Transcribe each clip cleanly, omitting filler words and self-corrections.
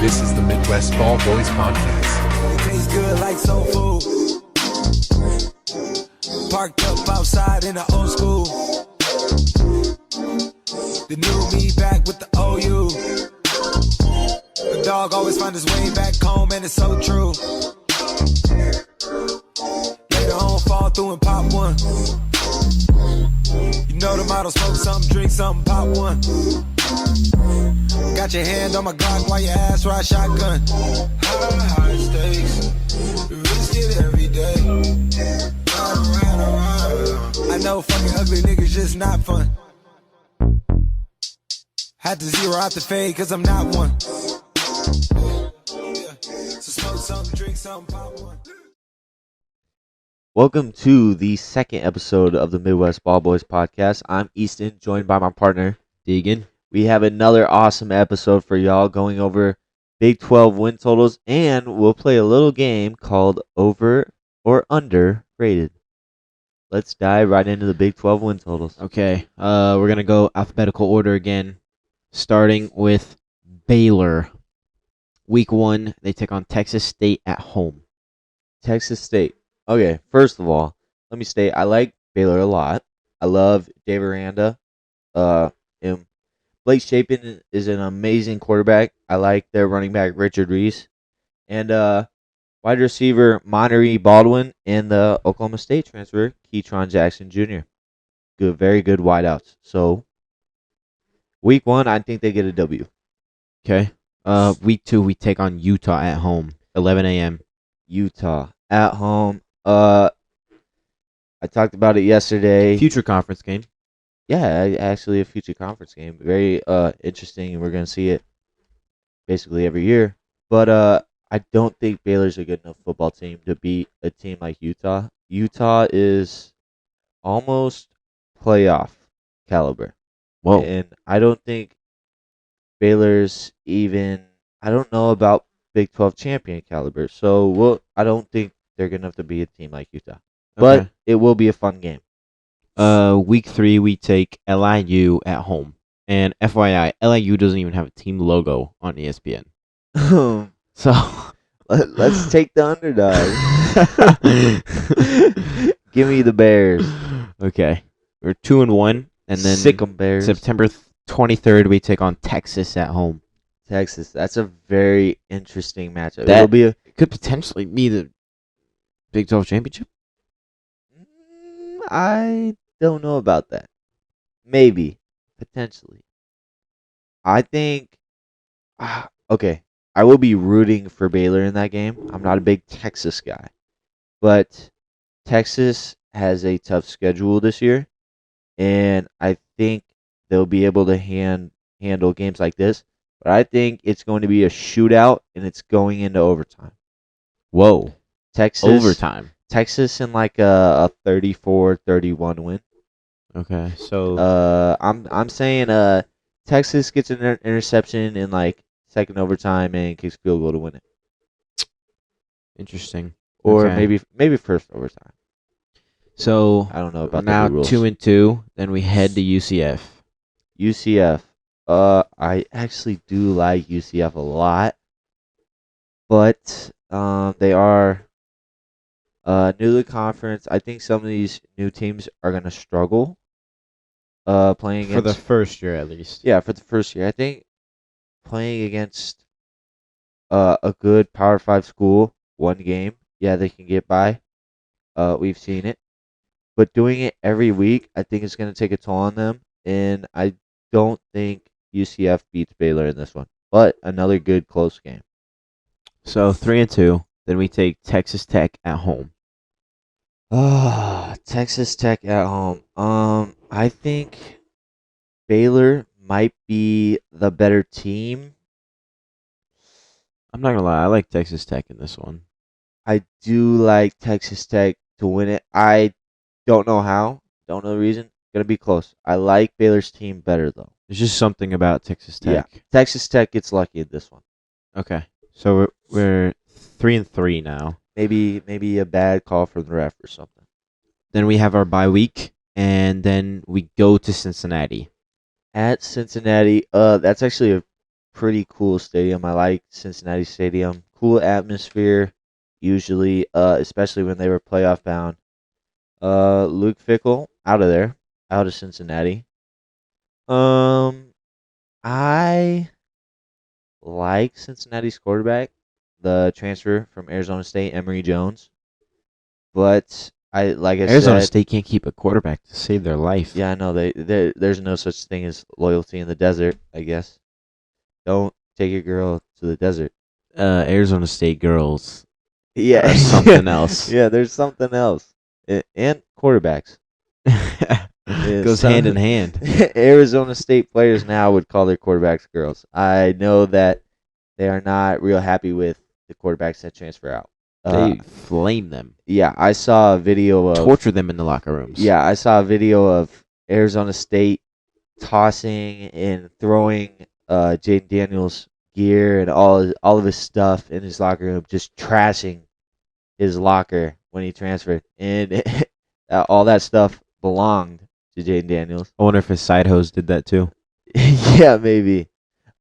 This is the Mdwstballboys podcast. It tastes good like soul food. Parked up outside in the old school. The new me back with the OU. The dog always find his way back home, and it's so true. Later on, fall through and pop one. You know the motto, smoke something, drink something, pop one. Got your hand on my Glock while your ass ride shotgun. High stakes, risk it every day. I know fucking ugly niggas just not fun. Had to zero out the fade cause I'm not one. So smoke something, drink something, pop one. Welcome to the second episode of the Mdwstballboys podcast. I'm Easton, joined by my partner, Deegan. We have another awesome episode for y'all going over Big 12 win totals, and we'll play a little game called Over or Underrated. Let's dive right into the Big 12 win totals. Okay, we're going to go alphabetical order again, starting with Baylor. Week 1, they take on Texas State at home. Texas State. Okay, first of all, let me state I like Baylor a lot. I love Dave Aranda. And Blake Shapen is an amazing quarterback. I like their running back Richard Reese, and wide receiver Monterey Baldwin, and the Oklahoma State transfer Keytron Jackson Jr. Good, very good wideouts. So, week 1, I think they get a W. Okay. Week 2, we take on Utah at home, 11 a.m. Utah at home. I talked about it yesterday. Future conference game. Yeah, actually a future conference game. Very interesting, and we're going to see it basically every year. But I don't think Baylor's a good enough football team to beat a team like Utah. Utah is almost playoff caliber. Whoa. And I don't think Baylor's even, I don't know about Big 12 champion caliber. So I don't think they're good enough to be a team like Utah. But Okay. it will be a fun game. Week 3, we take LIU at home. And FYI, LIU doesn't even have a team logo on ESPN. So, Let's take the underdog. Give me the Bears. okay. We're 2-1, and then Sick 'em Bears. September 23rd, we take on Texas at home. Texas. That's a very interesting matchup. That- It'll be a Could potentially be the Big 12 championship. I don't know about that. Maybe. Potentially. I think okay. I will be rooting for Baylor in that game. I'm not a big Texas guy. But Texas has a tough schedule this year. And I think they'll be able to handle games like this. But I think it's going to be a shootout, and it's going into overtime. Whoa. Texas Overtime. Texas in like a 34-31 win. Okay. So, I'm saying Texas gets an interception in like second overtime and kicks field goal to win it, interesting. or Okay. maybe first overtime. So, I don't know about now the rules. 2-2, then we head to UCF. UCF. I actually do like UCF a lot, but they are new to the conference. I think some of these new teams are gonna struggle. Playing For the against first year, at least. yeah, for the first year. I think playing against a good Power 5 school, one game, yeah, they can get by. We've seen it. But doing it every week, I think it's going to take a toll on them. And I don't think UCF beats Baylor in this one. But another good close game. So, 3-2, then we take Texas Tech at home. Texas Tech at home. I think Baylor might be the better team. I'm not going to lie, I like Texas Tech in this one. I do like Texas Tech to win it. I don't know how. Don't know the reason. Gonna be close. I like Baylor's team better though. There's just something about Texas Tech. Yeah. Texas Tech gets lucky in this one. Okay. So, we're 3-3 now. Maybe a bad call from the ref or something. Then we have our bye week, and then we go to Cincinnati. At Cincinnati, that's actually a pretty cool stadium. I like Cincinnati Stadium. Cool atmosphere, usually, especially when they were playoff bound. Luke Fickle out of there, out of Cincinnati. Um, I like Cincinnati's quarterback, the transfer from Arizona State, Emory Jones. But like I Arizona said, State can't keep a quarterback to save their life. yeah, I know there's no such thing as loyalty in the desert. I guess don't take your girl to the desert. Arizona State girls Yeah, are something else. yeah, there's something else, and quarterbacks. Yeah, Goes hand in hand. Arizona State players now would call their quarterbacks girls. I know that they are not real happy with the quarterbacks that transfer out. They flame them, Yeah, I saw a video of torture them in the locker rooms. Yeah, I saw a video of Arizona State tossing and throwing Jaden Daniels gear and all of his stuff in his locker room, just trashing his locker when he transferred, and all that stuff belonged to Jaden Daniels. I wonder if his side hose did that too. Yeah, maybe.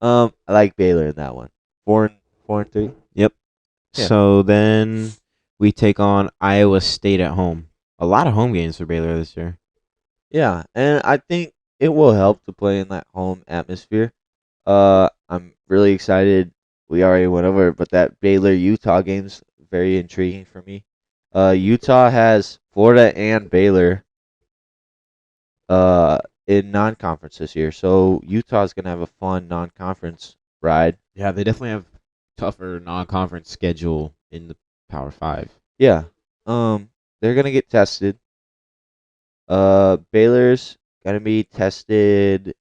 I like Baylor in that one. 4-3. Yep. Yeah. So then we take on Iowa State at home. A lot of home games for Baylor this year. Yeah, and I think it will help to play in that home atmosphere. I'm really excited. We already went over it, but that Baylor Utah game's very intriguing for me. Utah has Florida and Baylor in non-conference this year, so Utah's gonna have a fun non-conference ride. Yeah, they definitely have tougher non-conference schedule in the Power 5. Yeah, they're gonna get tested. Baylor's gonna be tested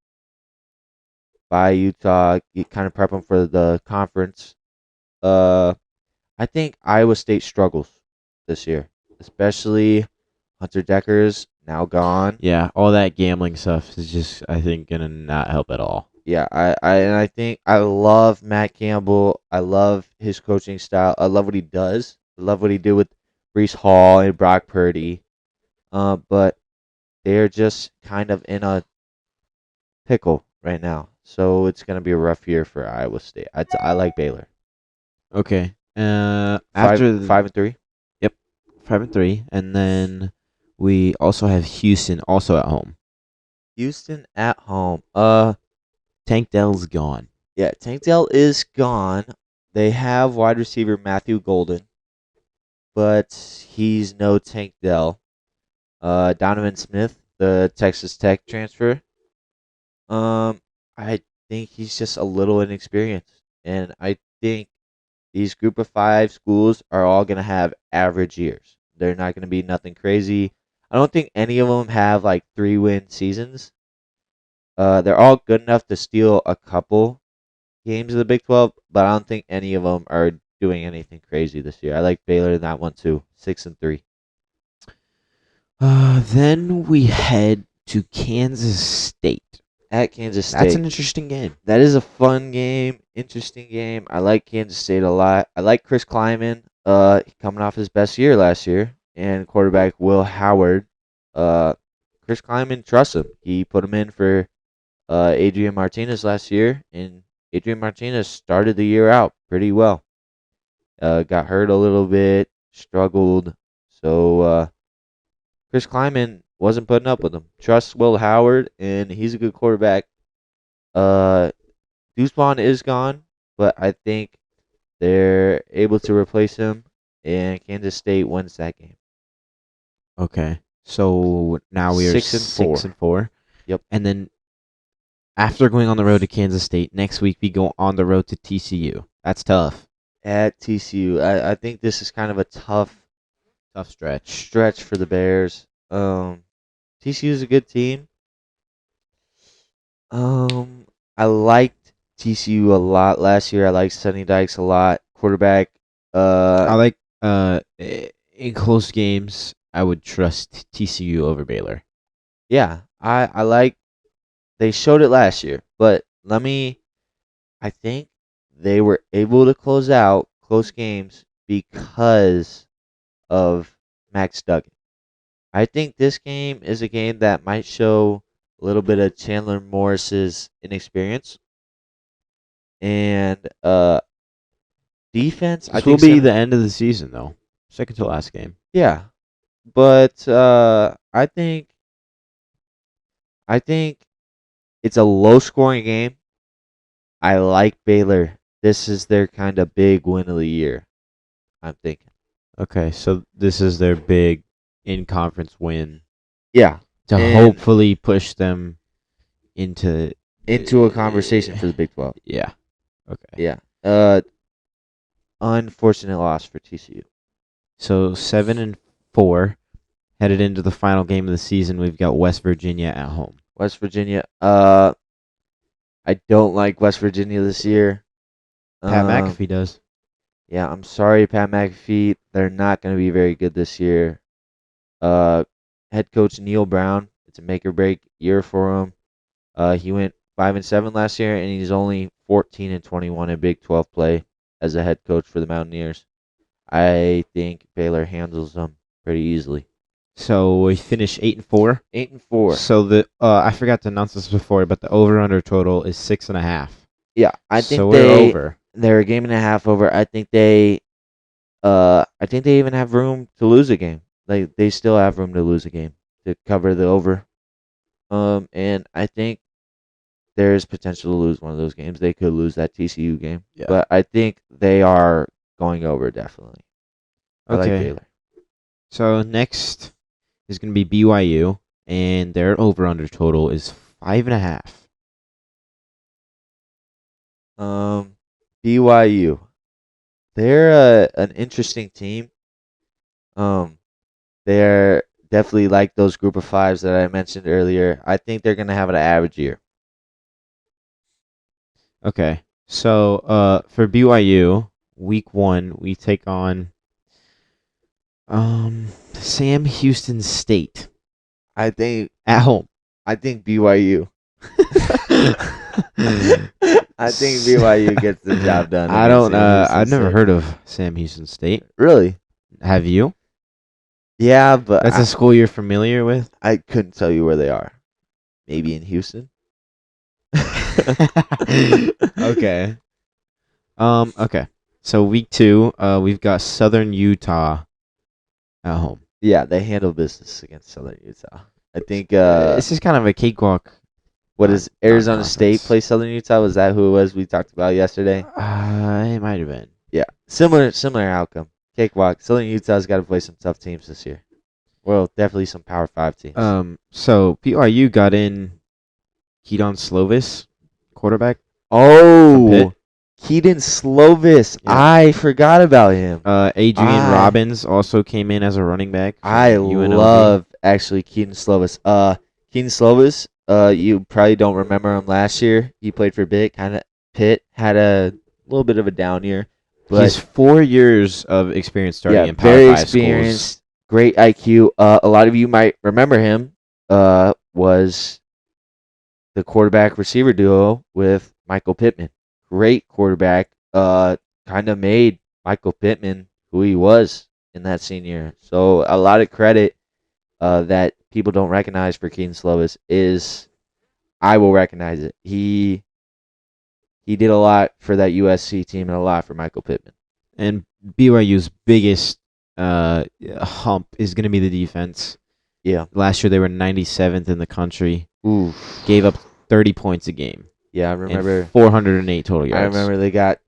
by Utah, kind of prep them for the conference. I think Iowa State struggles this year, especially Hunter Decker's now gone. Yeah, all that gambling stuff is just, I think, gonna not help at all. Yeah, I think I love Matt Campbell. I love his coaching style. I love what he does. I love what he did with Brees Hall and Brock Purdy. But they're just kind of in a pickle right now. So it's gonna be a rough year for Iowa State. I like Baylor. Okay. Five, After 5-3. Yep, 5-3, and then we also have Houston also at home. Houston at home. Tank Dell's gone. Yeah, Tank Dell is gone. They have wide receiver Matthew Golden, but he's no Tank Dell. Donovan Smith, the Texas Tech transfer. I think he's just a little inexperienced, and I think these group of five schools are all gonna have average years. They're not gonna be nothing crazy. I don't think any of them have like 3-win seasons. They're all good enough to steal a couple games of the Big 12, but I don't think any of them are doing anything crazy this year. I like Baylor in that one too, 6-3 Then we head to Kansas State. at Kansas State. That's an interesting game. That is a fun game, interesting game. I like Kansas State a lot. I like Chris Kleiman, coming off his best year last year, and quarterback Will Howard. Chris Kleiman trusts him. He put him in for Adrian Martinez last year, and Adrian Martinez started the year out pretty well. Got hurt a little bit, struggled. So Chris Kleiman wasn't putting up with him. Trust Will Howard, and he's a good quarterback. Deuce is gone, but I think they're able to replace him, and Kansas State wins that game. Okay. So now we are 6-4. 6-4. Yep. And then after going on the road to Kansas State, next week we go on the road to TCU. That's tough. At TCU, I think this is kind of a tough Stretch. for the Bears. TCU is a good team. I liked TCU a lot last year. I liked Sonny Dykes a lot. Quarterback. I like in close games, I would trust TCU over Baylor. Yeah, I like. They showed it last year, but I think they were able to close out close games because of Max Duggan. I think this game is a game that might show a little bit of Chandler Morris's inexperience. And defense, I This will think be the end of the season, though. Second to last game. yeah. But I think it's a low scoring game. I like Baylor. This is their kind of big win of the year. I'm thinking. Okay, so this is their big in-conference win Yeah. to And hopefully push them into into a conversation for the Big 12. Yeah. Okay. Yeah. Unfortunate loss for TCU. So 7-4 headed into the final game of the season. We've got West Virginia at home. West Virginia. I don't like West Virginia this year. Pat McAfee does. Yeah, I'm sorry, Pat McAfee. They're not going to be very good this year. Head coach Neil Brown. It's a make or break year for him. He went 5-7 last year, and he's only 14-21 in Big 12 play as a head coach for the Mountaineers. I think Baylor handles them pretty easily. So we finish 8-4. 8-4. So the I forgot to announce this before, but the over/under total is 6.5. Yeah, I think so we're over. They're a game and a half over. I think they even have room to lose a game. They still have room to lose a game to cover the over. And I think there's potential to lose one of those games. They could lose that TCU game. Yeah. But I think they are going over definitely. I like Okay. Baylor. So next is going to be BYU, and their over/under total is 5.5. BYU. They're an interesting team. They're definitely like those group of fives that I mentioned earlier. I think they're gonna have an average year. Okay. So for BYU, week 1, we take on Sam Houston State I think at home. BYU. I think BYU gets the job done. I against don't. Sam Houston I've never State. heard of Sam Houston State. Really? Have you? Yeah, but That's a school you're familiar with. I couldn't tell you where they are. Maybe in Houston. Okay. Okay. So week 2, we've got Southern Utah at home. Yeah, they handle business against Southern Utah. I think. This is kind of a cakewalk. What is Arizona State non-conference. play Southern Utah? Was that who it was we talked about yesterday? It might have been. Yeah, similar outcome. Cakewalk. Southern Utah's got to play some tough teams this year. Well, definitely some Power 5 teams. So BYU got in Keaton Slovis, quarterback. Oh, Keaton Slovis. Yeah. I forgot about him. Adrian Robbins also came in as a running back. I UNLV. love actually Keaton Slovis. Keaton Slovis. You probably don't remember him last year. He played for Pitt. Had a little bit of a down year. But He's 4 years of experience starting in Power very 5 experienced, schools. great IQ. A lot of you might remember him. Was the quarterback receiver duo with Michael Pittman. Great quarterback. Kind of made Michael Pittman who he was in that senior year. So a lot of credit that people don't recognize for Keaton Slovis is I will recognize it. He did a lot for that USC team and a lot for Michael Pittman. And BYU's biggest hump is going to be the defense. Yeah. Last year they were 97th in the country. Ooh. Gave up 30 points a game. Yeah, I remember. And 408 total yards. I remember they got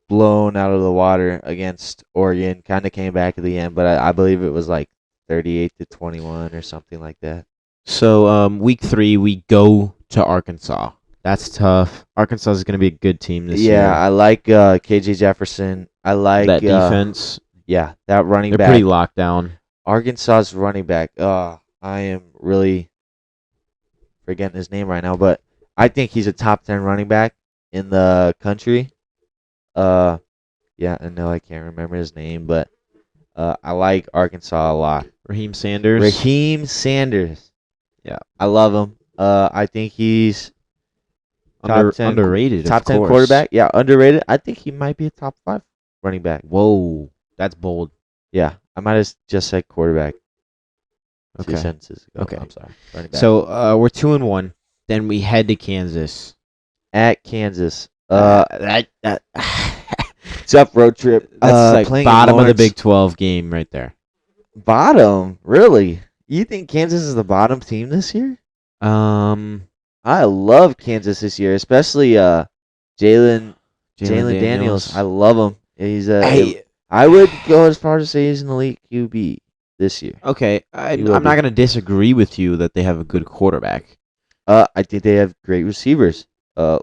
blown out of the water against Oregon. Kind of came back at the end, but I believe it was like 38-21 or something like that. So week 3 we go to Arkansas. That's tough. Arkansas is going to be a good team this year. Yeah, I like KJ Jefferson. I like that defense. Yeah, that running They're back. pretty locked down. Arkansas's running back. I am really forgetting his name right now, but I think he's a top 10 running back in the country. Yeah, I know I can't remember his name, but I like Arkansas a lot. Raheem Sanders. Raheem Sanders. Yeah, I love him. I think he's top 10, underrated. Top of 10 course. quarterback. Yeah, underrated. I think he might be a top 5 running back. Whoa, that's bold. Yeah, I might have just said quarterback 2 Okay. sentences ago. Okay. I'm sorry. Running back. So we're 2-1. Then we head to Kansas. At Kansas. That Tough road trip. that's like Playing in bottom of the Lawrence. Big 12 game right there. Bottom, really? You think Kansas is the bottom team this year? Um, I love Kansas this year, especially Jalen Jalen Daniels. I love him. He's Hey, I would go as far as to say he's an elite QB this year. okay, He will I'm not be. gonna disagree with you that they have a good quarterback. I think they have great receivers.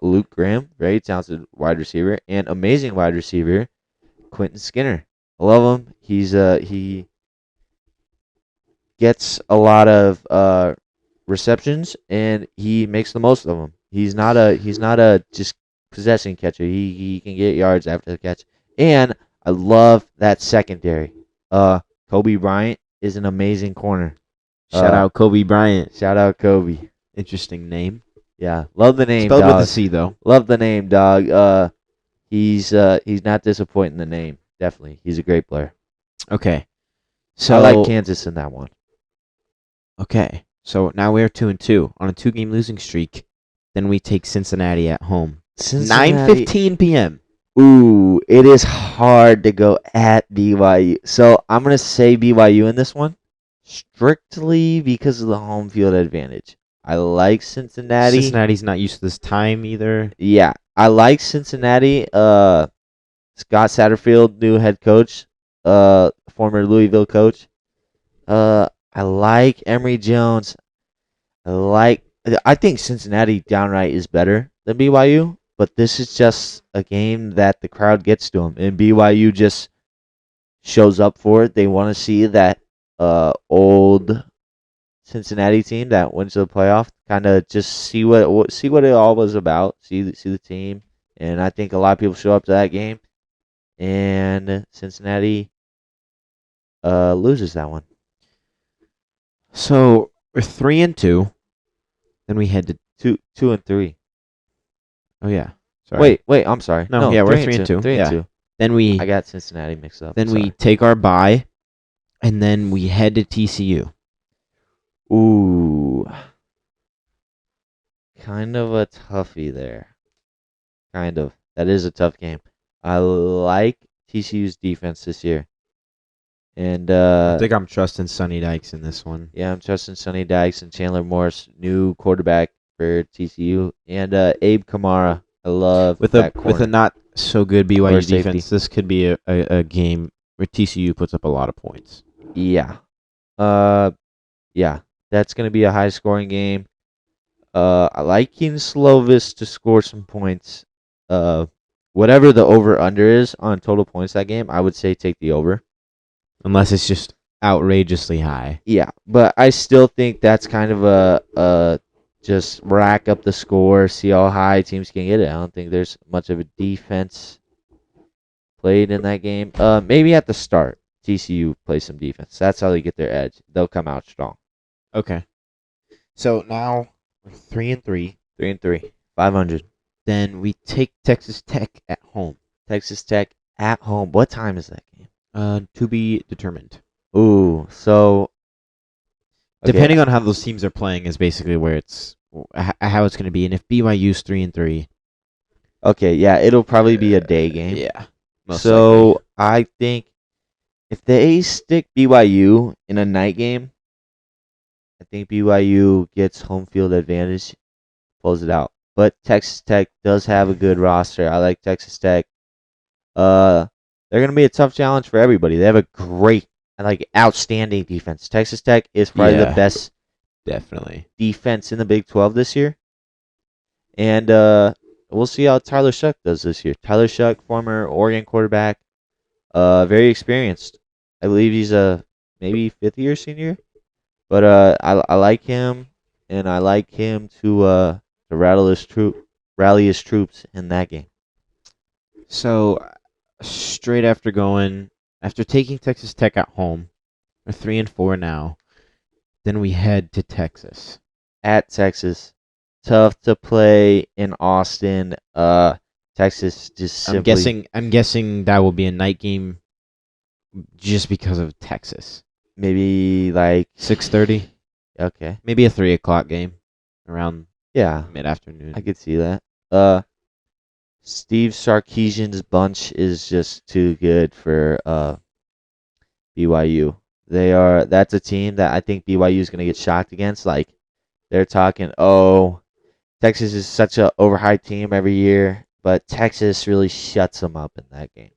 Luke Graham, very talented wide receiver, and amazing wide receiver, Quentin Skinner. I love him. He gets a lot of receptions and he makes the most of them. He's not a just possession catcher. He can get yards after the catch. And I love that secondary. Kobe Bryant is an amazing corner. Shout out Kobe Bryant. Shout out Kobe. Interesting name. Yeah, love the name, Spelled dog. with a C though. Love the name, dog. He's not disappointing the name. Definitely, he's a great player. Okay. So I like Kansas in that one. Okay. So now we're 2-2 on a 2-game losing streak. Then we take Cincinnati at home. 9:15 p.m. Ooh, it is hard to go at BYU. So I'm gonna say BYU in this one, strictly because of the home field advantage. I like Cincinnati. Cincinnati's not used to this time either. Yeah, I like Cincinnati. Scott Satterfield, new head coach. Former Louisville coach. I like Emory Jones. I think Cincinnati downright is better than BYU, but this is just a game that the crowd gets to them, and BYU just shows up for it. They want to see that old Cincinnati team that went to the playoff, kind of just see what it all was about, see the team, and I think a lot of people show up to that game, and Cincinnati loses that one. So we're 3-2. Then we head to 2-3. Oh yeah. Sorry. Wait. I'm sorry. No, yeah, we're 3-2. 3-2. Then we I got Cincinnati mixed up. we take our bye, and then we head to TCU. Ooh, kind of a toughie there. Kind of. That is a tough game. I like TCU's defense this year, and I think I'm trusting Sonny Dykes in this one. yeah, I'm trusting Sonny Dykes and Chandler Morris, new quarterback for TCU, and Abe Kamara. I love With that a not so good BYU Or safety. defense, this could be a game where TCU puts up a lot of points. Yeah. Yeah. That's gonna be a high scoring game. I like Keen Slovis to score some points. Whatever the over under is on total points that game, I would say take the over. Unless it's just outrageously high. Yeah, but I still think that's kind of a just rack up the score, see how high teams can get it. I don't think there's much of a defense played in that game. Maybe at the start, TCU plays some defense. That's how they get their edge. They'll come out strong. Okay. So now we're 3-3. 3-3, 500. Then we take Texas Tech at home. Texas Tech at home. What time is that game? To be determined. Ooh, so okay. Depending on how those teams are playing is basically where it's how it's going to be. And if BYU's 3-3, Okay, yeah, it'll probably be a day game. yeah. most So likely. I think if they stick BYU in a night game, I think BYU gets home field advantage, pulls it out. But Texas Tech does have a good roster. I like Texas Tech. They're gonna be a tough challenge for everybody. They have a great, outstanding defense. Texas Tech is probably the Yeah. best Definitely. defense in the Big 12 this year. And we'll see how Tyler Shuck does this year. Tyler Shuck, former Oregon quarterback, very experienced. I believe he's a maybe fifth year senior. But I like him, and I like him to rally his troops in that game. So straight after taking Texas Tech at home, we're 3-4 now. Then we head to Texas. At Texas, tough to play in Austin. Texas just simply I'm guessing that will be a night game, just because of Texas. maybe like 6:30, okay, maybe a 3 o'clock game, around yeah, mid afternoon. I could see that. Steve Sarkisian's bunch is just too good for BYU. That's a team that I think BYU is going to get shocked against. Like they're talking, oh, Texas is such a overhyped team every year, but Texas really shuts them up in that game.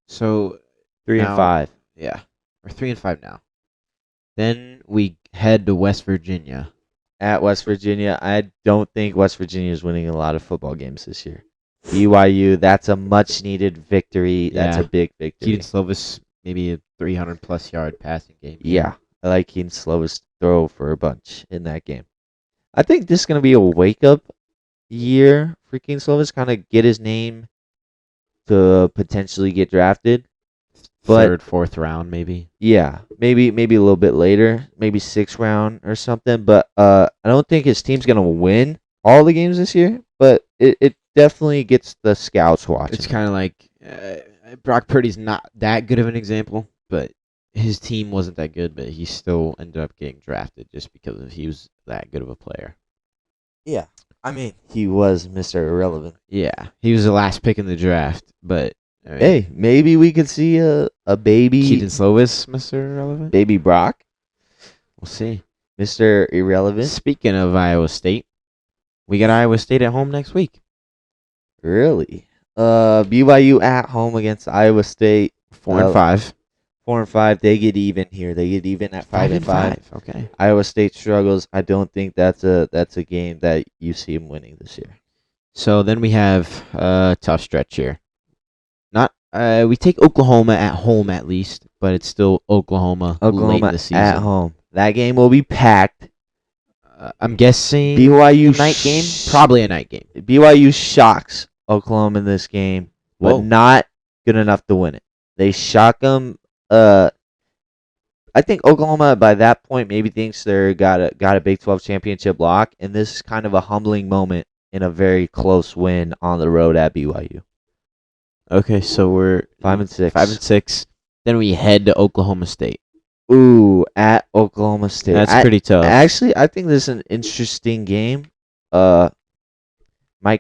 So 3 and now- 5 yeah, we're 3-5 now. Then we head to West Virginia. at West Virginia. I don't think West Virginia is winning a lot of football games this year. BYU, that's a much needed victory. That's Yeah. a big victory. Keaton Slovis, maybe a 300+ yard passing game. Yeah, I like Keaton Slovis throw for a bunch in that game. I think this is going to be a wake up year for Keaton Slovis, kind of get his name to potentially get drafted. But Third, fourth round, maybe. yeah, maybe a little bit later, maybe 6th round or something. But I don't think his team's going to win all the games this year, but it definitely gets the scouts watching. It's kind of like Brock Purdy's not that good of an example, but his team wasn't that good, but he still ended up getting drafted just because he was that good of a player. Yeah, I mean, he was Mr. Irrelevant. Yeah, he was the last pick in the draft, but I mean, Hey, maybe we could see a baby Keaton Slovis, Mr. Irrelevant. baby Brock, We'll see. Mr. Irrelevant. Speaking of Iowa State, we got Iowa State at home next week. Really? BYU at home against Iowa State. 4-5. 4 and 5. They get even here. They get even at 5 and 5. Okay. Iowa State struggles. I don't think that's a game that you see them winning this year. So then we have a tough stretch here. Not we take Oklahoma at home at least, but it's still Oklahoma late in Oklahoma the season. at home. That game will be packed. I'm guessing BYU night game, probably a night game. BYU shocks Oklahoma in this game, but Whoa. not good enough to win it. They shock them. I think Oklahoma by that point maybe thinks they're got a Big 12 championship lock, and this is kind of a humbling moment in a very close win on the road at BYU. Okay, so we're 5 and 6. 5 and 6. Then we head to Oklahoma State. Ooh, at Oklahoma State. That's pretty tough. Actually, I think this is an interesting game. Mike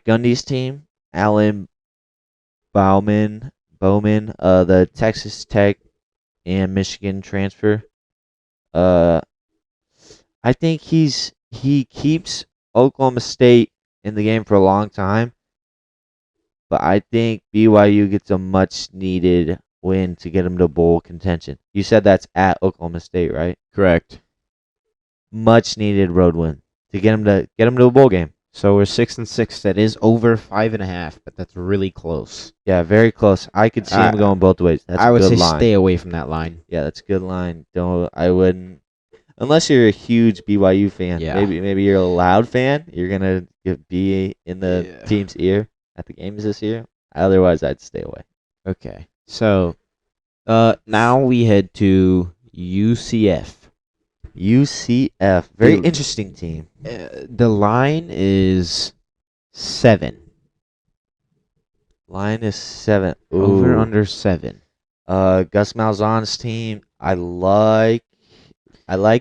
Gundy's team, Alan Bowman, the Texas Tech and Michigan transfer. I think he keeps Oklahoma State in the game for a long time, but I think BYU gets a much needed win to get them to bowl contention. You said that's at Oklahoma State, right? Correct. Much needed road win to get them to a bowl game. So we're 6 and 6. That is over 5.5, but that's really close. Yeah, very close. I could see him going both ways. That's I would a say good line. stay away from that line. Yeah, that's a good line. I wouldn't, unless you're a huge BYU fan. Yeah. Maybe you're a loud fan. You're gonna be in the Yeah. team's ear at the games this year. Otherwise, I'd stay away. Okay. So now we head to UCF. UCF, very Dude. interesting team. The line is 7. Line is 7. Over Ooh. under 7. Gus Malzahn's team. I like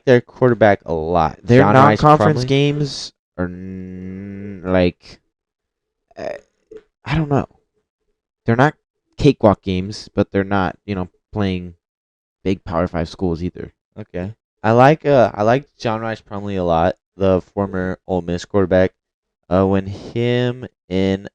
their quarterback a lot. Their John Rice non-conference Plumlee. games are I don't know. They're not cakewalk games, but they're not playing big Power 5 schools either. Okay. I like John Rice Plumlee a lot, the former Ole Miss quarterback. When him in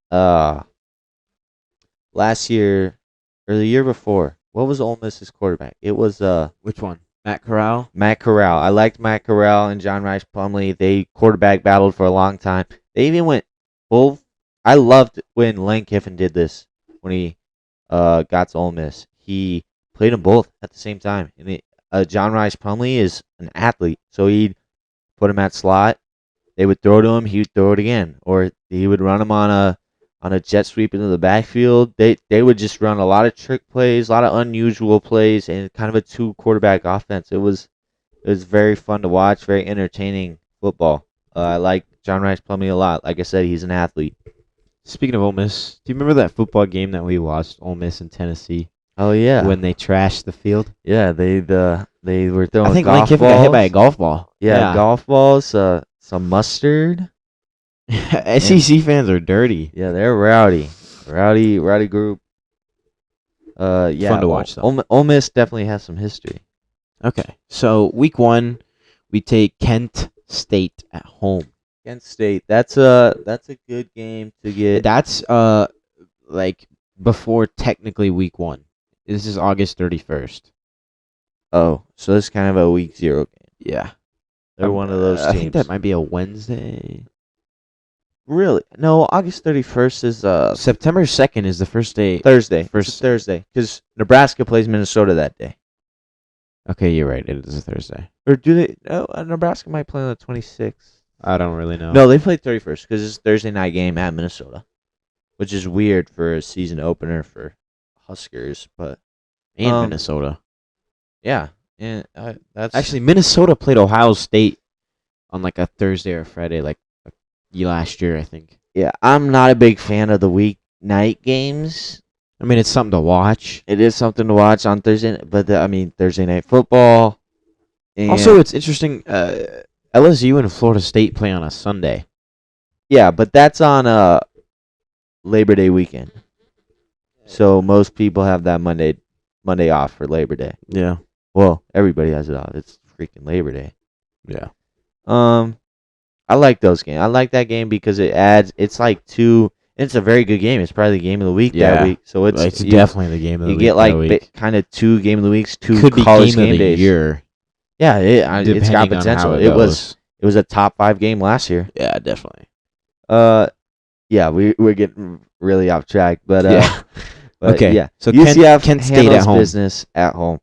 last year or the year before, what was Ole Miss's quarterback? It was Which one? Matt Corral? Matt Corral. I liked Matt Corral and John Rice Plumlee. They quarterback battled for a long time. They even went full. I loved when Lane Kiffin did this when he got to Ole Miss. He played them both at the same time. And John Rice Plumlee is an athlete, so he'd put him at slot. They would throw to him, he would throw it again, or he would run him on a jet sweep into the backfield. They would just run a lot of trick plays, a lot of unusual plays, and kind of a 2-quarterback offense. It was very fun to watch, very entertaining football. I like John Rice Plumlee a lot. Like I said, he's an athlete. Speaking of Ole Miss, do you remember that football game that we watched, Ole Miss and Tennessee, Oh yeah, when they trashed the field? yeah they were throwing. I think golf Lane Kiffin balls. got hit by a golf ball. Yeah, golf balls, some mustard. SEC fans are dirty. Yeah, they're rowdy group. Yeah, Fun to watch, though. Ole Miss definitely has some history. Okay, so week 1, we take Kent State at home. Kent State, that's a good game to get. That's like before technically week 1. This is August 31st. Oh, so this is kind of a week 0 game. Yeah, They're one of those teams. I think that might be a Wednesday. Really? No, August 31st is September 2nd is the first day. Thursday. First It's a Thursday, because Nebraska plays Minnesota that day. Okay, you're right. It is a Thursday. Or do they? No, Nebraska might play on the 26th. I don't really know. No, they play 31st because it's a Thursday night game at Minnesota, which is weird for a season opener for Huskers. But and Minnesota. yeah, and that's Actually, Minnesota played Ohio State on like a Thursday or Friday, like last year, I think. yeah. I'm not a big fan of the weeknight games. I mean, it's something to watch. It is something to watch on Thursday, but Thursday night football. And Also, it's interesting. LSU and Florida State play on a Sunday. yeah, but that's on Labor Day weekend. So most people have that Monday off for Labor Day. Yeah. Well, everybody has it off. It's freaking Labor Day. Yeah. I like those games. I like that game because it's like two. It's a very good game. It's probably the game of the week that week. So it's definitely the game of the you week. get like kind of two game of the weeks, two could be college game of the days. year. Yeah, it's got depending on potential. how It was a top 5 game last year. Yeah, definitely. Yeah, we're getting really off track, but Yeah. but Okay, yeah. so UCF Kent State handles at home. business at home.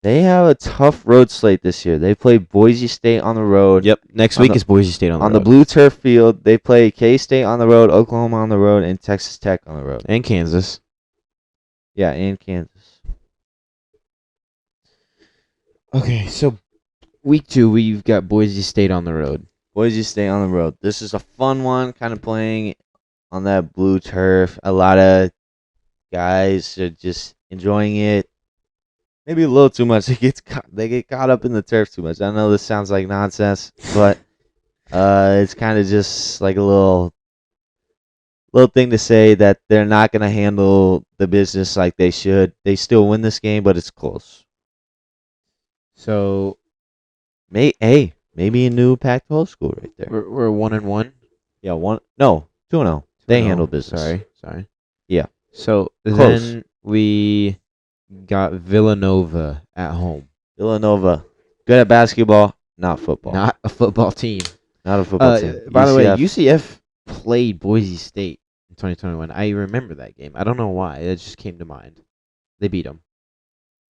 They have a tough road slate this year. They play Boise State on the road. Yep. Next week is Boise State on the road. blue turf field. They play K-State on the road, Oklahoma on the road, and Texas Tech on the road. And Kansas. Yeah, and Kansas. Okay, so week 2, we've got Boise State on the road. Boise State on the road. This is a fun one, kind of playing on that blue turf. A lot of guys are just enjoying it. Maybe a little too much. They get caught up in the turf too much. I know this sounds like nonsense, but it's kind of just like a little thing to say that they're not going to handle the business like they should. They still win this game, but it's close. So Maybe a new Pac-12 school right there. we're 1-1. Yeah, 2-0. They handle business. Sorry. Yeah. So Close. then we got Villanova at home. Villanova, good at basketball, not football. Not a football team. Not a football team. By the way, UCF UCF played Boise State in 2021. I remember that game. I don't know why. It just came to mind. They beat them.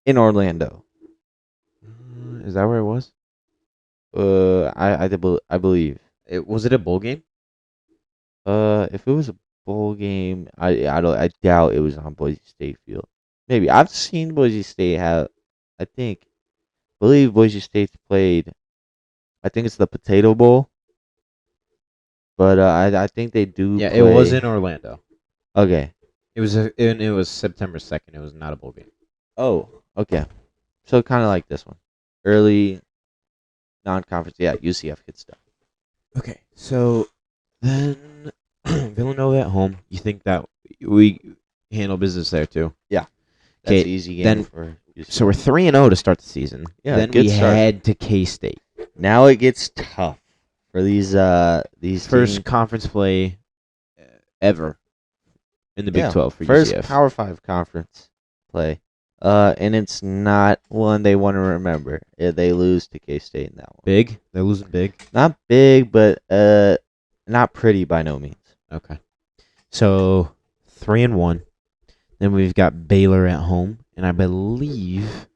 in Orlando. Is that where it was? I believe. Was it a bowl game? If it was a bowl game, I doubt it was on Boise State field. Maybe I've seen Boise State have. Believe Boise State's played. I think it's the Potato Bowl. But I think they do. Yeah, play. it was in Orlando. Okay. It was September 2nd. It was not a bowl game. Oh, okay. So kind of like this one, early non-conference. Yeah, UCF gets done. Okay, so then Villanova at home. You think that we handle business there too? That's Okay, an easy game then- for UCF. So we're 3-0 to start the season. Yeah, Then good we start. head to K-State. Now it gets tough for these First teams. conference play ever in the Big Yeah, 12 for first UCF. Power 5 conference play. And it's not one they want to remember. They lose to K-State in that one. Big? They're losing big? Not big, but not pretty by no means. Okay. So 3-1. Then we've got Baylor at home, and I believe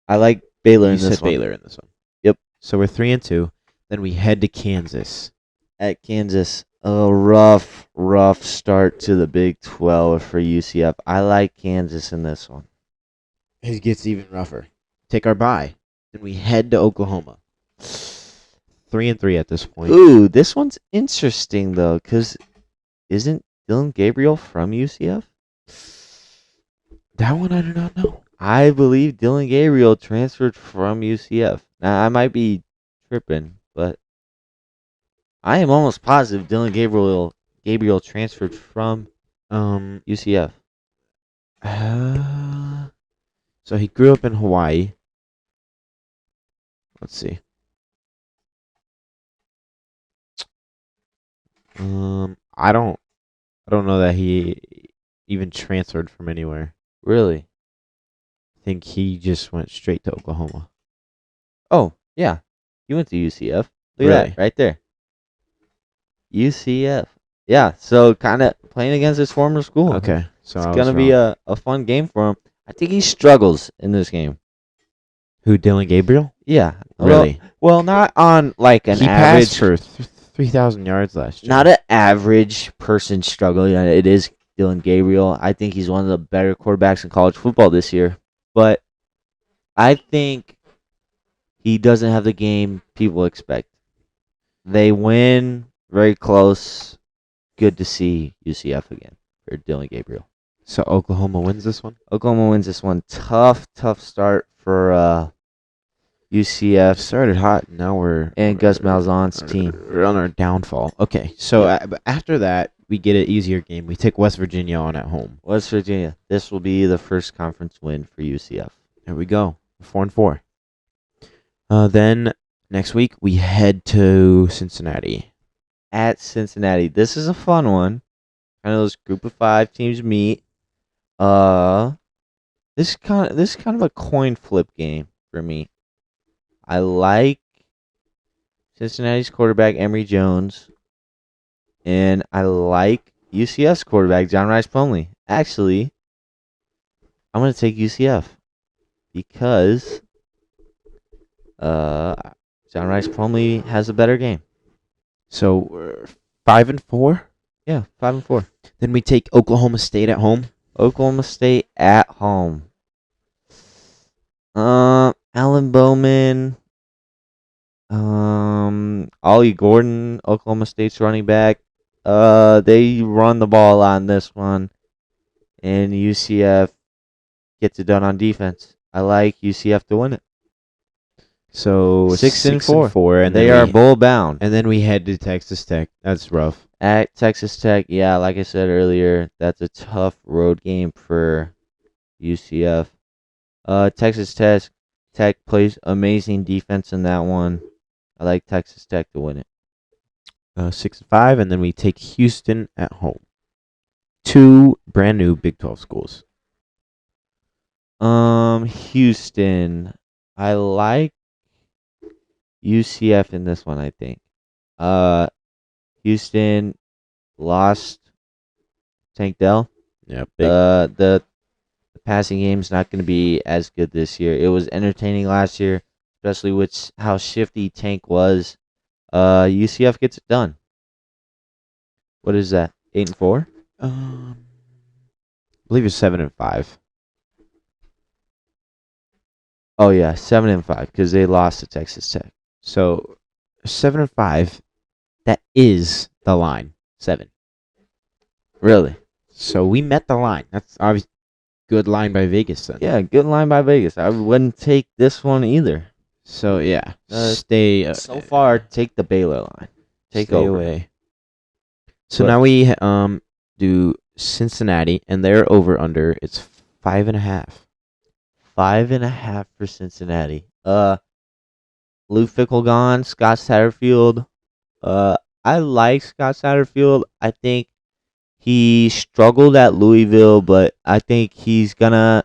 I like Baylor you in this said one. Baylor in this one. Yep. So we're 3-2. Then we head to Kansas. At Kansas, a rough start to the Big 12 for UCF. I like Kansas in this one. It gets even rougher. Take our bye. Then we head to Oklahoma. 3-3 at this point. Ooh, this one's interesting though, because isn't Dylan Gabriel from UCF? That one I do not know. I believe Dylan Gabriel transferred from UCF. Now I might be tripping, but I am almost positive Dylan Gabriel transferred from UCF. So he grew up in Hawaii. Let's see. I don't know that he even transferred from anywhere. Really? I think he just went straight to Oklahoma. Oh, yeah. He went to UCF. Look at Really? that right there. UCF. Yeah, so kind of playing against his former school. Okay, so It's I going was to be wrong. a fun game for him. I think he struggles in this game. Who, Dylan Gabriel? Yeah. Really? Well, not on like an He average. passed for 3,000 yards last year. Not an average person struggling. It is Dylan Gabriel. I think he's one of the better quarterbacks in college football this year. But I think he doesn't have the game people expect. They win very close. Good to see UCF again for Dylan Gabriel. So Oklahoma wins this one? Oklahoma wins this one. Tough start for UCF Started hot. Now we're and Gus Malzahn's team. We're on our downfall. Okay, so after that, we get an easier game. We take West Virginia on at home. West Virginia. This will be the first conference win for UCF. There we go. 4-4. Then next week we head to Cincinnati. At Cincinnati. This is a fun one. Kind of those group of 5 teams meet. This is kind of a coin flip game for me. I like Cincinnati's quarterback Emory Jones, and I like UCF's quarterback John Rice Plumlee. Actually, I'm gonna take UCF because John Rice Plumlee has a better game. So we're 5-4. Yeah, 5-4. Then we take Oklahoma State at home. Oklahoma State at home. Alan Bowman, Ollie Gordon, Oklahoma State's running back. They run the ball on this one, and UCF gets it done on defense. I like UCF to win it. So 6-4, and they then are bowl bound. And then we head to Texas Tech. That's rough. At Texas Tech, yeah, like I said earlier, that's a tough road game for UCF. Texas Tech plays amazing defense in that one. I like Texas Tech to win it. 6-5, and then we take Houston at home. 2 brand new Big 12 schools. Houston. I like UCF in this one, I think. Houston lost Tank Dell. Yeah, The passing game's not going to be as good this year. It was entertaining last year, especially with how shifty Tank was. UCF gets it done. What is that? 8-4? I believe it's 7-5. Oh yeah, 7-5 because they lost to Texas Tech. So 7-5. That is the line. 7. Really? So we met the line. That's obviously good line by Vegas then. Yeah, good line by Vegas. I wouldn't take this one either. So yeah, stay. So far, take the Baylor line. Take stay over. away. So But- now we do Cincinnati, and their over under it's 5.5. 5.5 for Cincinnati. Lou Fickle gone. Scott Satterfield. I like Scott Satterfield. I think he struggled at Louisville, but I think he's gonna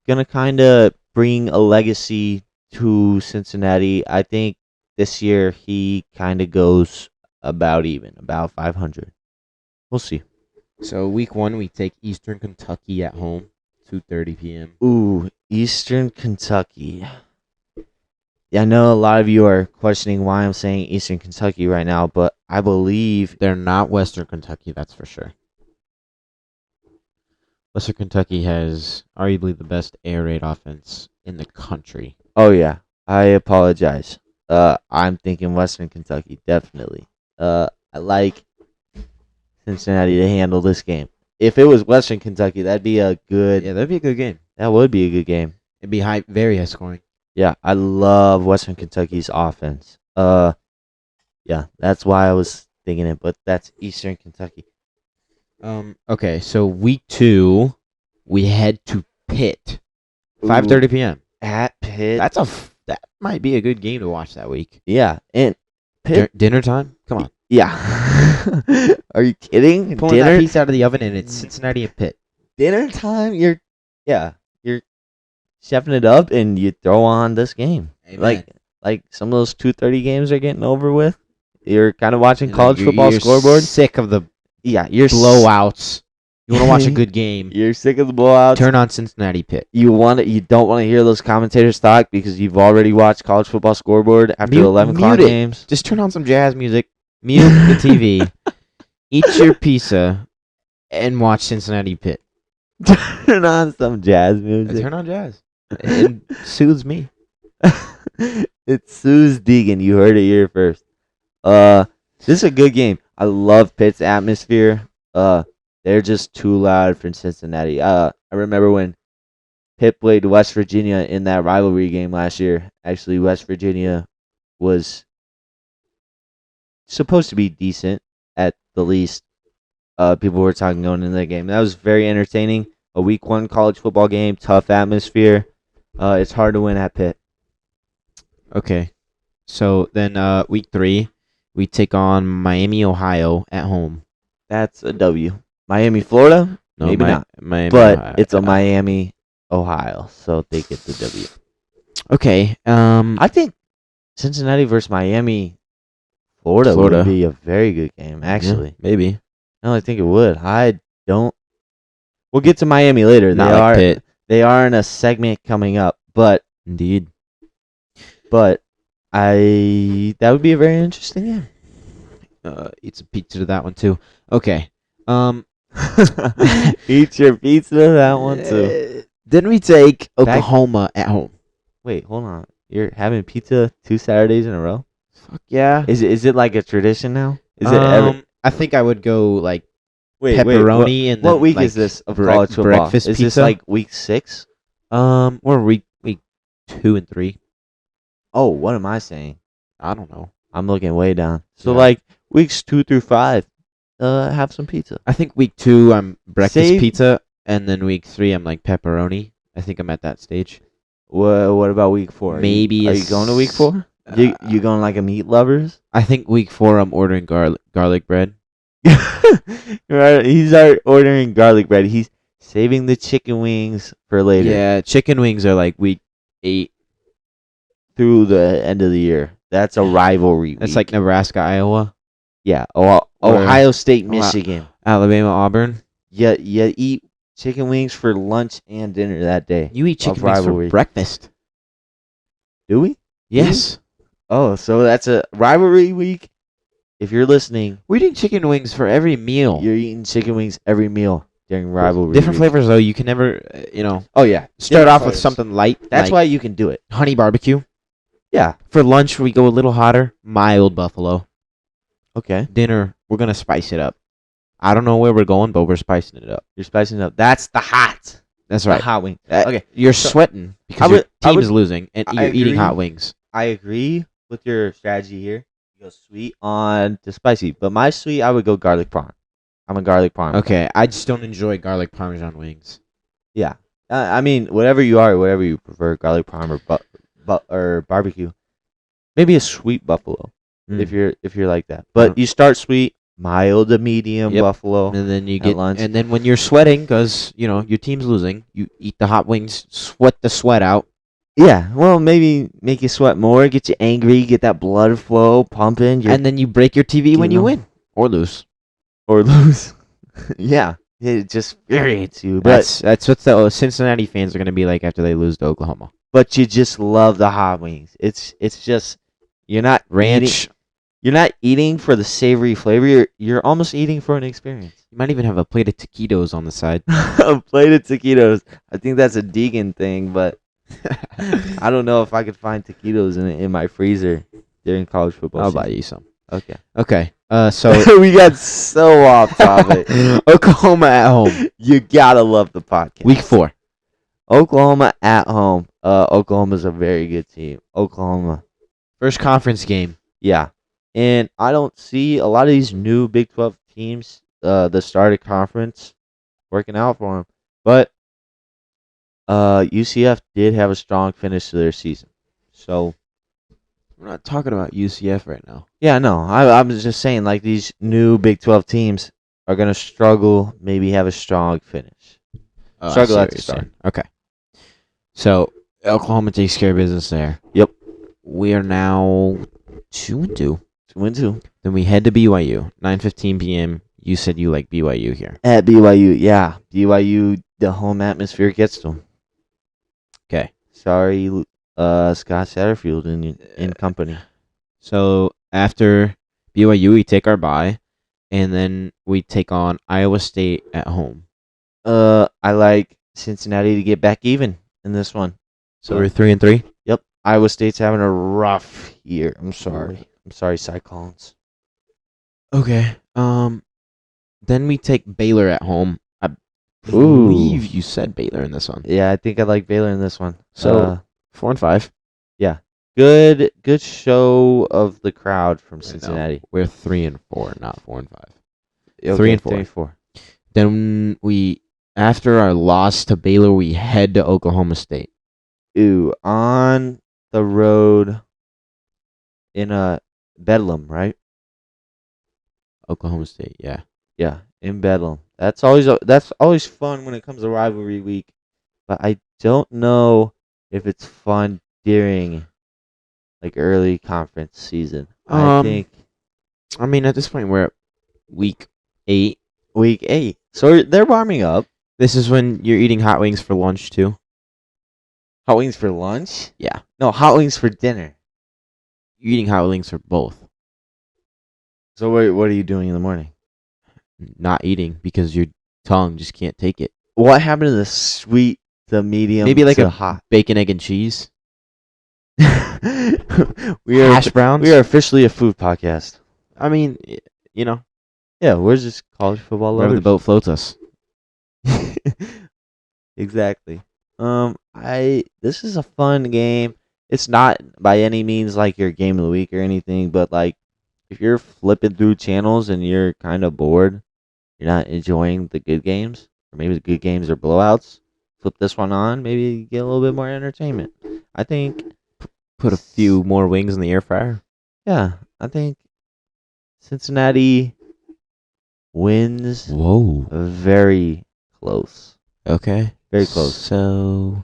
kind of bring a legacy to Cincinnati. I think this year he kind of goes about even, about 500. We'll see. So week 1 we take Eastern Kentucky at home, 2:30 p.m. Ooh, Eastern Kentucky. Yeah, I know a lot of you are questioning why I'm saying Eastern Kentucky right now, but I believe They're not Western Kentucky, that's for sure. Western Kentucky has arguably the best air raid offense in the country. Oh yeah, I apologize. I'm thinking Western Kentucky definitely. I like Cincinnati to handle this game. If it was Western Kentucky, that'd be a good. Yeah, that'd be a good game. That would be a good game. It'd be very high scoring. Yeah, I love Western Kentucky's offense. Yeah, that's why I was thinking it, but that's Eastern Kentucky. Okay, so week 2, we head to Pitt, 5:30 p.m. At Pitt. That might be a good game to watch that week. Yeah, and Pitt. Dinner time? Come on. Yeah. Are you kidding? Pulling that piece out of the oven, and it's Cincinnati and Pitt. Dinner time. You're chefing it up, and you throw on this game. Amen. Like some of those 2:30 games are getting over with. You're kind of watching And college football you're scoreboard. Sick of the You're blowouts. You want to watch a good game? You're sick of the blowouts. Turn on Cincinnati Pitt. You don't want to hear those commentators talk because you've already watched college football scoreboard after 11 o'clock games. Just turn on some jazz music, mute the TV, eat your pizza, and watch Cincinnati Pitt. Turn on some jazz music. Turn on jazz. It soothes me. It's Suze Deegan. You heard it here first. This is a good game. I love Pitt's atmosphere. They're just too loud for Cincinnati. I remember when Pitt played West Virginia in that rivalry game last year. Actually, West Virginia was supposed to be decent at the least. People were talking going into that game. That was very entertaining. A week 1 college football game, tough atmosphere. It's hard to win at Pitt. Okay. So then week 3, we take on Miami, Ohio at home. That's a W. Miami, Florida? No, maybe not. Miami, But Ohio. it's a Miami, Ohio, so they get the W. Okay. I think Cincinnati versus Miami, Florida would be a very good game, actually. Yeah, maybe. No, I think it would. I don't. We'll get to Miami later. Not like Pitt. They are in a segment coming up, but Indeed. that would be a very interesting game. Eat some pizza to that one too. Okay. Eat your pizza to that one too. Then we take Oklahoma at home. Wait, hold on. You're having pizza 2 Saturdays in a row? Fuck yeah. Is it like a tradition now? Is it ever? I think I would go like Wait, pepperoni and what then, week like, is this of college football? breakfast Is pizza? this like week 6? Or week 2 and 3. Oh, what am I saying? I don't know. I'm looking way down. So Yeah. like weeks 2 through 5, have some pizza. I think week 2 I'm breakfast Save- pizza, and then week 3 I'm like pepperoni. I think I'm at that stage. What about week 4? Maybe Are a you going to week 4? You going like a meat lovers? I think week 4 I'm ordering garlic bread. Right, he's ordering garlic bread. He's saving the chicken wings for later. Yeah, chicken wings are like week 8. Through the end of the year. That's a rivalry That's week. like Nebraska, Iowa, Yeah. Ohio State, Michigan. Alabama, Auburn. You eat chicken wings for lunch and dinner that day. You eat chicken Of wings for rivalry. breakfast. Do we? Yes. Oh, so that's a rivalry week. If you're listening, We're eating chicken wings for every meal. you're eating chicken wings every meal during rivalry Different week. flavors, though. You can never, Oh, yeah. start Different off with flavors. something light. That's like why you can do it. honey barbecue. Yeah. For lunch, we go a little hotter. Mild buffalo. Okay. Dinner, we're going to spice it up. I don't know where we're going, but we're spicing it up. You're spicing it up. That's the hot. That's The right. hot wing. Okay. You're sweating because your team is losing, and I you're eating agree. hot wings. I agree with your strategy here. You go sweet on to spicy, but my sweet, I would go garlic prawn. I'm a garlic prawn. Okay. I just don't enjoy garlic parmesan wings. Yeah. I mean, whatever you prefer, garlic prawn or barbecue. Maybe a sweet buffalo if you're like that. But you start sweet, mild to medium Yep. buffalo. And then you At get lunch. and then when you're sweating because your team's losing, you eat the hot wings, sweat the sweat out, Yeah, well, maybe make you sweat more, get you angry, get that blood flow pumping, and then you break your TV when you win or lose. or lose. Yeah, it just infuriates you. But That's what the Cincinnati fans are going to be like after they lose to Oklahoma. but you just love the hot wings. It's just you're not Ranch. You're not eating for the savory flavor. You're almost eating for an experience. You might even have a plate of taquitos on the side. A plate of taquitos. I think that's a Deegan thing, but I don't know if I could find taquitos in my freezer during college football. I'll season. buy you some. Okay. Okay. So We got so off topic. Oklahoma at home, You gotta love the podcast. week 4. Oklahoma at home. Oklahoma's a very good team. Oklahoma. First conference game. Yeah. And I don't see a lot of these new Big 12 teams, the started conference, working out for them. But UCF did have a strong finish to their season. So, We're not talking about UCF right now. yeah, no, I was just saying, like, these new Big 12 teams are going to struggle, maybe have a strong finish. Oh, I Struggle see at what the you're start. saying. Okay. So Oklahoma takes care of business there. Yep. We are now 2-2. 2-2. Then we head to BYU. 9:15 p.m. You said you like BYU here. At BYU, yeah. BYU, the home atmosphere gets to them. Okay. Sorry, Scott Satterfield in company. So after BYU, we take our bye, and then we take on Iowa State at home. I like Cincinnati to get back even in this one. So we're 3-3. Yep. Iowa State's having a rough year. I'm sorry. Cyclones. Okay. Then we take Baylor at home. I Ooh. believe you said Baylor in this one. Yeah, I think I like Baylor in this one. So 4-5. Good show of the crowd from I know. Cincinnati. We're 3-4, not 4-5. Okay, 3 and 4. 3 and 4. Then after our loss to Baylor, we head to Oklahoma State. Ooh, on the road in Bedlam, right? Oklahoma State, yeah. Yeah, in Bedlam. That's always fun when it comes to rivalry week, but I don't know if it's fun during like early conference season. I think I mean, at this point, we're at week 8. week 8. So they're warming up. This is when you're eating hot wings for lunch too. Hot wings for lunch? Yeah, No, hot wings for dinner. you're eating hot wings for both. So what are you doing in the morning? Not eating because your tongue just can't take it. What happened to the sweet, the medium, Maybe like to a hot? bacon, egg, and cheese. we are Hash browns. We are officially a food podcast. I mean, you know, Yeah, we're just college football wherever the lovers. boat floats us. Exactly. This is a fun game. It's not by any means like your game of the week or anything, but like if you're flipping through channels and you're kind of bored, you're not enjoying the good games, or maybe the good games are blowouts, flip this one on, maybe get a little bit more entertainment. I think Put a few more wings in the air fryer. yeah, I think Cincinnati wins Whoa. very close. Okay. Very close. So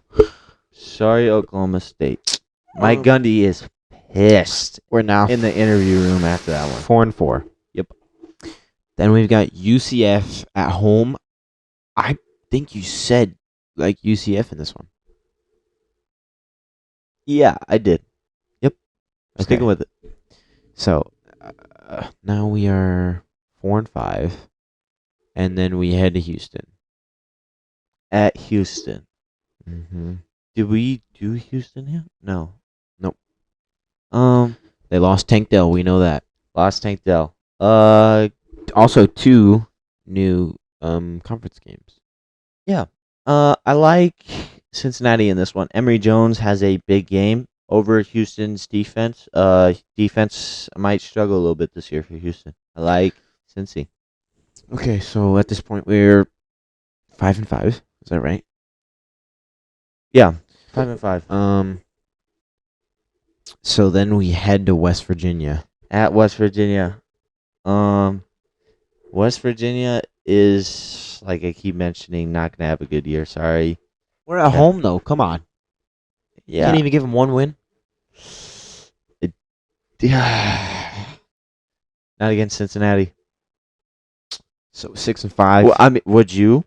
Sorry, Oklahoma State. Mike Um, Gundy is pissed we're now in the interview room after that one. 4-4. Yep. Then we've got UCF at home. I think you said like UCF in this one. Yeah, I did. Yep. Okay. Sticking with it. So now we are 4-5, and then we head to Houston. At Houston. Mm-hmm. Did we do Houston here? No. Nope. They They lost Tank Dell. We know that. lost Tank Dell. Also, 2 new conference games. I like Cincinnati in this one. Emory Jones has a big game over Houston's defense. Defense might struggle a little bit this year for Houston. I like Cincy. Okay, so at this point we're 5-5. Is that right? Yeah, 5-5 So then we head to West Virginia. at West Virginia. West Virginia is, like I keep mentioning, not gonna have a good year. Sorry. We're at Yeah. home though. Come on. Yeah. Can't even give them one win. Not against Cincinnati. So 6-5. Well, I mean, would you?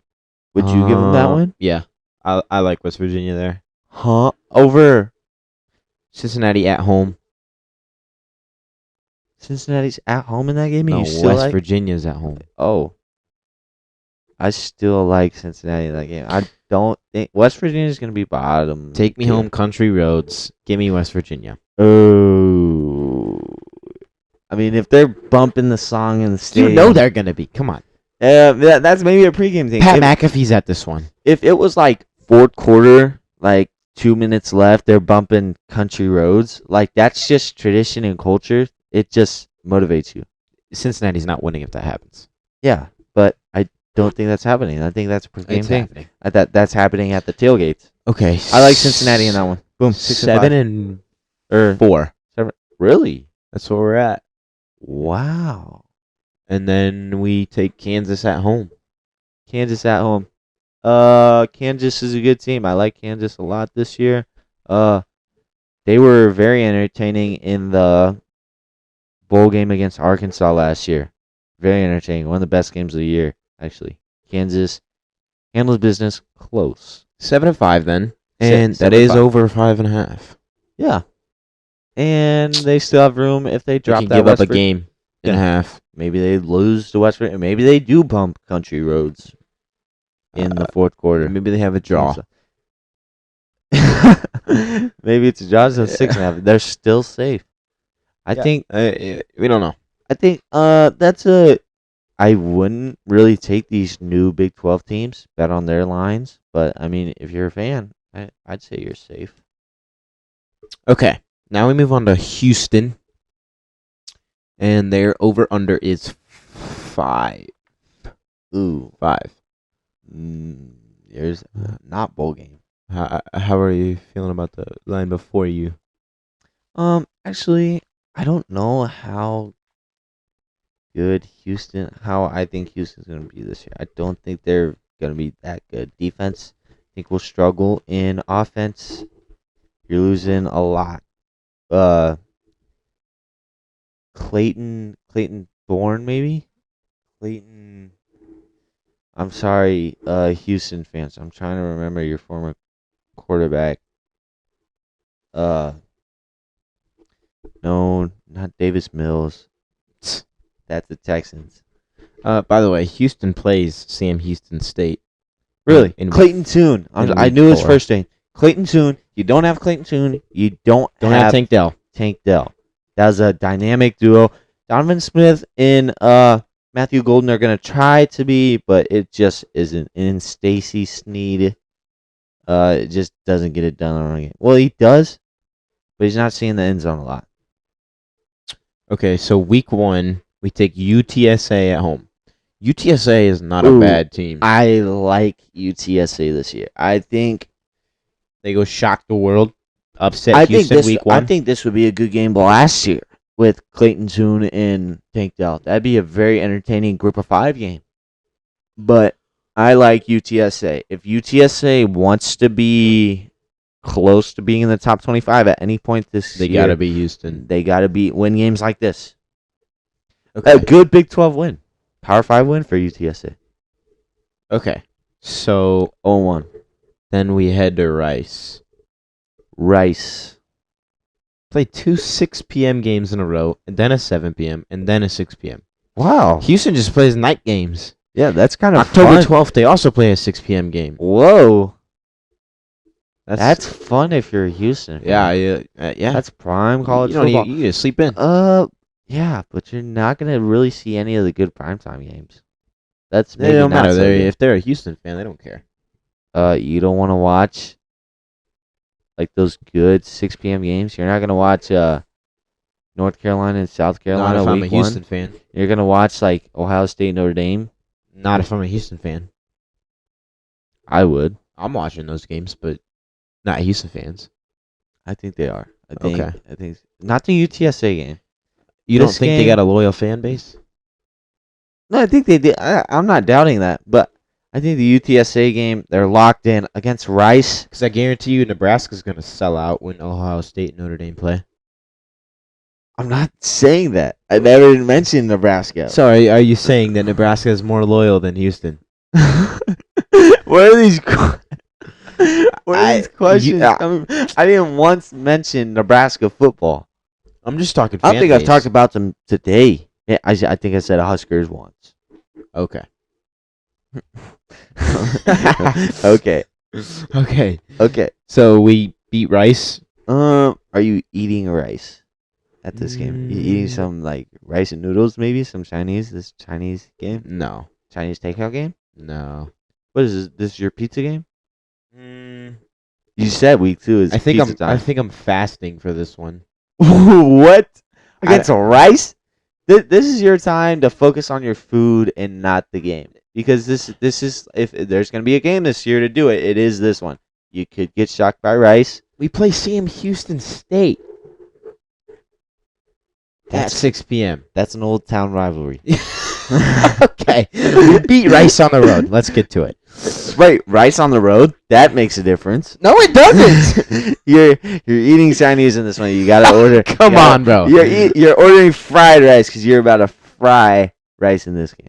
Would you give them that one? Yeah, I like West Virginia there. Huh? Over Cincinnati at home. Cincinnati's at home in that game? And No, you still West like? Virginia's at home. Oh. I still like Cincinnati in that game. I don't think West Virginia's gonna be bottom. Take me tier. home, country roads. Give me West Virginia. Oh. I mean, if they're bumping the song in the You stadium, know they're gonna be. Come on. that's maybe a pregame thing. Pat If- McAfee's at this one. if it was like fourth quarter, like 2 minutes left, they're bumping country roads. Like that's just tradition and culture. It just motivates you. Cincinnati's not winning if that happens. Yeah, but I don't think that's happening. I think that's a game It's thing. happening. That's happening at the tailgates. Okay. I like Cincinnati in that one. Boom. 7 and Or 4. 7. Really? That's where we're at. Wow. And then we take Kansas at home. Kansas at home. Kansas is a good team. I like Kansas a lot this year. They were very entertaining in the bowl game against Arkansas last year. Very entertaining. One of the best games of the year, actually. Kansas handles business close. 7 and 5 then. And that 7 and is 5. over 5.5. Yeah. And they still have room if they They drop can that give up West a game and a half. Maybe they lose to West Virginia. Maybe they do bump country roads in the fourth quarter. Maybe they have a draw. Maybe it's a draw. So 6.5. They're still safe. I think we don't know. I think that's a. I wouldn't really take these new Big 12 teams, bet on their lines, but I mean, if you're a fan, I'd say you're safe. Okay, now we move on to Houston, and their over/under is 5. Ooh, 5. There's not bowl game. How are you feeling about the line before you? Actually, I don't know how I think Houston's going to be this year. I don't think they're going to be that good. Defense, I think will struggle. In offense, you're losing a lot. Clayton Thorne, maybe? I'm sorry, Houston fans. I'm trying to remember your former quarterback. No, not Davis Mills. That's the Texans. By the way, Houston plays Sam Houston State. Really? In Clayton Tune. I week knew his 4. first name. Clayton Tune. You don't have Clayton Tune. You don't have Tank Dell. Tank Dell. That was a dynamic duo. Donovan Smith and Matthew Golden are going to try to be, but it just isn't. And Stacy Sneed it just doesn't get it done on a game. Well, he does, but he's not seeing the end zone a lot. Okay, so week 1, we take UTSA at home. UTSA is not a bad team. I like UTSA this year. I think They go shock the world, upset Houston week 1. I think this would be a good game last year with Clayton Tune and Tank Dell. That'd be a very entertaining group of 5 game. But I like UTSA. If UTSA wants to be close to being in the top 25 at any point this They year, got to be Houston. They got to win games like this. Okay. A good Big 12 win. Power 5 win for UTSA. Okay. So 0-1. then we head to Rice. Play 2 6 p.m. games in a row, and then a 7 p.m., and then a 6 p.m. Wow. Houston just plays night games. Yeah, that's kind of October fun. 12th, they also play a 6 p.m. game. Whoa. That's fun if you're Houston. Yeah. That's prime college you don't football. you just sleep in. Yeah, but you're not gonna really see any of the good primetime games. That's They maybe don't not matter. so good. If they're a Houston fan, they don't care. You don't want to watch like those good 6 p.m. games. You're not gonna watch North Carolina and South Carolina Not if I'm a week Houston 1. fan. You're gonna watch like Ohio State, Notre Dame. Not if I'm a Houston fan. I would. I'm watching those games, but not Houston fans. I think they are. I think not the UTSA game. You don't This think they game- got a loyal fan base? No, I think they did. I'm not doubting that, but I think the UTSA game, they're locked in against Rice. Because I guarantee you Nebraska's going to sell out when Ohio State and Notre Dame play. I'm not saying that. I never mentioned Nebraska. Sorry, are you saying that Nebraska is more loyal than Houston? What are these? What are these questions? you- coming? I didn't once mention Nebraska football. I'm just talking I fan don't think base. I've talked about them today. Yeah, I think I said Huskers once. Okay. Okay. Okay. So we beat Rice. Are you eating rice at this game? You eating some like rice and noodles, maybe some Chinese? This Chinese game, No. Chinese takeout game. No. What is this? This is your pizza game? You said week 2 is I think pizza time. I'm fasting for this one. What? Against rice? This is your time to focus on your food and not the game. Because this is if there's gonna be a game this year to do it, it is this one. You could get shocked by Rice. We play Sam Houston State at That's 6 p.m. that's an old town rivalry. Okay. We beat Rice on the road. Let's get to it. Right, Rice on the road. That makes a difference. No, it doesn't. You're eating Chinese in this one. You gotta order. Come you gotta- on, bro. You're ordering fried rice because you're about to fry rice in this game.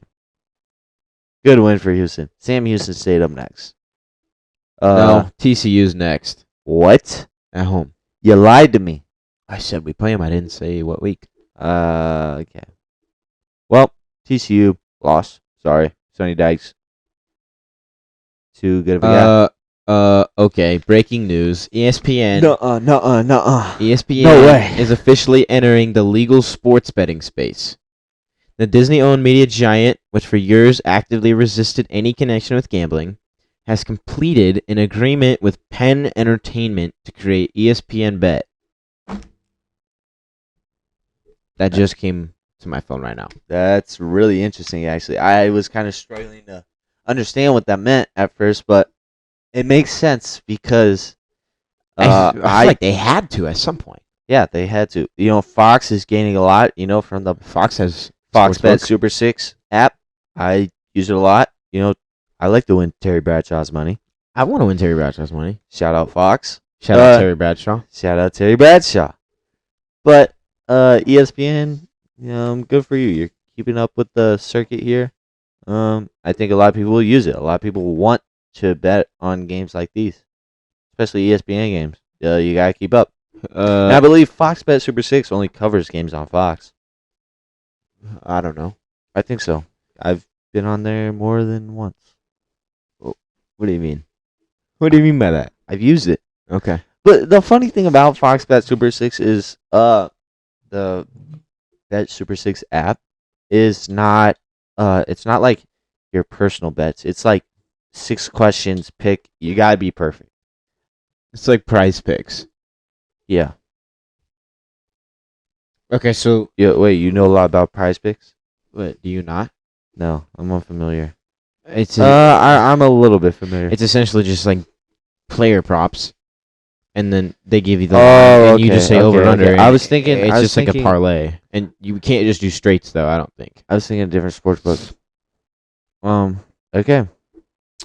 Good win for Houston. Sam Houston State up next. No, TCU's next What? at home. You lied to me. I said we play them. I didn't say what week. Okay. Well, TCU lost. Sorry, Sonny Dykes. Too good of a guy. Okay. Breaking news. ESPN. Nuh-uh. ESPN No way. is officially entering the legal sports betting space. The Disney-owned media giant, which for years actively resisted any connection with gambling, has completed an agreement with Penn Entertainment to create ESPN Bet. That just came to my phone right now. That's really interesting, actually. I was kind of struggling to understand what that meant at first, but it makes sense because I feel like they had to at some point. yeah, they had to. You know, Fox is gaining a lot. You know, from the Fox has Fox Bet Sportsbook. Super 6 app. I use it a lot. You know, I like to win Terry Bradshaw's money. I want to win Terry Bradshaw's money. Shout out Fox. Shout out Terry Bradshaw. Shout out Terry Bradshaw. But ESPN, good for you. You're keeping up with the circuit here. I think a lot of people will use it. A lot of people want to bet on games like these, especially ESPN games. You gotta keep up. And I believe Fox Bet Super 6 only covers games on Fox. I don't know. I think so. I've been on there more than once. What do you mean? What do you mean by that? I've used it. Okay. But the funny thing about Fox Bet Super 6 is the Bet Super 6 app is not it's not like your personal bets. It's like 6 questions, pick. You got to be perfect. It's like Prize Picks. Yeah. Okay, so Wait, you know a lot about Prize Picks? what, do you not? No, I'm unfamiliar. It's I'm a little bit familiar. it's essentially just like player props, and then they give you the Oh, line, and you okay, just say okay, over and okay. under. I and was thinking- it's I was just like a thinking- parlay, and you can't just do straights though. I don't think. I was thinking of different sports books. Okay.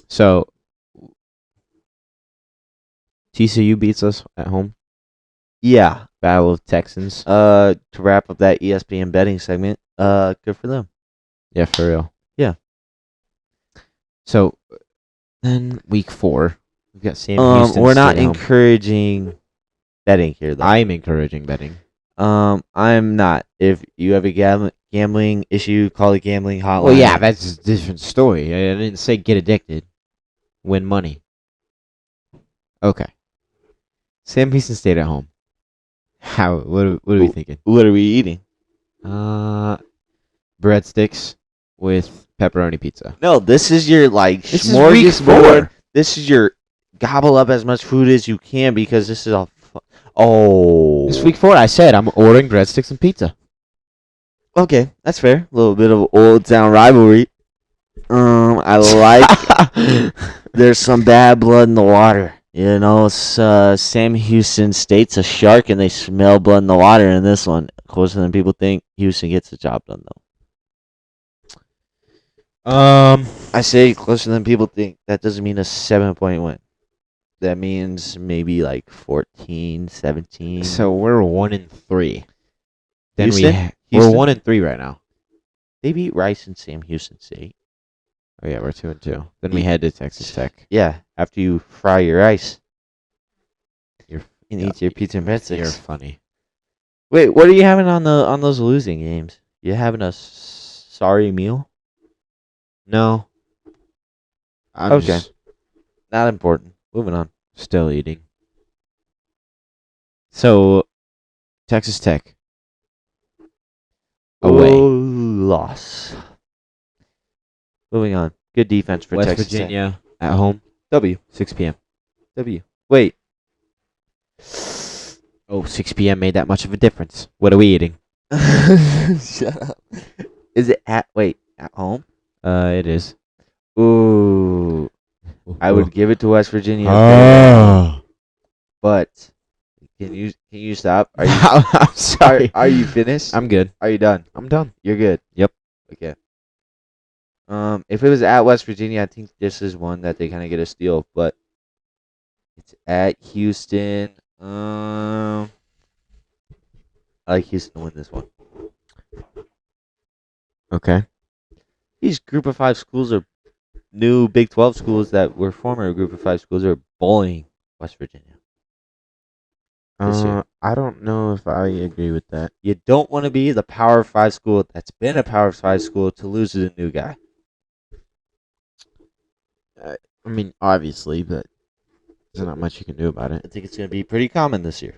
So TCU beats us at home. Yeah. Battle of Texans. To wrap up that ESPN betting segment, good for them. Yeah, for real. Yeah. So then week 4, we've got Sam Houston. We're not State at home. encouraging betting here, though. I'm encouraging betting. I'm not. If you have a gambling issue, call the gambling hotline. Well, yeah, that's a different story. I didn't say get addicted. Win money. Okay. Sam Houston State at home. How? What are we thinking? What are we eating? Breadsticks with pepperoni pizza. No, this is your This is week smorgasbord. 4. This is your gobble up as much food as you can because this is oh. It's week 4. I said I'm ordering breadsticks and pizza. Okay, that's fair. A little bit of old town rivalry. I like. There's some bad blood in the water. You know, it's, Sam Houston State's a shark, and they smell blood in the water in this one. Closer than people think. Houston gets the job done, though. I say closer than people think. That doesn't mean a 7-point win. That means maybe like 14, 17. So we're 1-3. Then Houston? we're Houston? 1-3 right now. They beat Rice and Sam Houston State. Oh yeah, we're 2-2. Then we head to Texas Tech. Yeah, after you fry your ice You're and eat your pizza and You're breadsticks. funny. Wait, what are you having on those losing games? You having a sorry meal? No. I'm Okay. just Not important. Moving on. still eating. So, Texas Tech. Away. Oh, loss. Moving on. Good defense for West Texas Tech. Virginia at home. W. 6 p.m. W. Wait. Oh, 6 p.m. made that much of a difference. What are we eating? Shut up. Is it at home? It is. Ooh, I would give it to West Virginia, but can you stop? Are you I'm sorry. are you finished? I'm good. Are you done? I'm done. You're good. Yep. Okay. If it was at West Virginia, I think this is one that they kind of get a steal, but it's at Houston. I like Houston to win this one. Okay. These Group of Five schools are new Big 12 schools that were former Group of Five schools are bullying West Virginia this year. I don't know if I agree with that. You don't want to be the Power 5 school that's been a Power 5 school to lose to the new guy. I mean, obviously, but there's not much you can do about I it. think it's going to be pretty common this year.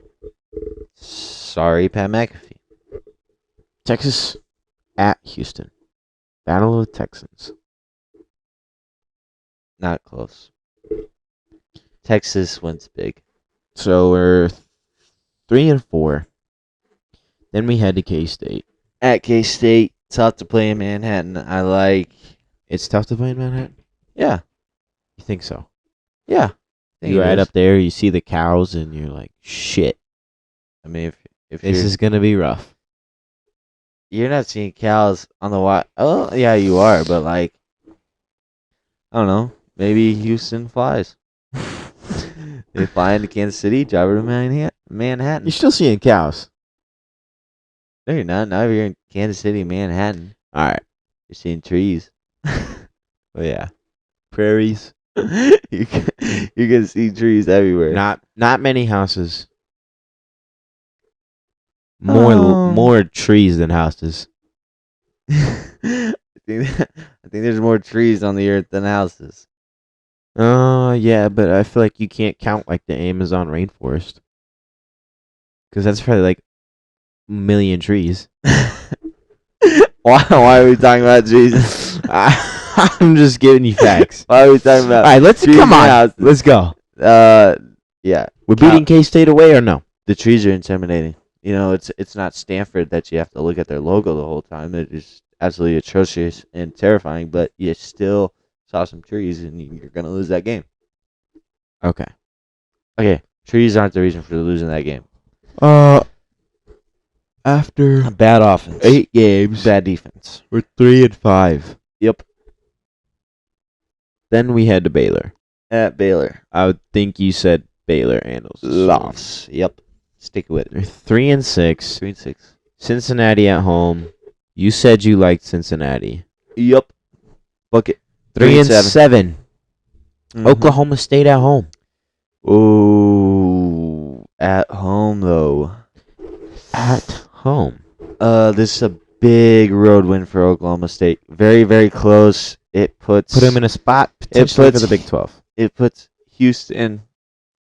Sorry, Pat McAfee. Texas at Houston. Battle of the Texans. Not close. Texas wins big. So we're 3-4. Then we head to K-State. At K-State, tough to play in Manhattan. It's tough to play in Manhattan. Yeah. You think so? Yeah. I think You it ride is. up there, you see the cows, and you're like, shit, I mean, if this you're, is gonna be rough. you're not seeing cows on the wild. Oh, yeah, you are, but I don't know. Maybe Houston flies. They fly into Kansas City, drive over to Manhattan. You're still seeing cows. No, you're not. Now you're in Kansas City, Manhattan. All right. You're seeing trees. Oh yeah, prairies. you're gonna see trees everywhere. Not many houses. More trees than houses. I think there's more trees on the earth than houses. Yeah, but I feel like you can't count like the Amazon rainforest because that's probably like a million trees. Why are we talking about trees? I'm just giving you facts. Why are we talking about? All right, let's trees come and on. houses? Let's go. Yeah. We're beating K-State away or no? The trees are intimidating. You know, it's not Stanford that you have to look at their logo the whole time. It is absolutely atrocious and terrifying, but you still saw some trees and you're gonna lose that game. Okay. Okay, trees aren't the reason for losing that game. After Bad offense, 8 games, bad defense. we're 3-5. Yep. Then we head to Baylor. At Baylor, I would think you said Baylor handles this one. loss. Yep. Stick with They're it. 3-6. 3-6. Cincinnati at home. You said you liked Cincinnati. Yep. Bucket. 3-7. Mhm. Oklahoma State at home. Ooh, at home though. At home. This is a big road win for Oklahoma State. Very, very close. It puts Put them in a spot potentially for puts- the Big 12. It puts Houston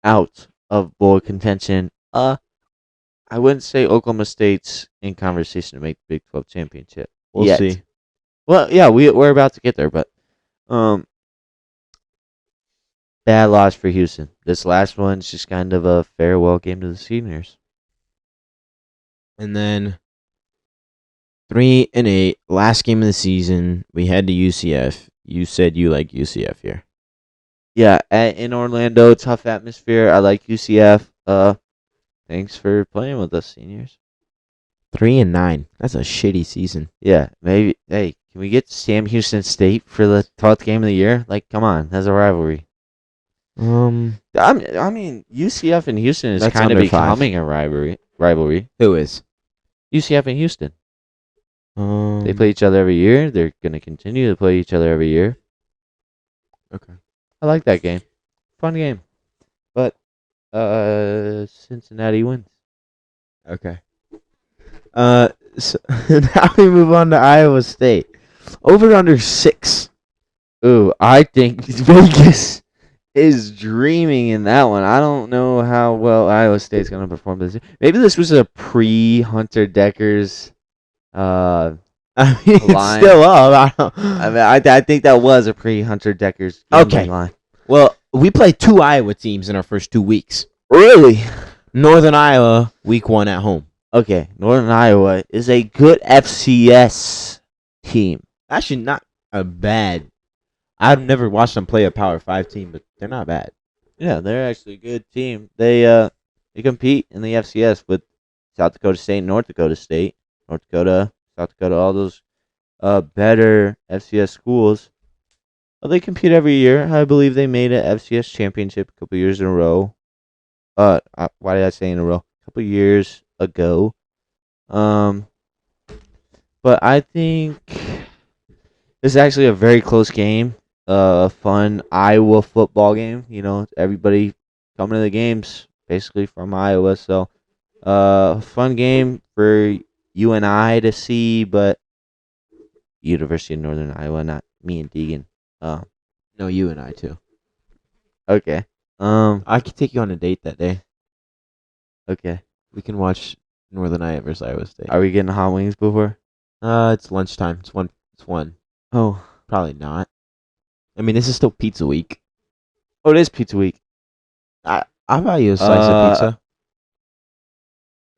out of bowl contention. I wouldn't say Oklahoma State's in conversation to make the Big 12 championship. We'll yet. see. Well, yeah, we're about to get there, but bad loss for Houston. This last one's just kind of a farewell game to the seniors. And then 3-8. Last game of the season. We head to UCF. You said you like UCF here. Yeah, in Orlando, tough atmosphere. I like UCF. Thanks for playing with us, seniors. 3-9. That's a shitty season. Yeah, maybe. Hey, can we get Sam Houston State for the 12th game of the year? Like, come on, that's a rivalry. I mean, UCF and Houston is That's kind of under 5. becoming a rivalry. Who is? UCF and Houston. They They play each other every year. They're gonna continue to play each other every year. Okay. I like that game. Fun game. But Cincinnati wins. Okay. So now we move on to Iowa State. Over under 6. Ooh, I think Vegas is dreaming in that one. I don't know how well Iowa State's gonna perform this year. Maybe this was a pre-Hunter Deckers. I mean, it's Line. still up. I mean, I think that was a pre-Hunter Deckers Okay. line. Well, we played 2 Iowa teams in our first 2 weeks. Really? Northern Iowa, week 1 at home. Okay, Northern Iowa is a good FCS team. Actually, not a bad. I've never watched them play a Power 5 team, but they're not bad. Yeah, they're actually a good team. They compete in the FCS with South Dakota State, North Dakota State, North Dakota, South Dakota, all those better FCS schools. Well, they compete every year. I believe they made an FCS championship a couple years in a row. Why did I say in a row? A couple years ago. Um, but I think this is actually a very close game. A fun Iowa football game. You know, everybody coming to the games basically from Iowa. So, fun game for you and I to see, but University of Northern Iowa, not me and Deegan. No, you and I too. Okay. I could take you on a date that day. Okay. We can watch Northern Iowa versus Iowa State. Are we getting hot wings before? It's lunchtime. It's one. It's one. Oh. Probably not. I mean, this is still pizza week. Oh, it is pizza week. I'll buy you a slice of pizza.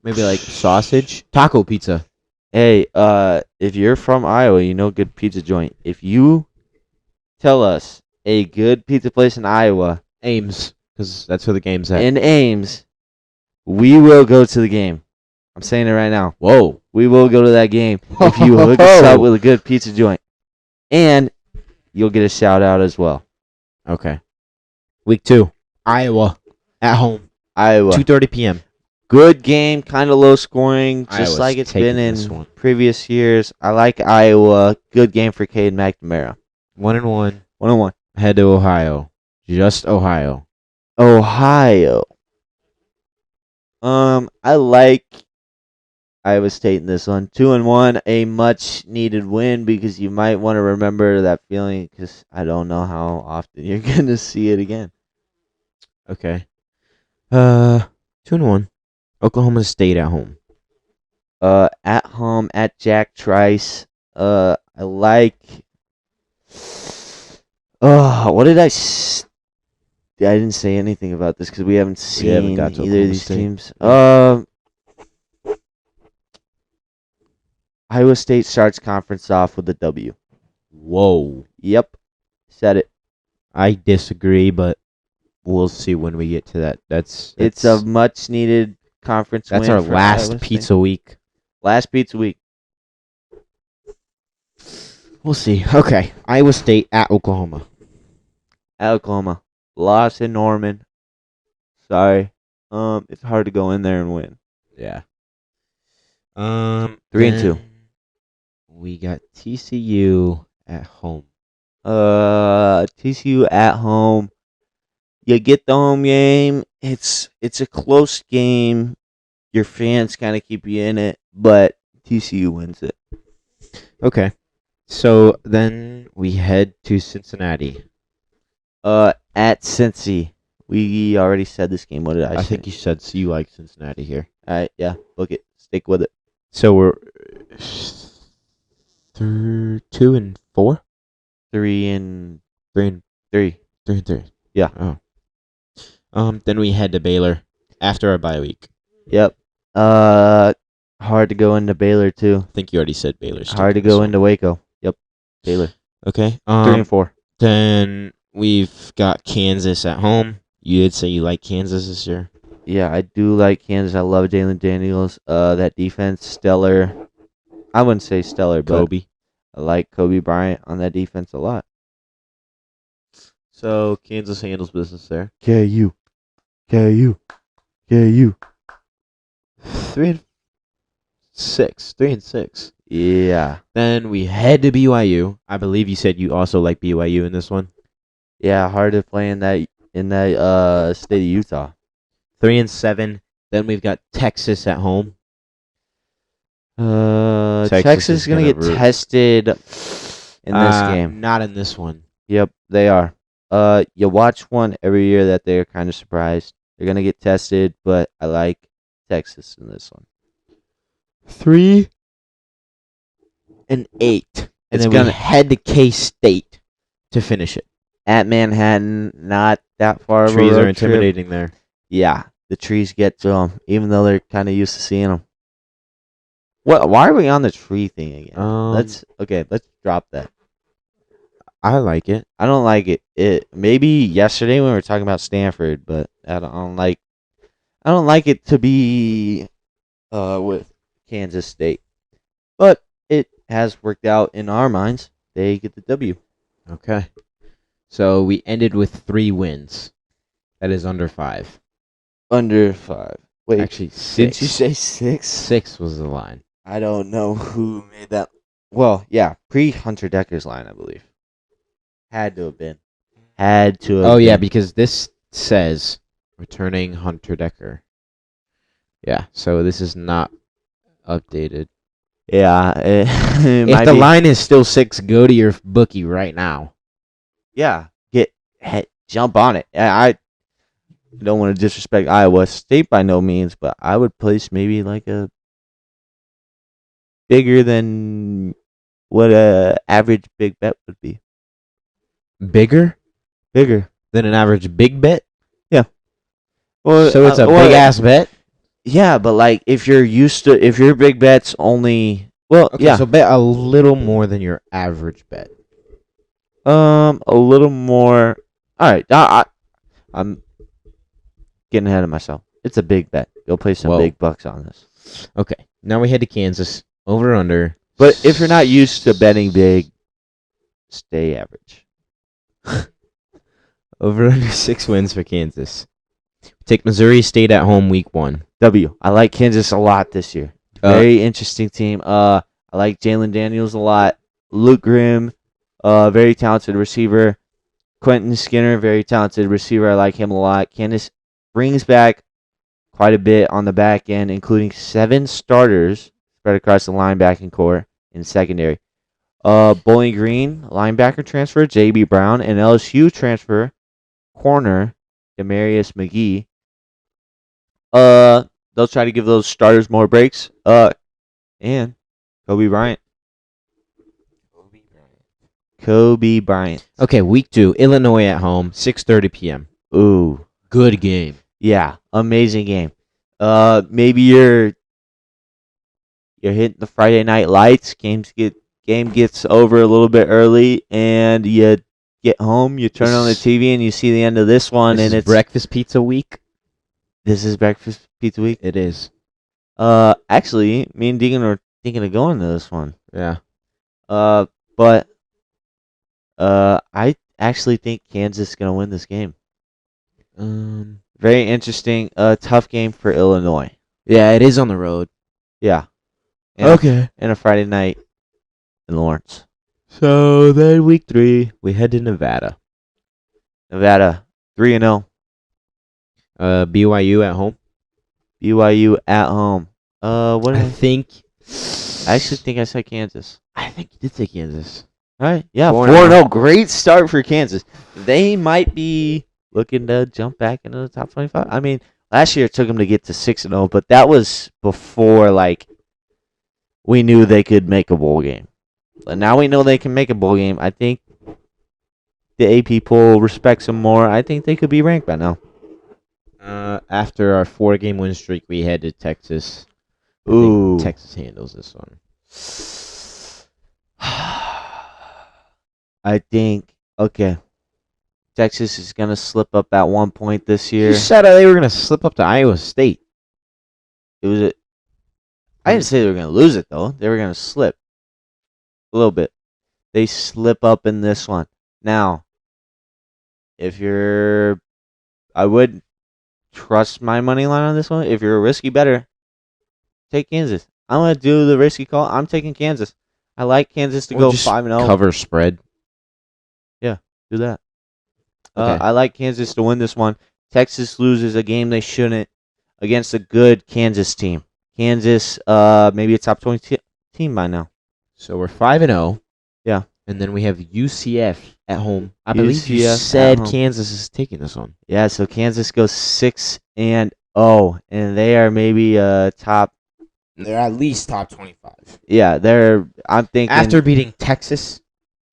Maybe like sausage, taco pizza. Hey, if you're from Iowa, you know good pizza joint. If you tell us a good pizza place in Iowa, Ames, because that's where the game's at. in Ames, we will go to the game. I'm saying it right now. Whoa. We will go to that game if you hook us up with a good pizza joint. And you'll get a shout out as well. Okay. Week 2, Iowa at home, Iowa. 2:30 p.m. Good game, kind of low scoring, just Iowa's like it's taking been this in one. previous years. I like Iowa. Good game for Cade McNamara. 1-1. 1-1. Head to Ohio. Just Ohio. Ohio. I like Iowa State in this one. 2-1, a much needed win because you might want to remember that feeling because I don't know how often you're gonna see it again. Okay. 2-1. Oklahoma State at home. At home at Jack Trice. I like. What did I didn't say anything about this because we haven't seen got to either of Oklahoma these State. teams. Iowa State starts conference off with a W. Whoa. Yep, said it. I disagree, but we'll see when we get to that. It's a much needed conference that's win. our for last Iowa State. pizza week. Last pizza week. We'll see. Okay. Iowa State at Oklahoma. At Oklahoma. Lost in Norman. Sorry. It's hard to go in there and win. Yeah. 3-2. Then we got TCU at home. TCU at home. You get the home game. It's a close game. Your fans kind of keep you in it, but TCU wins it. Okay. So then we head to Cincinnati. At Cincy. We already said this game. What did I say? I think you said you like Cincinnati here. All right, yeah. Book it. Stick with it. So we're 2-4? 3-3. 3-3. Yeah. Oh. Then we head to Baylor after our bye week. Yep. Hard to go into Baylor too. I think you already said Baylor's. Hard to go into Waco. Yep. Baylor. Okay. 3-4. Then we've got Kansas at home. You did say you like Kansas this year. Yeah, I do like Kansas. I love Jalen Daniels. That defense, stellar. I wouldn't say stellar, but Kobe. I like Kobe Bryant on that defense a lot. So Kansas handles business there. KU. 3-6. Yeah. Then we head to BYU. I believe you said you also like BYU in this one. Yeah, hard to play in that state of Utah. 3-7. Then we've got Texas at home. Texas is gonna get tested in this game. Not in this one. Yep, they are. You watch one every year that they're kind of surprised. They're gonna get tested, but I like Texas in this one. 3-8. And It's then gonna- we head to K-State to finish it. At Manhattan, not that far of a Trees road are intimidating there. trip. Yeah, the trees get to them, even though they're kind of used to seeing them. What? Why are we on the tree thing again? Um, Let's drop that. I like it. I don't like it. It maybe yesterday when we were talking about Stanford, but I don't like it to be with Kansas State. But it has worked out in our minds. They get the W. Okay. So we ended with 3 wins. That is under 5. Under 5. Wait, Actually, 6. didn't you say 6? 6 was the line. I don't know who made that. Well, yeah, pre-Hunter Decker's line, I believe. Had to have been. Oh, yeah, because this says returning Hunter Decker. Yeah, so this is not updated. Yeah, it If might the be. line is still 6, go to your bookie right now. Yeah, jump on it. I don't want to disrespect Iowa State by no means, but I would place maybe like a bigger than what a average big bet would be. Bigger Bigger. than an average big bet? Well, So it's a well, big-ass bet? Yeah, but like if your big bet's only Okay, yeah, so bet a little more than your average bet. a little more. All right, I'm getting ahead of myself. It's a big bet. Go play some Whoa. big bucks on this. Okay, now we head to Kansas. Over under. But if you're not used to betting big, stay average. Over under 6 wins for Kansas. Take Missouri State at home week 1. W. I like Kansas a lot this year. Very interesting team. I like Jalen Daniels a lot. Luke Grimm, very talented receiver. Quentin Skinner, very talented receiver. I like him a lot. Kansas brings back quite a bit on the back end, including 7 starters spread across the linebacking core and secondary. Bowling Green, linebacker transfer, J.B. Brown, and LSU transfer, corner, Demarius McGee. They'll try to give those starters more breaks. And Kobe Bryant. Kobe Bryant. Okay, week 2. Illinois at home, 6:30 p.m. Ooh, Good game. yeah, amazing game. Maybe you're hitting the Friday night lights. Game gets over a little bit early, and you get home. You turn on the TV, and you see the end of this one, This and is it's breakfast pizza week. This is breakfast pizza week. It is. Actually, me and Deegan were thinking of going to this one. Yeah. But I actually think Kansas is gonna win this game. Very interesting. Tough game for Illinois. Yeah, it is on the road. Yeah. Okay. And a Friday night in Lawrence, So then week 3, we head to Nevada. Nevada. 3-0. BYU at home. BYU at home. What? I think. I actually think I said Kansas. I think you did say Kansas. All right. Yeah. 4-0. 4-0. Great start for Kansas. They might be looking to jump back into the top 25. I mean, last year it took them to get to 6-0, but that was before we knew they could make a bowl game. But now we know they can make a bowl game. I think the AP poll respects them more. I think they could be ranked by now. After our 4-game win streak, we head to Texas. I think Ooh. Texas handles this one. I think, okay, Texas is going to slip up at one point this year. You said they were going to slip up to Iowa State. I didn't say they were going to lose it, though. They were going to slip a little bit. They slip up in this one. Now, I would trust my money line on this one. If you're a risky bettor, take Kansas. I'm going to do the risky call. I'm taking Kansas. I like Kansas to Or go just 5-0. Cover spread. Do that. Okay. I like Kansas to win this one. Texas loses a game they shouldn't against a good Kansas team. Kansas, maybe a top 20 team by now. So we're 5-0. Yeah. And then we have UCF at home. I believe you UCF at said home. Kansas is taking this one. Yeah, so Kansas goes 6-0, and they are maybe top. They're at least top 25. Yeah, I'm thinking After beating Texas.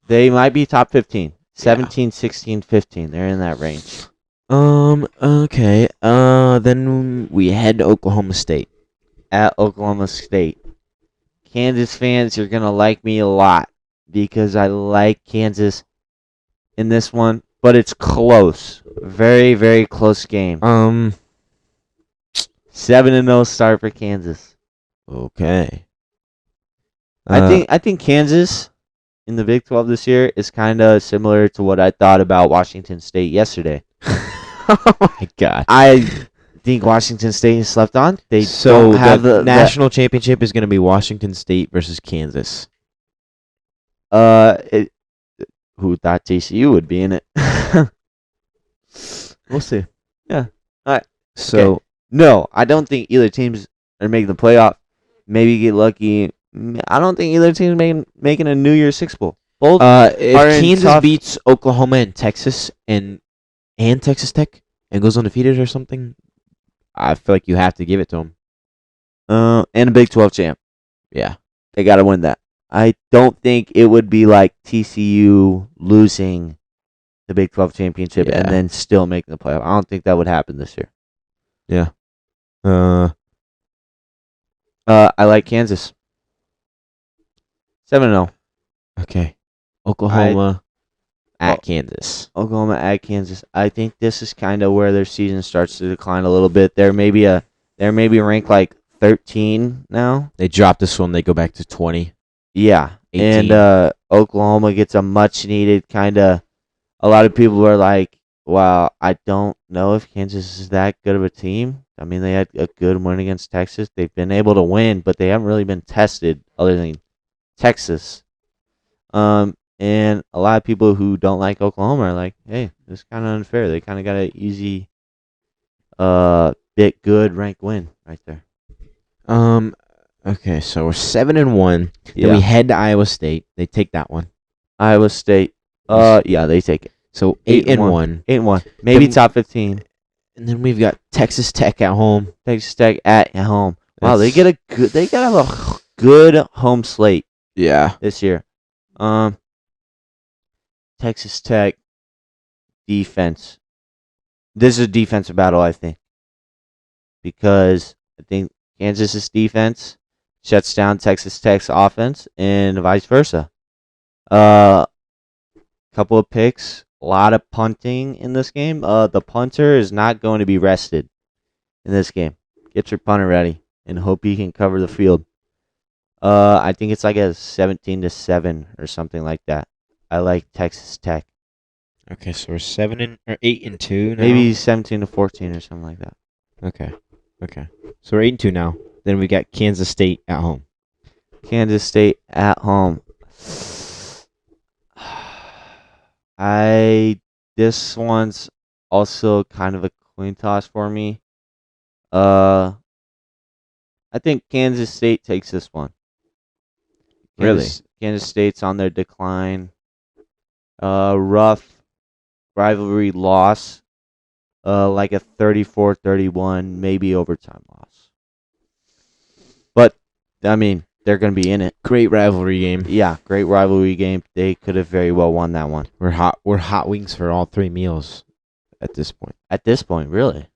they might be top 15. 17, 16, 15. They're in that range. Okay. Then we head to Oklahoma State. At Oklahoma State. Kansas fans, you're going to like me a lot because I like Kansas in this one, but it's close. Very, very close game. 7-0 start for Kansas. Okay. I think Kansas in the Big 12 this year is kind of similar to what I thought about Washington State yesterday. Oh my God. I think Washington State is slept on. They So don't have the national championship is going to be Washington State versus Kansas. Who thought TCU would be in it? We'll see. Yeah. All right. So No, I don't think either teams are making the playoff. Maybe get lucky. I don't think either team's making a New Year's Six Bowl. Both if are in Kansas tough- beats Oklahoma and Texas and Texas Tech and goes undefeated or something, I feel like you have to give it to them. and a Big 12 champ. Yeah. They got to win that. I don't think it would be like TCU losing the Big 12 championship Yeah. and then still making the playoff. I don't think that would happen this year. Yeah. I like Kansas. 7-0. Okay. Oklahoma at Kansas. Oklahoma at Kansas. I think this is kind of where their season starts to decline a little bit. They're maybe ranked like 13 now. They drop this one. They go back to 20. Yeah. 18. And Oklahoma gets a much needed kind of. A lot of people are like, "Wow, I don't know if Kansas is that good of a team." I mean, they had a good win against Texas. They've been able to win, but they haven't really been tested other than Texas. And a lot of people who don't like Oklahoma are like, "Hey, this is kind of unfair. They kind of got an easy, bit good ranked win right there." Okay, so we're 7-1. Yeah. Then we head to Iowa State. They take that one. Iowa State. Yeah, they take it. So 8-1. 8-1. Maybe Then- top 15. And then we've got Texas Tech at home. Texas Tech at home. Wow, they That's- they gotta have a good home slate Yeah. this year. Texas Tech defense. This is a defensive battle, I think, because I think Kansas's defense shuts down Texas Tech's offense, and vice versa. Couple of picks, a lot of punting in this game. The punter is not going to be rested in this game. Get your punter ready and hope he can cover the field. I think it's like a 17-7 or something like that. I like Texas Tech. Okay, so we're 8-2 now. Maybe 17-14 or something like that. Okay. So we're 8-2 now. Then we got Kansas State at home. Kansas State at home. This one's also kind of a coin toss for me. I think Kansas State takes this one. Kansas State's on their decline. Rough rivalry loss. Like a 34-31, maybe overtime loss. But I mean, they're going to be in it. Great rivalry game. Yeah, great rivalry game. They could have very well won that one. We're hot wings for all three meals at this point. At this point, really.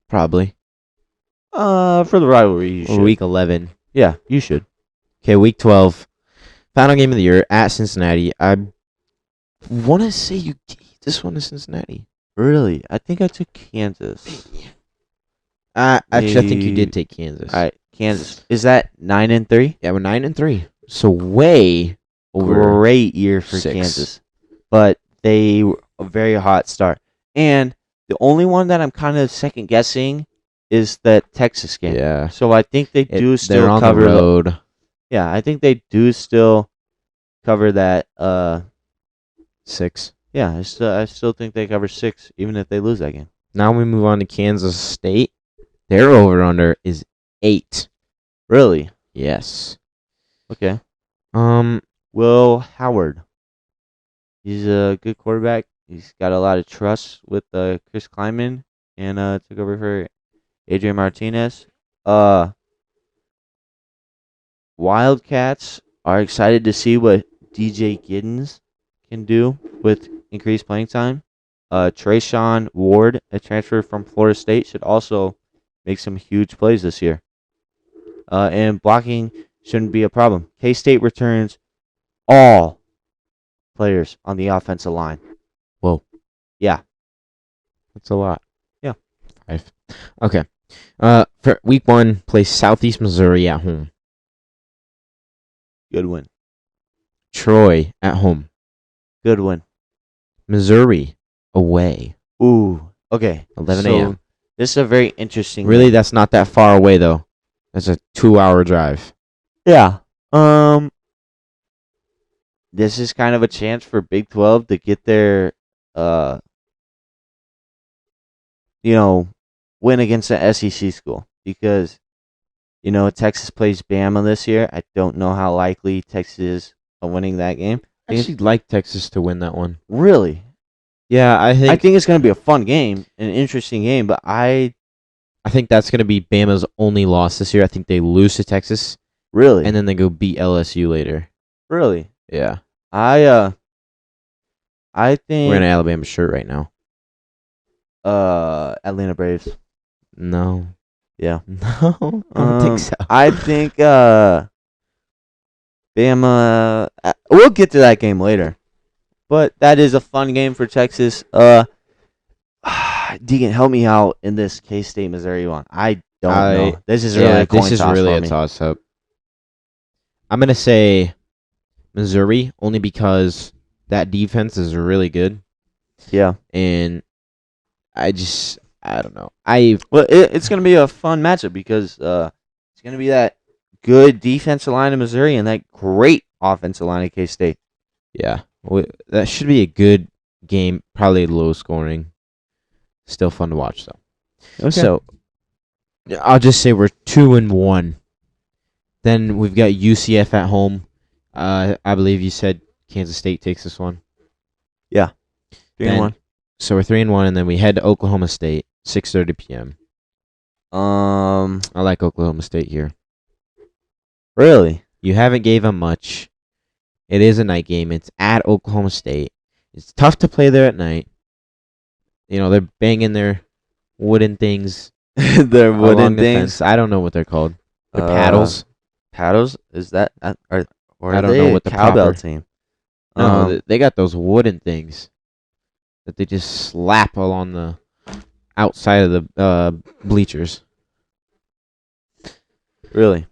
Probably. For the rivalry, you should. Or week 11. Yeah, you should. Okay, week 12. Final game of the year at Cincinnati. I want to say you gave this one to Cincinnati. Really? I think I took Kansas. Actually, I think you did take Kansas. All right, Kansas. Is that 9-3? Yeah, we're 9-3. So way over. Great year for 6. Kansas. But they were a very hot start. And the only one that I'm kind of second guessing is that Texas game. Yeah. So I think they do They're still on cover the road. Yeah, I think they do still cover that 6. yeah, I still think they cover 6 even if they lose that game. Now we move on to Kansas State. Their over-under is 8. Really? Yes. Okay. Will Howard. He's a good quarterback. He's got a lot of trust with Chris Kleiman and took over for Adrian Martinez. Wildcats are excited to see what DJ Giddens can do with increased playing time. Trayshawn Ward, a transfer from Florida State, should also make some huge plays this year. And blocking shouldn't be a problem. K-State returns all players on the offensive line. Whoa. Yeah. That's a lot. Yeah. 5. Okay. For week 1, play Southeast Missouri at home. Good win. Troy at home. Good win. Missouri away. Ooh. Okay. 11 so a.m. This is a very interesting Really, game. that's not that far away though. That's a 2-hour drive. Yeah. This is kind of a chance for Big 12 to get their win against the SEC school because Texas plays Bama this year. I don't know how likely Texas is of winning that game. I actually like Texas to win that one. Really? Yeah, I think it's going to be a fun game, an interesting game, but I think that's going to be Bama's only loss this year. I think they lose to Texas really and then they go beat LSU later. really Yeah. I think Wearing an Alabama shirt right now. Atlanta Braves. No. Yeah. No, I don't think so. I think Bama. We'll get to that game later, but that is a fun game for Texas. Deegan, help me out in this K-State Missouri one. I don't know. This is really a coin this is toss really for a me. toss up. I'm gonna say Missouri only because that defense is really good, Yeah. and I don't know. Well, it's going to be a fun matchup because it's going to be that good defensive line of Missouri and that great offensive line of K-State. Yeah, that should be a good game. Probably low scoring. Still fun to watch though. Okay. So I'll just say we're 2-1. Then we've got UCF at home. I believe you said Kansas State takes this one. 3-1. So we're 3-1, and then we head to Oklahoma State, 6:30 p.m. I like Oklahoma State here. Really? You haven't gave them much. It is a night game. It's at Oklahoma State. It's tough to play there at night. They're banging their wooden things. They're along wooden the things. fence. I don't know what they're called. They're paddles. Paddles? Is that or I are don't they know a what the cowbell proper- team? No, they got those wooden things that they just slap along the outside of the bleachers. Really?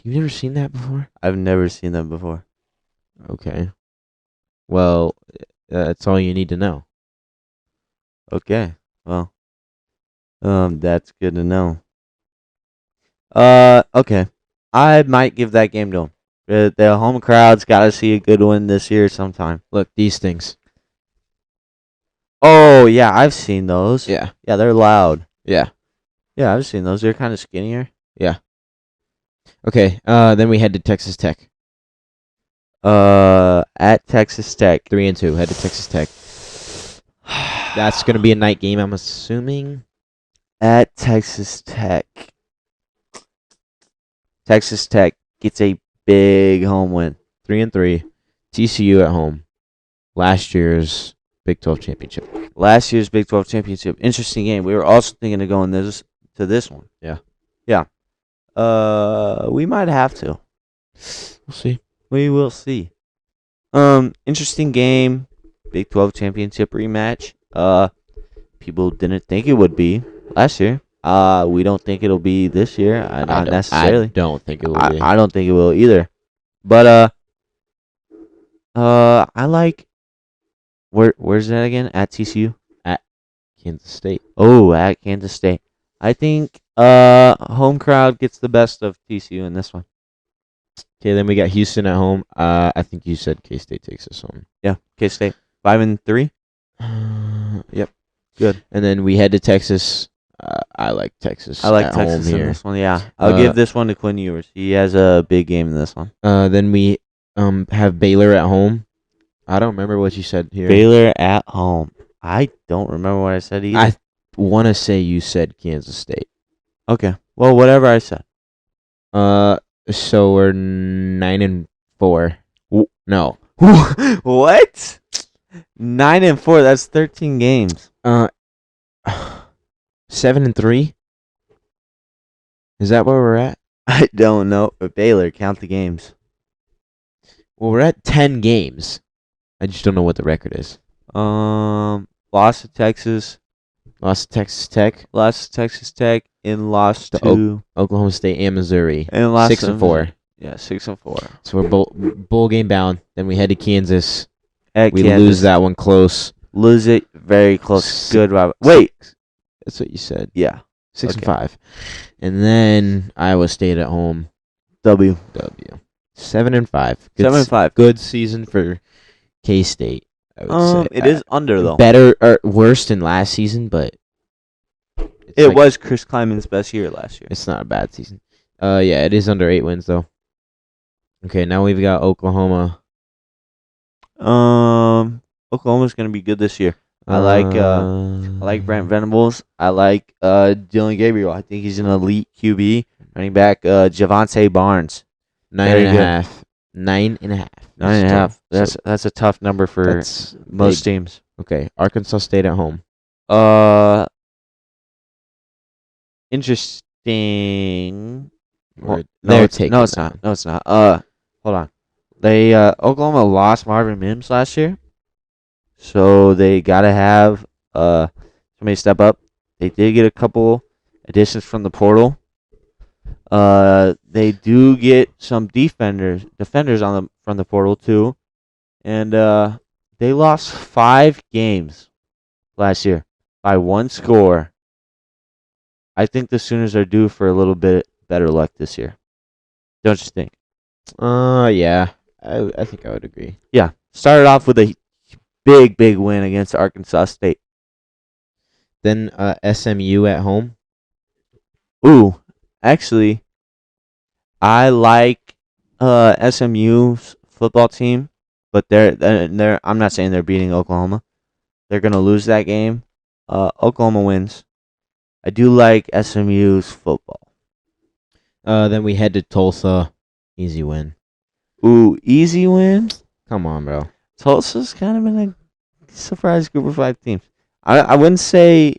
You've never seen that before? I've never seen them before. Okay. Well, that's all you need to know. Okay. Well, that's good to know. Okay. I might give that game to them. The home crowd's got to see a good one this year sometime. Look, these things. Oh, yeah, I've seen those. Yeah. Yeah, they're loud. Yeah. Yeah, I've seen those. They're kind of skinnier. Okay. Then we head to Texas Tech. At Texas Tech. 3-2. Head to Texas Tech. That's gonna be a night game, I'm assuming. At Texas Tech. Texas Tech gets a big home win. 3-3. TCU at home. Last year's Big 12 championship. Last year's Big 12 championship. Interesting game. We were also thinking of going to this one. Yeah. Yeah. We might have to. We'll see. We will see. Interesting game. Big 12 championship rematch. People didn't think it would be last year. We don't think it'll be this year. Not necessarily. I don't think it will be. I don't think it will either. But I like. Where's that again? At TCU? Kansas State. Oh, at Kansas State. I think home crowd gets the best of TCU in this one. Okay, then we got Houston at home. I think you said K-State takes this one. Yeah, K-State 5-3. Yep. Good. And then we head to Texas. I like Texas. I like at Texas home in here. this one. Yeah, I'll give this one to Quinn Ewers. He has a big game in this one. Then we have Baylor at home. I don't remember what you said here. Baylor at home. I don't remember what I said either. I want to say you said Kansas State. Okay. Well, whatever I said. So we're 9-4. No. What? 9-4. That's 13 games. 7-3. Is that where we're at? I don't know. But Baylor, count the games. Well, we're at 10 games. I just don't know what the record is. Lost to Texas. Lost to Texas Tech, Lost to Texas Tech. And lost To to. Oklahoma State, and Missouri. And lost 6 to and 4. Missouri. Yeah, 6-4. So we're bowl game bound. Then we head to Kansas. At We Kansas. lose that one close. Lose it very close. S- Good, Robert. Wait. That's what you said. Yeah. 6 and Okay. 5. And then Iowa State at home. W. 7 and 5. 7-5. Good season for K State. I would say It is under though. better or worse than last season, but It was Chris Kleiman's best year last year. It's not a bad season. Yeah, it is under 8 wins though. Okay, now we've got Oklahoma. Oklahoma's gonna be good this year. I like Brent Venables. I like Dylan Gabriel. I think he's an elite QB. Running back Javante Barnes. 9.5. 9.5. 9.5. That's a tough number for That's most big. teams. Okay, Arkansas State at home. Interesting. Well, They're it's taking not. that. No, it's not. Hold on. They Oklahoma lost Marvin Mims last year, so they gotta have somebody step up. They did get a couple additions from the portal. They do get some defenders from the portal too, and they lost 5 games last year by 1 score. I think the Sooners are due for a little bit better luck this year. Don't you think? Yeah. I think I would agree. Yeah. Started off with a big win against Arkansas State. Then SMU at home. Ooh, actually, I like SMU's football team, but they're I'm not saying they're beating Oklahoma. They're gonna lose that game. Oklahoma wins. I do like SMU's football. Then we head to Tulsa. Easy win. Ooh, easy win. Come on, bro. Tulsa's kind of in a surprise group of 5 teams. I wouldn't say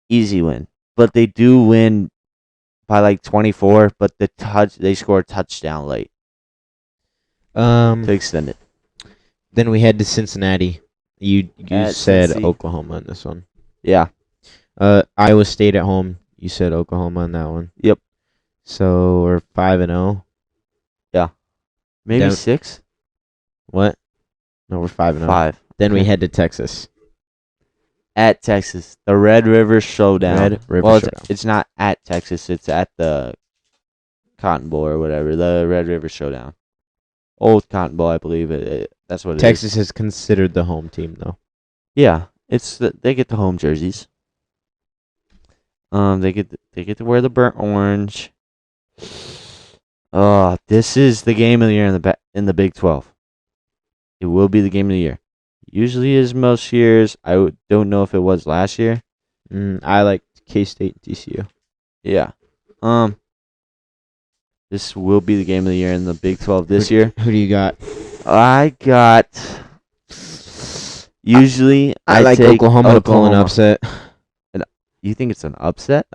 easy win, but they do win by like 24. But they score a touchdown late to extend it. Then we head to Cincinnati. You At said Cincy. Oklahoma in this one. Yeah. Iowa State at home. You said Oklahoma in that one. Yep. So we're 5-0. Maybe Down- 6. What? No, we're 5-0. 5 Then we Okay. head to Texas. at Texas. The Red River Showdown. Red River well, Showdown. It's not at Texas. It's at the Cotton Bowl or whatever. The Red River Showdown. Old Cotton Bowl, I believe. That's what it is. Texas is considered the home team, though. Yeah, they get the home jerseys. They get to wear the burnt orange. Oh, this is the game of the year in the Big 12. It will be the game of the year. Usually is most years. Don't know if it was last year. I like K-State and TCU. Yeah. This will be the game of the year in the Big 12 this year. Who do you got? I got. Usually, I like take Oklahoma to pull an upset. You think it's an upset?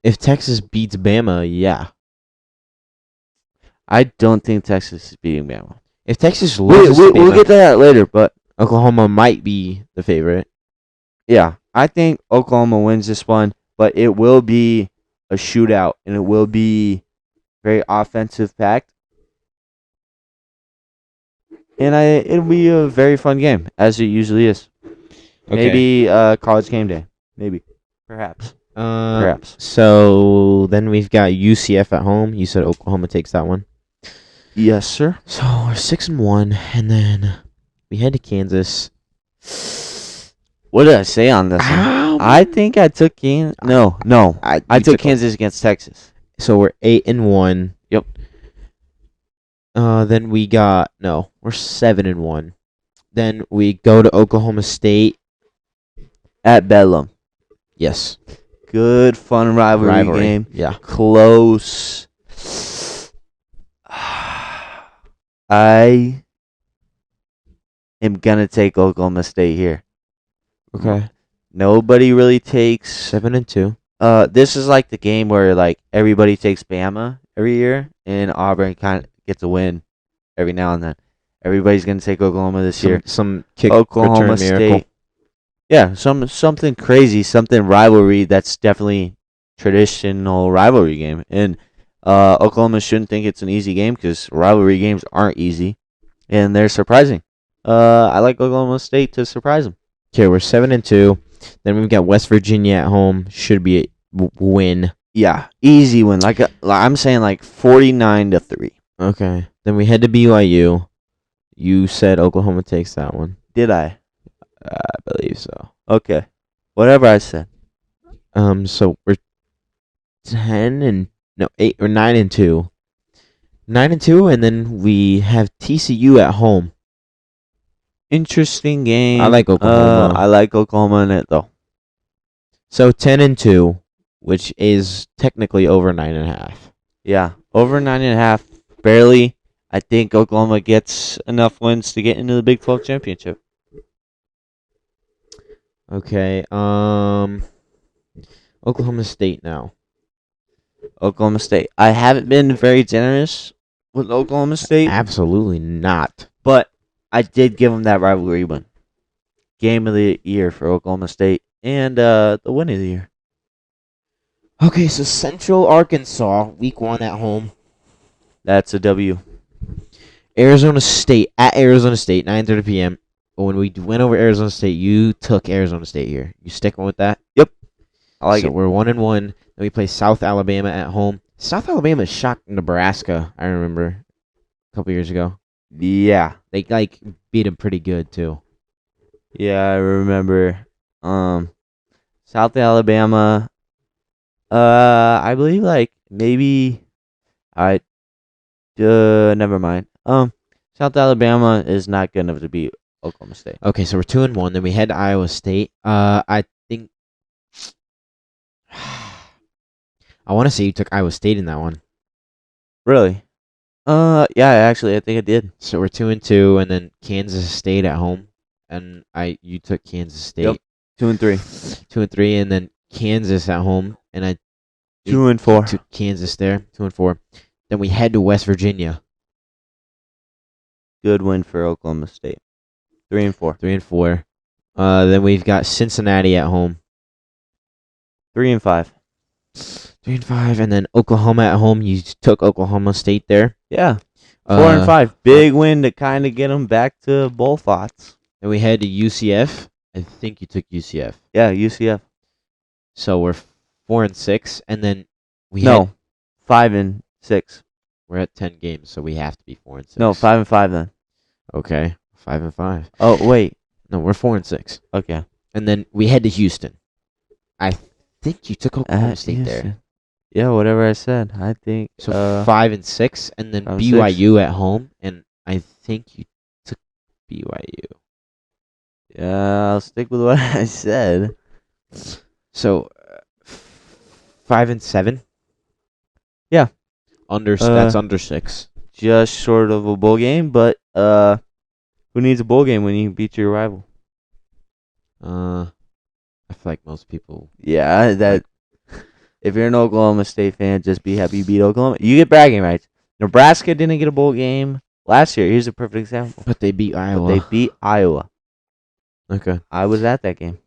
If Texas beats Bama, yeah. I don't think Texas is beating Bama. If Texas loses to We'll Bama, get to that later, but Oklahoma might be the favorite. yeah, I think Oklahoma wins this one, but it will be a shootout, and it will be very offensive packed. And it'll be a very fun game, as it usually is. Okay. Maybe college game day. Maybe. Perhaps. Perhaps. So then we've got UCF at home. You said Oklahoma takes that one. Yes, sir. So we're 6-1, and then we head to Kansas. What did I say on this one? I think I took Kansas. No. I took Kansas against Texas. So we're 8-1. Yep. Then we're 7-1. Then we go to Oklahoma State. At Bedlam. Yes. Good, fun rivalry game. Yeah. Close. I am going to take Oklahoma State here. Okay. Nobody really takes 7-2. this is like the game where like everybody takes Bama every year, and Auburn kind of gets a win every now and then. Everybody's gonna take Oklahoma this year. Some kick Oklahoma return State. miracle. Yeah, something crazy, something rivalry that's definitely traditional rivalry game. And Oklahoma shouldn't think it's an easy game because rivalry games aren't easy, and they're surprising. I like Oklahoma State to surprise them. Okay, we're 7-2. Then we've got West Virginia at home. Should be a win. Yeah, easy win. I'm saying like 49-3. Okay. Then we head to BYU. You said Oklahoma takes that one. Did I? I believe so. Okay, whatever I said. So we're 8 or 9-2. 9-2, and then we have TCU at home. Interesting game. I like Oklahoma. I like Oklahoma in it though. So 10-2, which is technically over 9.5. Yeah, over 9.5, barely. I think Oklahoma gets enough wins to get into the Big 12 championship. Okay. Oklahoma State now. Oklahoma State. I haven't been very generous with Oklahoma State, Absolutely not. but I did give them that rivalry win. Game of the year for Oklahoma State and the win of the year. Okay, so Central Arkansas, week 1 at home. That's a W. Arizona State at Arizona State, 9:30 p.m. But when we went over Arizona State, you took Arizona State here. You sticking with that? I like so it. we're 1-1. Then we play South Alabama at home. South Alabama shocked Nebraska. I remember a couple years ago. Yeah. They beat them pretty good too. Yeah, I remember. South Alabama. I believe maybe I. Never mind. South Alabama is not good enough to beat Oklahoma State. Okay, so we're 2-1. Then we head to Iowa State. I think I want to say you took Iowa State in that one. Really? Yeah. Actually, I think I did. So we're 2-2, and then Kansas State at home, and you took Kansas State. Yep. 2-3. 2-3, and then Kansas at home, and I 2-4. took Kansas there. 2-4. Then we head to West Virginia. Good win for Oklahoma State. 3-4. 3-4. Then we've got Cincinnati at home. 3-5. 3-5, and then Oklahoma at home. You took Oklahoma State there. Yeah. 4-5. Big win to kind of get them back to bowl thoughts. Then we head to UCF. I think you took UCF. Yeah, UCF. So we're 4-6, and then we 5-6. we're at 10 games, so we have to be 4-6. No, 5-5 then. Okay, 5-5. Oh wait. No, we're 4-6, Okay. and then we head to Houston. I think you took Oklahoma State there. Houston. Yeah, whatever I said. I think So 5-6, and then 5 and BYU at home, and I think you took BYU. Yeah, I'll stick with what I said. So 5-7. Yeah. That's under 6. Just short of a bowl game, but who needs a bowl game when you beat your rival? I feel like most people. Yeah, that. If you're an Oklahoma State fan, just be happy you beat Oklahoma. You get bragging rights. Nebraska didn't get a bowl game last year. Here's a perfect example. But they beat Iowa. But they beat Iowa. Okay. I was at that game.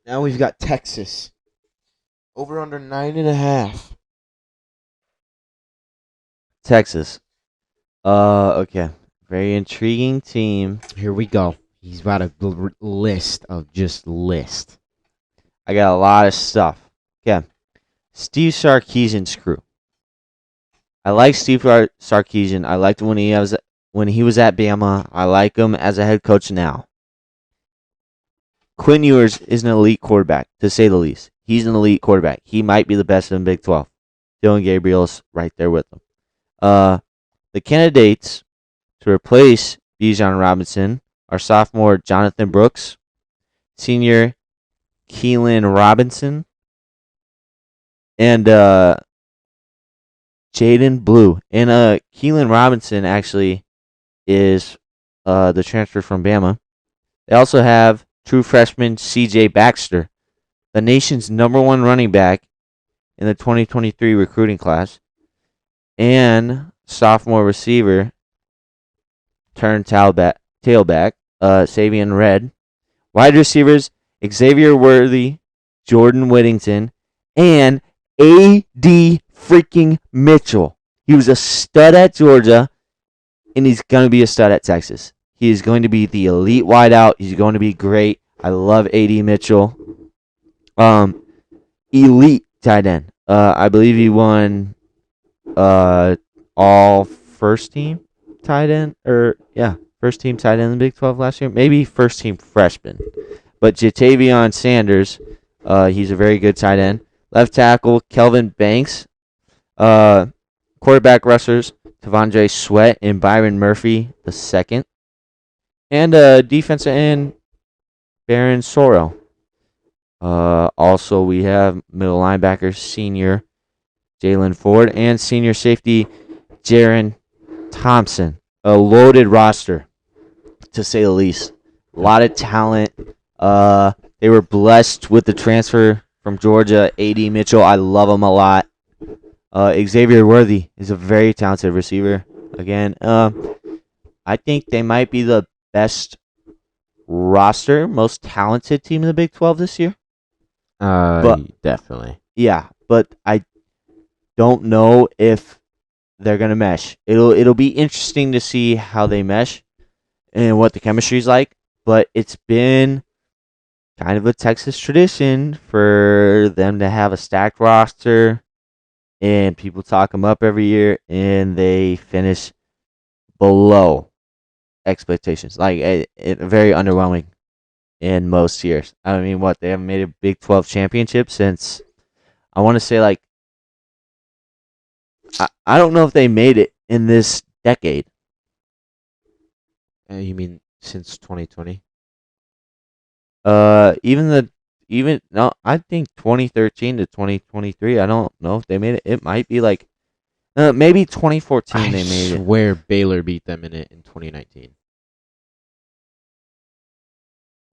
Now we've got Texas. Over under 9.5. Texas. Okay. Very intriguing team. Here we go. He's got a list of just list. I got a lot of stuff. Okay. Steve Sarkisian's crew. I like Steve Sarkisian. I liked him when he was at Bama. I like him as a head coach now. Quinn Ewers is an elite quarterback, to say the least. He's an elite quarterback. He might be the best in the Big 12. Dylan Gabriel's right there with him. The candidates to replace Bijan Robinson are sophomore Jonathan Brooks, senior Keelan Robinson, and Jaden Blue. And Keelan Robinson actually is the transfer from Bama. They also have true freshman C.J. Baxter the nation's number one running back in the 2023 recruiting class, and sophomore receiver turned tailback, Savion Red. Wide receivers Xavier Worthy, Jordan Whittington, and A.D. freaking Mitchell. He was a stud at Georgia, and he's going to be a stud at Texas. He is going to be the elite wideout. He's going to be great. I love A.D. Mitchell. Elite tight end. I believe he won all first team tight end, first team tight end in the Big 12 last year. Maybe first team freshman. But Jatavion Sanders, he's a very good tight end. Left tackle, Kelvin Banks. Quarterback rushers, Tavondre Sweat and Byron Murphy the second. And defensive end, Baron Sorrell. Also, we have middle linebacker, senior Jalen Ford, and senior safety, Jaron Thompson. A loaded roster, to say the least. A lot of talent. They were blessed with the transfer from Georgia, A.D. Mitchell. I love him a lot. Xavier Worthy is a very talented receiver. Again, I think they might be the best roster, most talented team in the Big 12 this year. Definitely. Yeah, but I don't know if they're gonna mesh. It'll be interesting to see how they mesh and what the chemistry's like. But it's been kind of a Texas tradition for them to have a stacked roster, and people talk them up every year, and they finish below expectations. Like very underwhelming in most years. I mean, they haven't made a Big 12 championship since, I want to say, like, I don't know if they made it in this decade. You mean since 2020? I think 2013 to 2023. I don't know if they made it. It might be like maybe 2014 they made it. I swear Baylor beat them in it in 2019.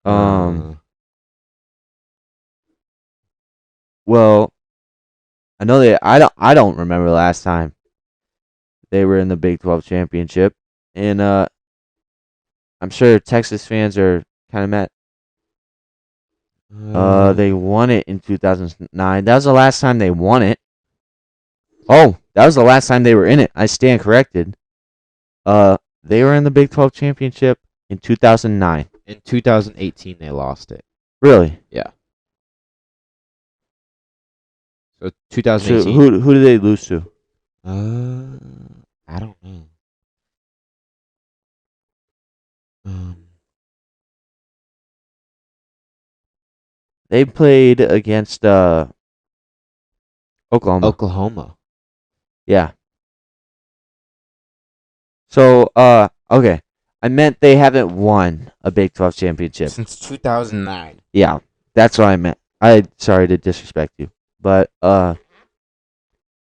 Well, I know I don't remember the last time they were in the Big 12 championship, and I'm sure Texas fans are kind of mad. They won it in 2009. That was the last time they won it. Oh, that was the last time they were in it. I stand corrected. They were in the Big 12 championship in 2009. In 2018, they lost it. Really? Yeah. So So 2018. who did they lose to? I don't know. They played against Oklahoma. Oklahoma. Yeah. So okay. I meant they haven't won a Big 12 championship. Since 2009. Yeah, that's what I meant. Sorry to disrespect you. But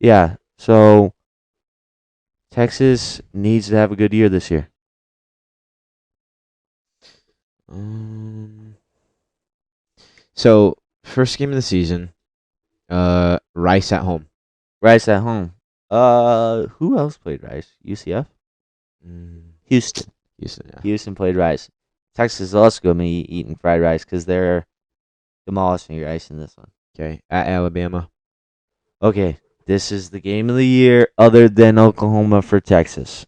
yeah, so Texas needs to have a good year this year. So first game of the season, Rice at home. Rice at home. Who else played Rice? UCF? Houston. Houston, yeah. Houston played Rice. Texas is also going to be eating fried rice because they're demolishing Rice in this one. Okay, at Alabama. Okay, this is the game of the year other than Oklahoma for Texas.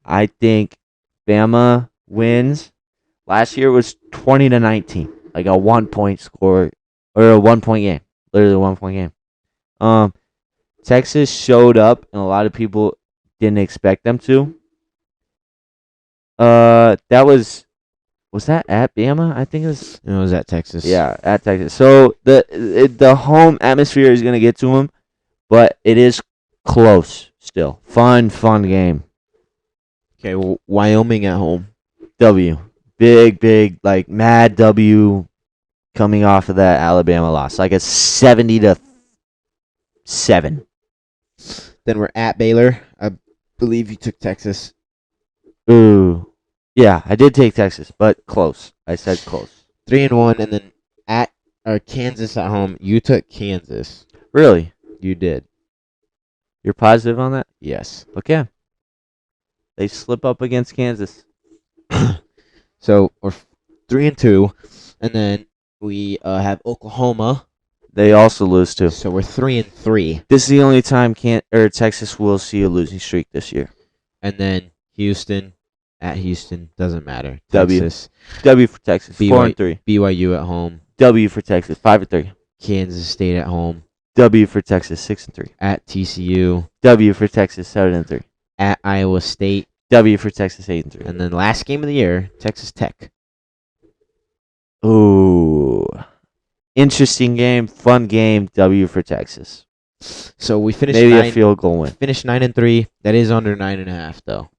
I think Bama wins. Last year it was 20-19, like a 1-point score or a 1-point game, literally a 1-point game. Texas showed up, and a lot of people didn't expect them to. That was that at Bama? I think it was. It was at Texas. Yeah, at Texas. So the home atmosphere is gonna get to them, but it is close still. Fun game. Okay, well, Wyoming at home. W. Big, like mad W coming off of that Alabama loss. Like a 70-7. Then we're at Baylor. I believe you took Texas. Ooh. Yeah, I did take Texas, but close. I said close. 3-1, and then at or Kansas at home. You took Kansas. Really? You did. You're positive on that? Yes. Okay. They slip up against Kansas. So we're 3-2, and then we have Oklahoma. They also lose too. So we're 3-3, This is the only time Texas will see a losing streak this year. and then Houston at Houston doesn't matter. W. Texas, W for Texas. BY 4-3. BYU at home. W for Texas. 5-3. Kansas State at home. W for Texas. 6-3. At TCU. W for Texas. 7-3. At Iowa State. W for Texas. 8-3. And then last game of the year, Texas Tech. Ooh. Interesting game. Fun game. W for Texas. So we finished Maybe a field goal win. Finished 9-3. That is under 9.5 though.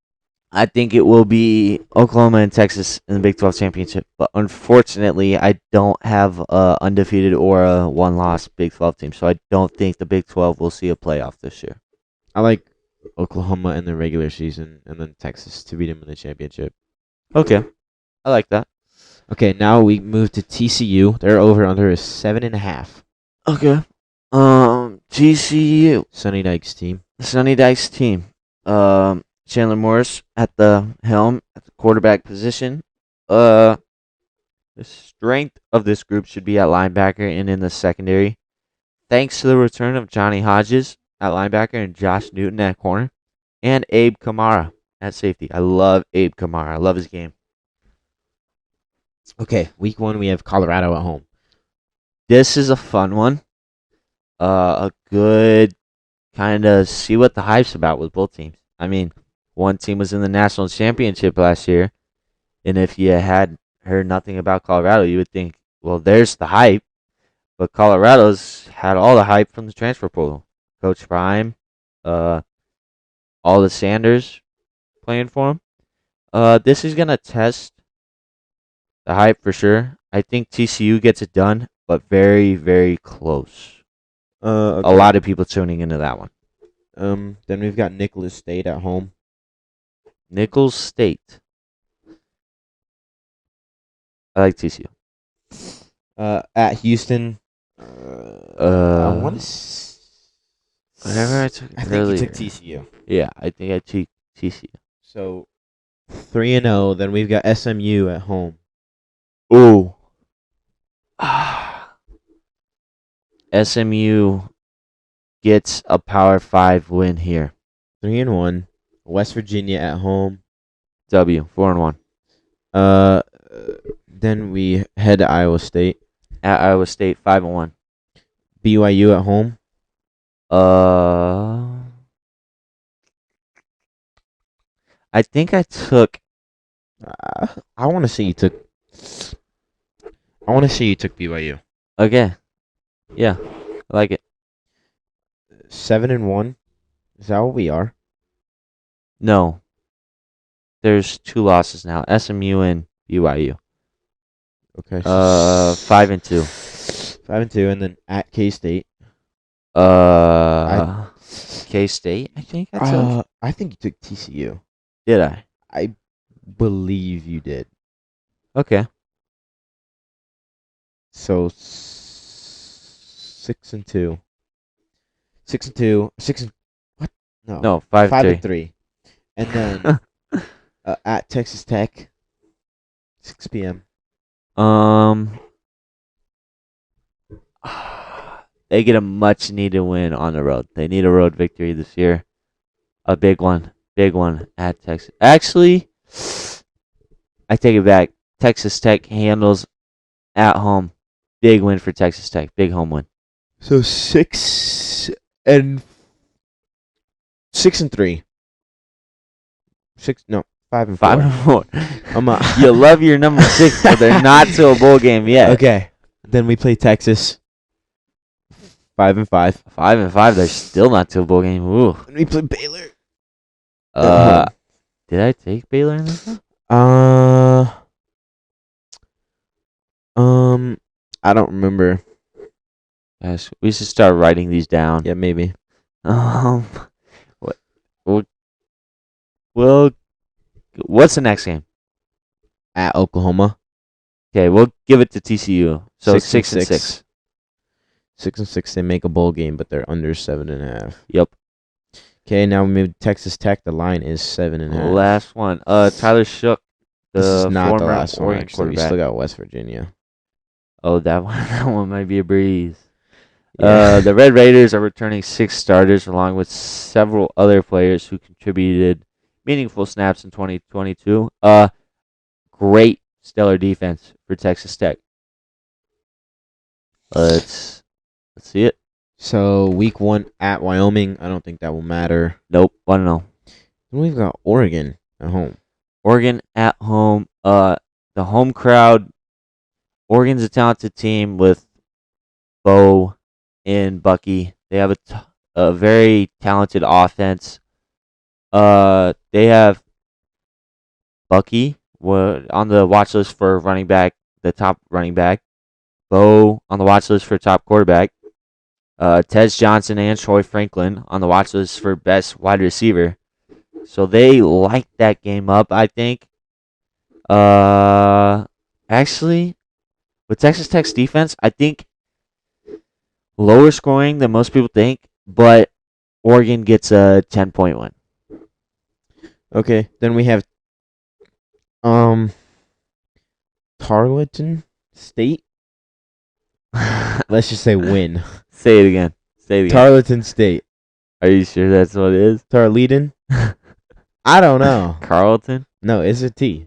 I think it will be Oklahoma and Texas in the Big 12 championship. But unfortunately, I don't have a undefeated or a one-loss Big 12 team. So I don't think the Big 12 will see a playoff this year. I like Oklahoma in the regular season and then Texas to beat them in the championship. Okay. I like that. Okay, now we move to TCU. Their over-under is 7.5. Okay. TCU. Sonny Dykes team. Sonny Dykes team. Chandler Morris at the helm at the quarterback position. The strength of this group should be at linebacker and in the secondary. Thanks to the return of Johnny Hodges at linebacker and Josh Newton at corner. And Abe Kamara at safety. I love Abe Kamara. I love his game. Okay, week 1 we have Colorado at home. This is a fun one. A good kind of see what the hype's about with both teams. I mean, one team was in the national championship last year, and if you had heard nothing about Colorado, you would think, well, there's the hype. But Colorado's had all the hype from the transfer portal. Coach Prime, all the Sanders playing for him. This is gonna test the hype for sure. I think TCU gets it done, but very, very close. Okay. A lot of people tuning into that one. Then we've got Nicholas State at home. Nicholls State. I like TCU. At Houston. I want to. Whatever I took I think earlier. you took TCU. Yeah, I think I took TCU. So 3-0. Then we've got SMU at home. Ooh. SMU gets a Power 5 win here. 3-1. West Virginia at home. W, 4-1. Then we head to Iowa State. At Iowa State, 5-1. BYU at home. I think I took. I want to say you took. I want to say you took BYU. Okay. Yeah, I like it. 7-1. Is that what we are? No. There's 2 losses now. SMU and BYU. Okay. 5-2. 5-2, and then at K State. K State, I think I took. I think you took TCU. Did I? I believe you did. Okay. So 6-2. 6-2. What? No. No, 5-3. 5-3. And then at Texas Tech, 6 p.m. They get a much needed win on the road. They need a road victory this year. A big one. Big one at Texas. Actually, I take it back. Texas Tech handles at home. Big win for Texas Tech. Big home win. So 6-3. 5-4. 5-4. You love your number 6, but they're not to a bowl game yet. Okay. Then we play Texas. 5-5. 5-5. They're still not to a bowl game. Ooh. And we play Baylor. Did I take Baylor in this one? I don't remember. Gosh, we should start writing these down. Yeah, maybe. What? Well, what's the next game? At Oklahoma. Okay, we'll give it to TCU. So 6 and 6. 6 and 6. They make a bowl game, but they're under 7.5. Yep. Okay, now we move to Texas Tech. The line is 7.5. Last one. Tyler Shook, the This is not the former last one. Oregon Actually, we quarterback. still got West Virginia. Oh, that one. That one might be a breeze. Yeah. The Red Raiders are returning 6 starters along with several other players who contributed meaningful snaps in 2022. Great stellar defense for Texas Tech. Let's see it. So week 1 at Wyoming. I don't think that will matter. Nope. 1-0. Then we've got Oregon at home. Oregon at home. The home crowd. Oregon's a talented team with Bo and Bucky. They have a very talented offense. They have Bucky on the watch list for running back, the top running back. Bo on the watch list for top quarterback. Tez Johnson and Troy Franklin on the watch list for best wide receiver. So they like that game up, I think. Actually, with Texas Tech's defense, I think lower scoring than most people think, but Oregon gets a 10-point win. Okay, then we have Tarleton State. Let's just say win. Say it again. Tarleton State. Are you sure that's what it is? Tarleton? I don't know. Carlton? No, it's a T.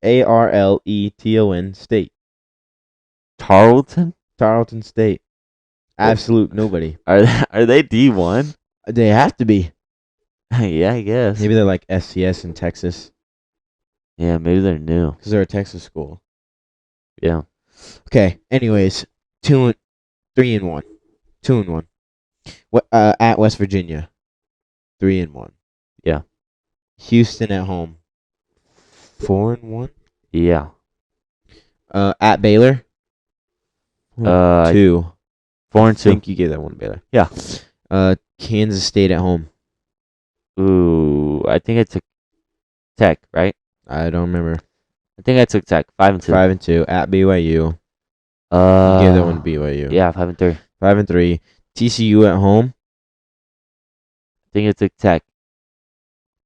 Tarleton State. Tarleton? Tarleton State. Absolute nobody. Are they D1? They have to be. Yeah, I guess. Maybe they're like SCS in Texas Yeah, maybe they're new. because they're a Texas school. Yeah. Okay. Anyways, 3 and 1. 2 and 1. At West Virginia, 3 and 1. Yeah. Houston at home, 4 and 1. Yeah. At Baylor, 2. 4 and I 2. think you gave that one to Baylor. Yeah. Kansas State at home. Ooh, I think I took Tech, right? I don't remember. I think I took Tech. 5 and 2. 5 and 2 at BYU. You gave that one to BYU. Yeah, 5 and 3. 5 and 3. TCU at home. I think I took Tech.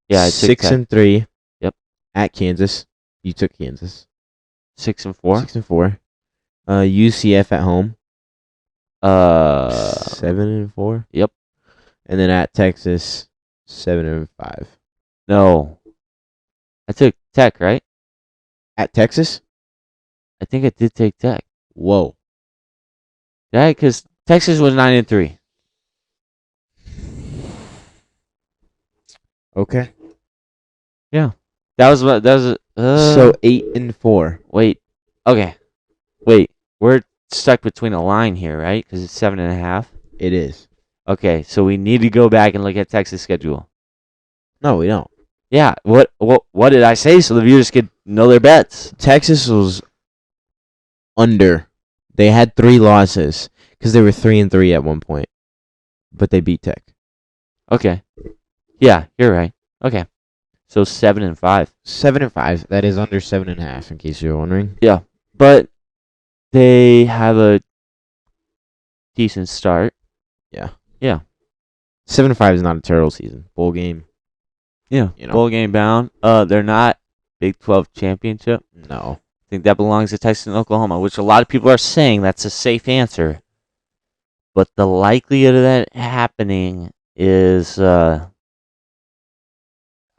Yeah, I took 6 Tech. and 3. Yep. At Kansas. You took Kansas. 6 and 4. 6 and 4. UCF at home. 7 and 4. Yep. And then at Texas, 7 and 5. No. I took Tech, right? At Texas? I think I did take Tech. Whoa. Yeah, because Texas was 9 and 3. Okay. That was what. That was. So 8 and 4. Wait. Okay. Wait. We're stuck between a line here, right? Because it's 7.5. It is. Okay, so we need to go back and look at Texas' schedule. No, we don't. Yeah. What did I say? So the viewers could know their bets. Texas was under. They had 3 losses because they were 3 and 3 at one point, but they beat Tech. Okay. Yeah, you're right. Okay. So 7 and 5. 7 and 5. That is under 7.5. In case you're wondering. Yeah, but they have a decent start. Yeah. Yeah. 7 and 5 is not a terrible season. Bowl game. Yeah. You know. Bowl game bound. They're not Big 12 championship. No. I think that belongs to Texas and Oklahoma, which a lot of people are saying that's a safe answer. But the likelihood of that happening is, I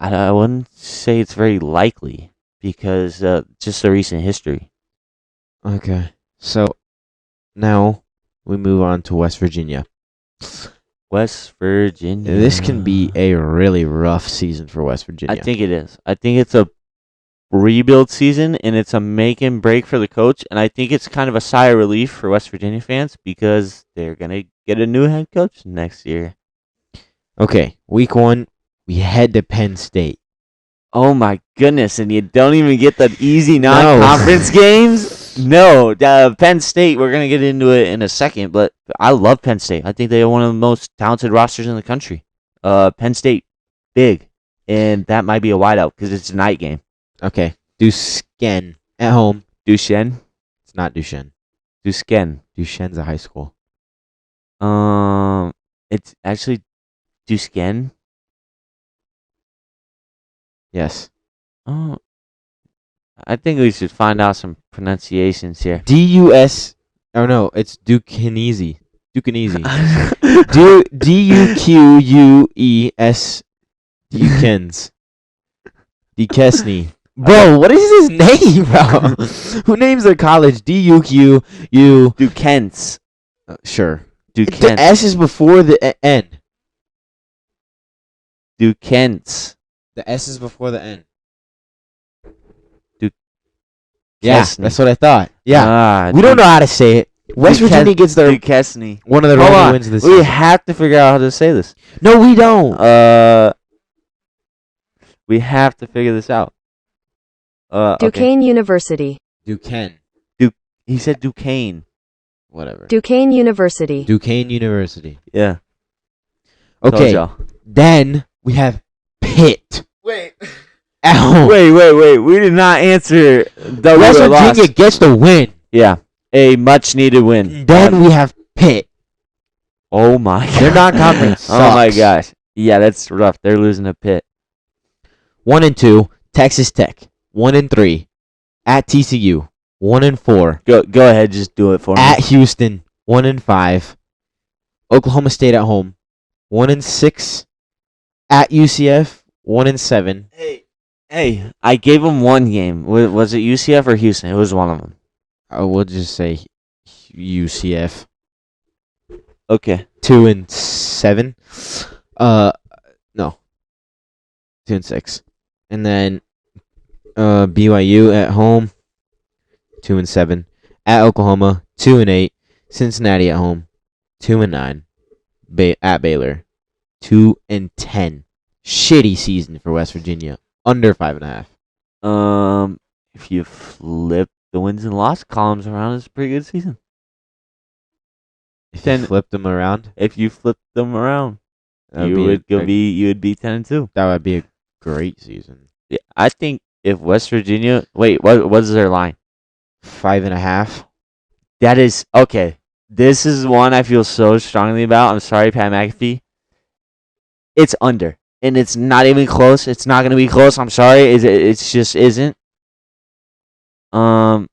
wouldn't say it's very likely because just the recent history. Okay. So now we move on to West Virginia. West Virginia. This can be a really rough season for West Virginia. I think it is. I think it's a rebuild season and it's a make and break for the coach. And I think it's kind of a sigh of relief for West Virginia fans because they're going to get a new head coach next year. Okay, week 1, we head to Penn State. Oh my goodness! And you don't even get the easy non-conference games. No, Penn State. We're gonna get into it in a second, but I love Penn State. I think they have one of the most talented rosters in the country. Penn State, big, and that might be a wideout because it's a night game. Okay, do Duquesne at home. Duchenne. It's not Duchesne. Duquesne. Duquesne's a high school. It's actually Duquesne. Yes. Oh, I think we should find out some pronunciations here. D-U-S. Oh, no. It's Duquesne. Duquesne. D-U-Q-U-E-S. Duquesnes. Duquesne. Bro, what is his name, bro? Who names their college D-U-Q-U? Duquesnes. Sure. The Duquesnes. S is before the N. Duquesnes. The S is before the N. Duquesne. Yeah, that's what I thought. Yeah. Ah, We don't know how to say it. West Virginia gets their Duquesne. one of their Hold only on. wins this We season. have to figure out how to say this. No, we don't. We have to figure this out. Okay. Duquesne University. Duquesne. He said Duquesne. Whatever. Duquesne University. Duquesne University. Yeah. Okay. Told y'all. Then we have Pitt. Wait. At home. Wait. We did not answer the West Virginia loss. gets the win. Yeah. A much needed win. Then we have Pitt. Oh my god. Their non-conference Oh my sucks. gosh. Yeah, that's rough. They're losing a Pitt. 1-2. Texas Tech. 1-3. At TCU. 1-4. Go ahead, just do it for me. At Houston. 1-5. Oklahoma State at home. 1-6. At UCF. 1-7. Hey, I gave them one game. Was it UCF or Houston? It was one of them. I will just say UCF. Okay. 2-7. No. 2-6. And then BYU at home. 2-7. At Oklahoma. 2-8. Cincinnati at home. 2-9. At Baylor. 2-10. Shitty season for West Virginia. Under 5.5. If you flip the wins and loss columns around, it's a pretty good season. If Then- you flip them around, If you flip them around, that you would be 10-2. that would be a great season. Yeah, I think if West Virginia, wait, what's their line? 5.5. That is okay. This is one I feel so strongly about. I'm sorry, Pat McAfee. It's under, and it's not even close. It's not going to be close. I'm sorry. It's just isn't. I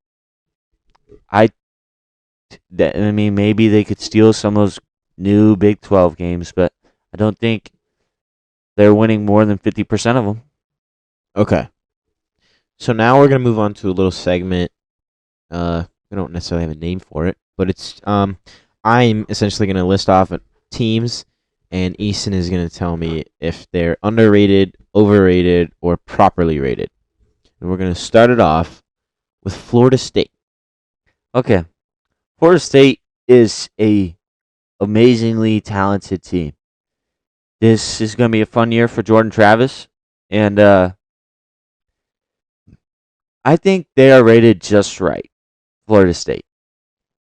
mean, maybe they could steal some of those new Big 12 games, but I don't think they're winning more than 50% of them. Okay. So now we're gonna move on to a little segment. We don't necessarily have a name for it, but it's I'm essentially gonna list off teams, and Easton is gonna tell me if they're underrated, overrated, or properly rated. And we're gonna start it off with Florida State. Okay. Florida State is a amazingly talented team. This is going to be a fun year for Jordan Travis, and I think they are rated just right. Florida State.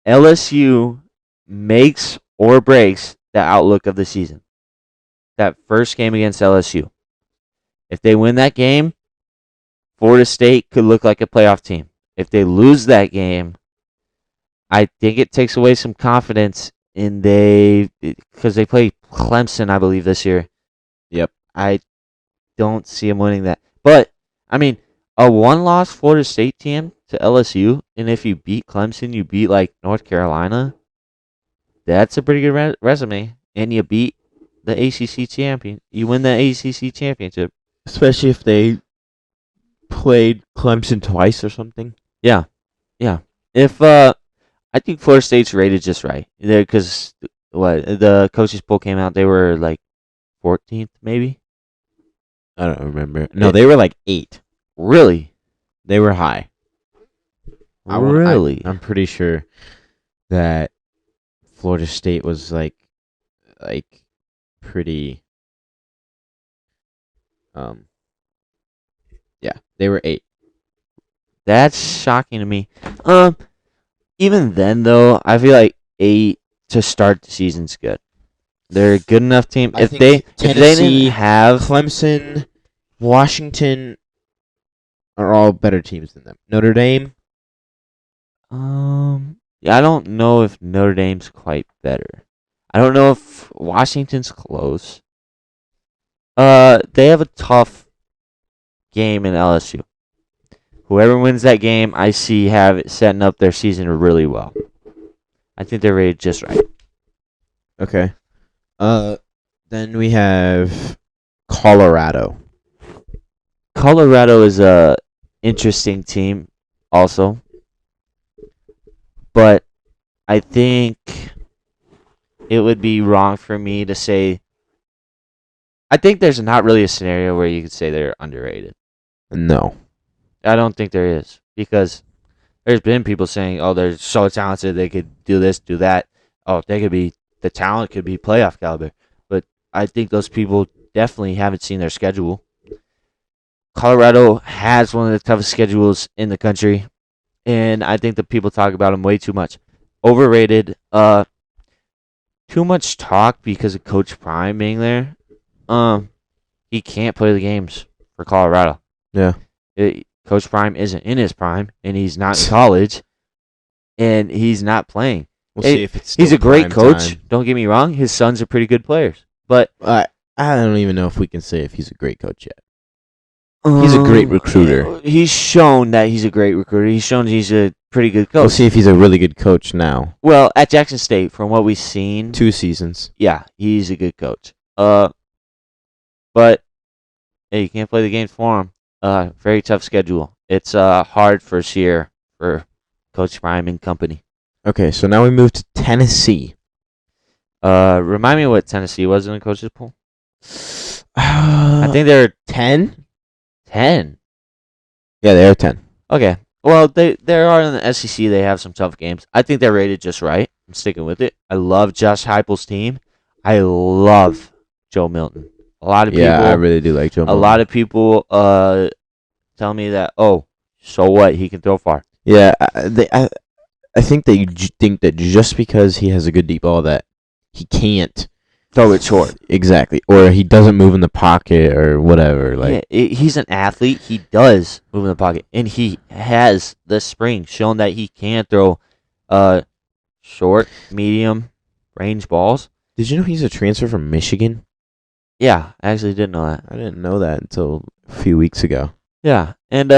LSU makes or breaks the outlook of the season. That first game against LSU. If they win that game, Florida State could look like a playoff team. If they lose that game, I think it takes away some confidence in because they play Clemson, I believe, this year. Yep. I don't see them winning that. But, I mean, a one-loss Florida State team to LSU, and if you beat Clemson, you beat, like, North Carolina, that's a pretty good resume. And you beat the ACC champion. You win the ACC championship. Especially if they played Clemson twice or something. Yeah. If, I think Florida State's rated just right. Because the coaches poll came out, they were like 14th, maybe. I don't remember. No, they were like 8. Really? They were high. Really? I'm pretty sure that Florida State was like pretty. Yeah, they were 8. That's shocking to me. Even then though, I feel like 8 to start the season's good. They're a good enough team. I If think they Tennessee, didn't have Clemson, Washington, are all better teams than them. Notre Dame, Yeah, I don't know if Notre Dame's quite better. I don't know if Washington's close. They have a tough game in LSU. Whoever wins that game, I see have it setting up their season really well. I think they're rated just right. okay. Then we have Colorado. Colorado is a interesting team, also, but I think it would be wrong for me to say. I think there's not really a scenario where you could say they're underrated. No. I don't think there is because there's been people saying, "Oh, they're so talented, they could do this, do that. Oh, the talent could be playoff caliber." But I think those people definitely haven't seen their schedule. Colorado has one of the toughest schedules in the country, and I think that people talk about them way too much. Overrated. Too much talk because of Coach Prime being there. He can't play the games for Colorado. Yeah. Coach Prime isn't in his prime, and he's not in college, and he's not playing. We'll see if it's He's still a great prime coach. time. Don't get me wrong. His sons are pretty good players, but I don't even know if we can say if he's a great coach yet. He's a great recruiter. He's shown that he's a great recruiter. He's shown he's a pretty good coach. We'll see if he's a really good coach now. Well, at Jackson State, from what we've seen, 2 seasons. yeah, he's a good coach. But hey, you can't play the games for him. Very tough schedule. It's hard first year for Coach Prime and company. Okay, so now we move to Tennessee. Remind me what Tennessee was in the coaches pool. I I think they're 10. 10. Yeah, they are 10. Okay. Well, they are in the SEC. They have some tough games. I think they're rated just right. I'm sticking with it. I love Josh Heupel's team. I love Joe Milton. A lot of people. Yeah, I really do like Joe. A lot of people tell me that. Oh, so what? He can throw far. Yeah, I think that you think that just because he has a good deep ball that he can't Throw it short. exactly, or he doesn't move in the pocket or whatever. Like, He's an athlete. He does move in the pocket, and he has the spring shown that he can throw short, medium range balls. did you know he's a transfer from Michigan? Yeah, I actually didn't know that. I didn't know that until a few weeks ago. Yeah, and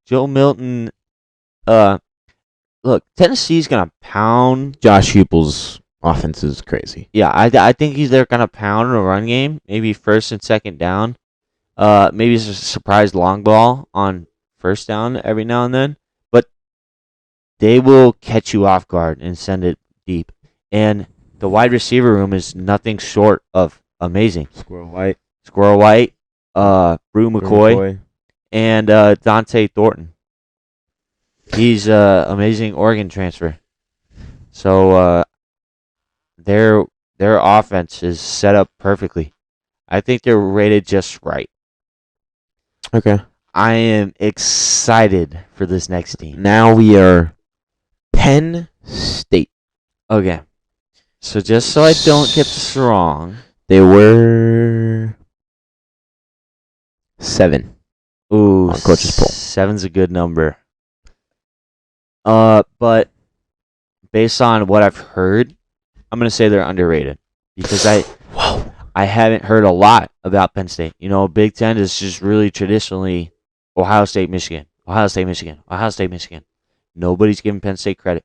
Joe Milton. Look, Tennessee's gonna pound. Josh Heupel's offense is crazy. Yeah, I think they're gonna pound a run game. Maybe first and second down. Maybe it's a surprise long ball on first down every now and then. But they will catch you off guard and send it deep. And the wide receiver room is nothing short of amazing. Squirrel White, Squirrel White, Brew McCoy, and Dante Thornton. He's amazing Oregon transfer. So their offense is set up perfectly. I think they're rated just right. Okay. I am excited for this next team. Now we are Penn State. Okay. So just so I don't get this wrong. They were 7. Ooh, On coach's poll. 7's a good number. But based on what I've heard, I'm gonna say they're underrated because I haven't heard a lot about Penn State. You know, Big Ten is just really traditionally Ohio State, Michigan, Ohio State, Michigan, Ohio State, Michigan. Nobody's giving Penn State credit.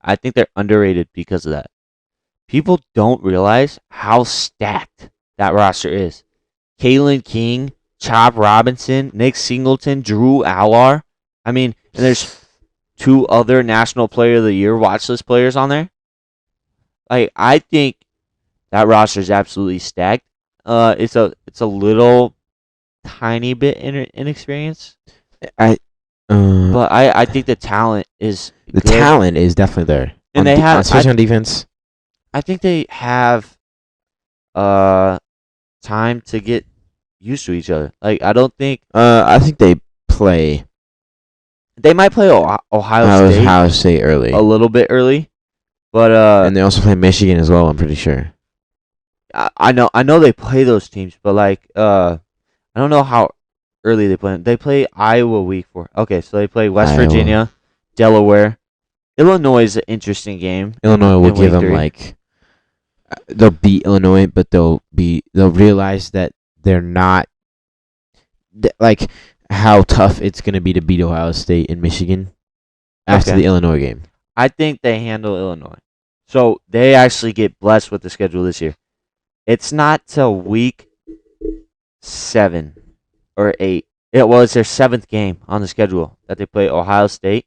I think they're underrated because of that. People don't realize how stacked that roster is. Kalen King, Chop Robinson, Nick Singleton, Drew Allar. I mean, and there's 2 other National Player of the Year watch list players on there. Like, I think that roster is absolutely stacked. It's a little tiny bit inexperienced, but I think the talent is The good. talent is definitely there. And they have- especially on defense. I think they have time to get used to each other. Like, I don't think I think they play they might play Ohio State early, a little bit early, but and they also play Michigan as well. I'm pretty sure. I know they play those teams, but like I don't know how early they play? They play Iowa week 4. Okay, so they play West Iowa. Virginia, Delaware. Illinois is an interesting game. Illinois will in give week them 3. like they'll beat Illinois, but they'll realize that they're not like how tough it's gonna be to beat Ohio State and Michigan after Okay. the Illinois game. I think they handle Illinois. So they actually get blessed with the schedule this year. It's not till week 7 or 8. It's their 7th game on the schedule that they play Ohio State.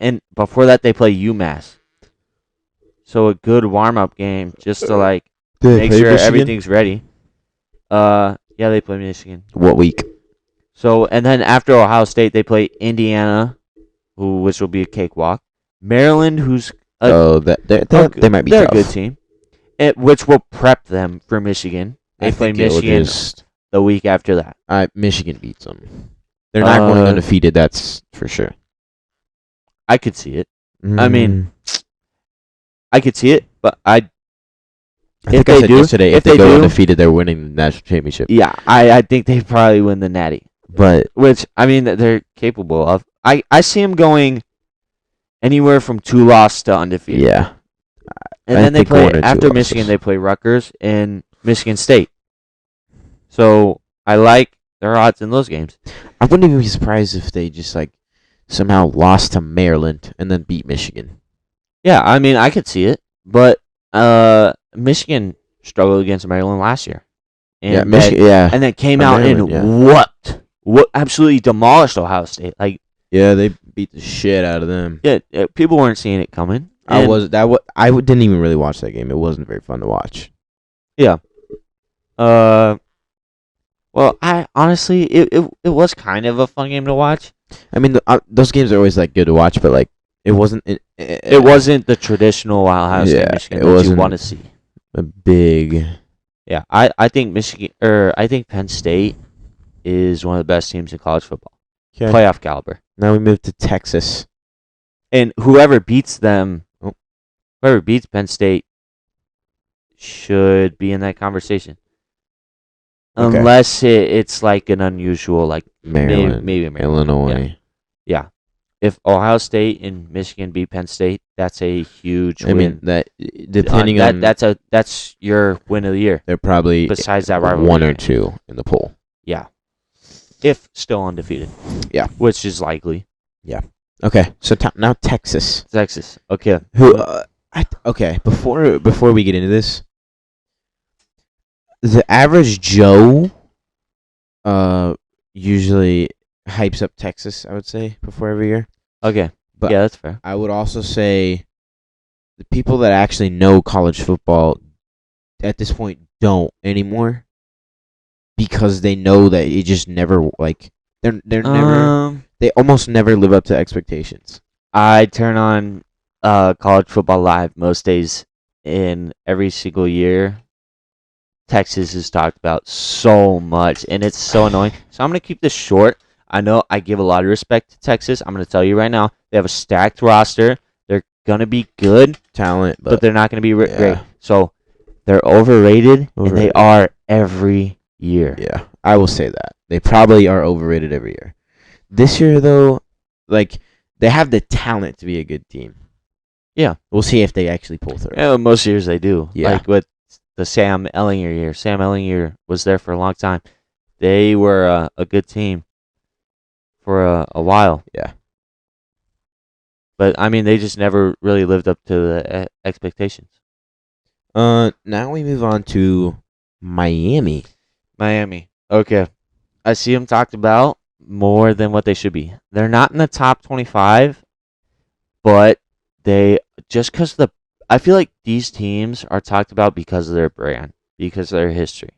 And before that, they play UMass. So a good warm-up game just to like make sure everything's ready. Yeah, they play Michigan. What week? So and then after Ohio State, they play Indiana, which will be a cakewalk. Maryland, who's They might be they're tough. a good team, which will prep them for Michigan. They I play think it'll Michigan just- the week after that. Michigan beats them. They're not going Uh, undefeated. That's for sure. I could see it. I mean, I could see it, but I think if I they said do- yesterday, if if they they go do- undefeated, they're winning the national championship. yeah, I think they probably win the Natty, But which I mean they're capable of. I see them going anywhere from 2 losses to undefeated. yeah, And I then they think play 1 or 2 after losses. Michigan. They play Rutgers and Michigan State. So I like their odds in those games. I wouldn't even be surprised if they just like somehow lost to Maryland and then beat Michigan. Yeah, I mean I could see it, but Michigan struggled against Maryland last year. And Michigan. Yeah, and then came Or out Maryland, and yeah. what absolutely demolished Ohio State. Like yeah, they beat the shit out of them. yeah, people weren't seeing it coming. I And, didn't even really watch that game. It wasn't very fun to watch. Yeah. Well, I honestly, it was kind of a fun game to watch. I mean, those games are always like good to watch, but like it wasn't. It wasn't the traditional Ohio State Yeah, Michigan it that you wasn't- want to see. a big. Yeah, I think I think Penn State is one of the best teams in college football, Okay. playoff caliber. Now we move to Texas. And whoever beats them, Oh. whoever beats Penn State, should be in that conversation. Okay. Unless it's like an unusual, like Maryland, maybe Maryland. Illinois. Yeah. If Ohio State and Michigan beat Penn State, that's a huge I win. mean that depending on that's your win of the year. they're probably Besides that rivalry 1 or game. 2 in the poll. Yeah. If still undefeated. Yeah. Which is likely. Okay, so now Texas. Texas. Okay. Okay, before we get into this, the average Joe usually hypes up Texas, I would say, before every year. Okay. But yeah, that's fair. I would also say the people that actually know college football at this point don't anymore because they know that it just never like they're never they almost never live up to expectations. I turn on college football live most days, in every single year. Texas is talked about so much, and it's so annoying. So I'm gonna keep this short. I know I give a lot of respect to Texas. I'm gonna tell you right now, they have a stacked roster. They're gonna be good, Talent, but they're not gonna be yeah. great. So they're overrated, and they Overrated. are every year. yeah, I will say that. They probably are overrated every year. This year though, like they have the talent to be a good team. Yeah. We'll see if they actually pull through. Yeah, most years they do. Yeah. Like with the Sam Ellinger year. Sam Ellinger was there for a long time. They were a good team for a while. Yeah. But, I mean, they just never really lived up to the expectations. Now we move on to Miami. Miami. Okay. I see them talked about more than what they should be. They're not in the top 25, but they just because I feel like these teams are talked about because of their brand, because of their history.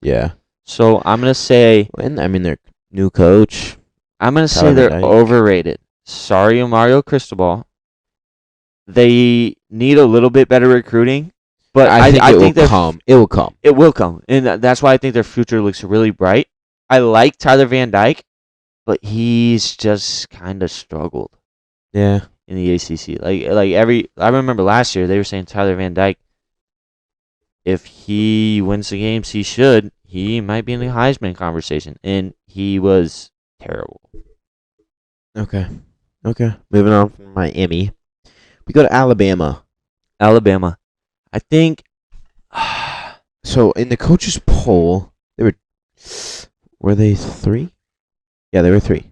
Yeah. So I'm gonna say And I mean their new coach. they're Dyke. overrated. Sorry, Mario Cristobal. They need a little bit better recruiting, but I think it will come. It will come. it will come, and that's why I think their future looks really bright. I like Tyler Van Dyke, but he's just kind of struggled Yeah. in the ACC. I remember last year they were saying Tyler Van Dyke, if he wins the games he should, he might be in the Heisman conversation, and he was terrible. Okay. Moving on from Miami, we go to Alabama. Alabama, I think. So in the coaches poll, were they 3? Yeah, they were 3.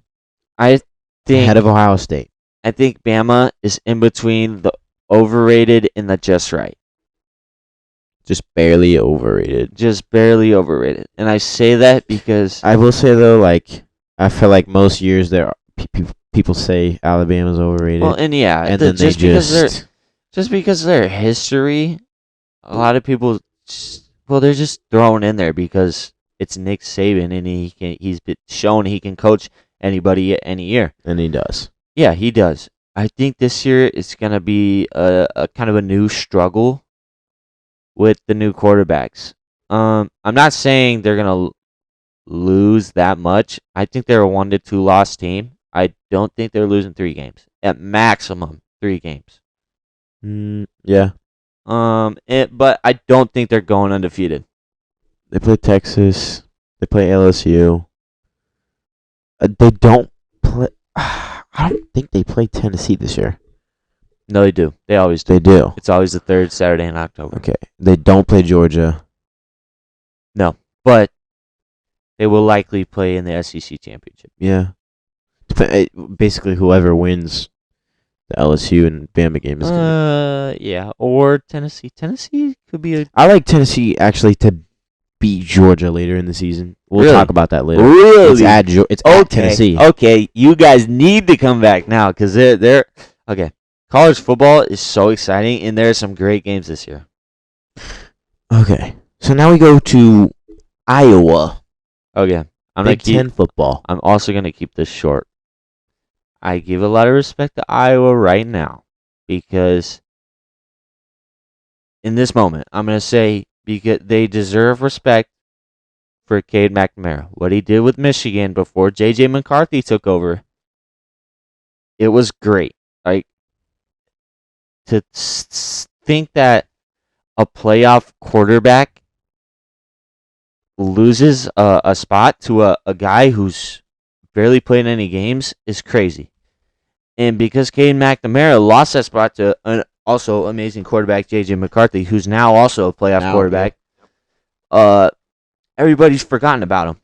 I think Ahead of Ohio State. I think Bama is in between the overrated and the just right. Just barely overrated. Just barely overrated. And I say that because I will say though, like I feel like most years there are people say Alabama's overrated. well, and yeah, and then just they because of their history, a lot of people they're just thrown in there because it's Nick Saban and he's been shown he can coach anybody at any year. and he does. Yeah, he does. I think this year it's gonna be a kind of a new struggle with the new quarterbacks. I'm not saying they're gonna lose that much. I think they're a 1-2 loss team. I don't think they're losing 3 games. At maximum 3 games. Yeah. But I don't think they're going undefeated. They play Texas. They play LSU. They don't play. I don't think they play Tennessee this year. No, they do. They always do. They do. It's always the 3rd Saturday in October. Okay. They don't play Georgia. But they will likely play in the SEC championship. Yeah. Basically, whoever wins the LSU and Bama game is gonna. Yeah, or Tennessee. Tennessee could be a I like Tennessee actually to beat Georgia later in the season. We'll Really? talk about that later. really. It's at Tennessee. Okay, you guys need to come back now because they're okay. College football is so exciting, and there are some great games this year. Okay. So now we go to Iowa. Okay, I'm gonna Big Ten football. I'm also gonna keep this short. I give a lot of respect to Iowa right now because in this moment, I'm gonna say because they deserve respect for Cade McNamara. What he did with Michigan before J.J. McCarthy took over, it was great. Like to think that a playoff quarterback loses a spot to a guy who's barely played any games is crazy. And because Cade McNamara lost that spot to an also amazing quarterback J.J. McCarthy, who's now also a playoff quarterback, everybody's forgotten about him.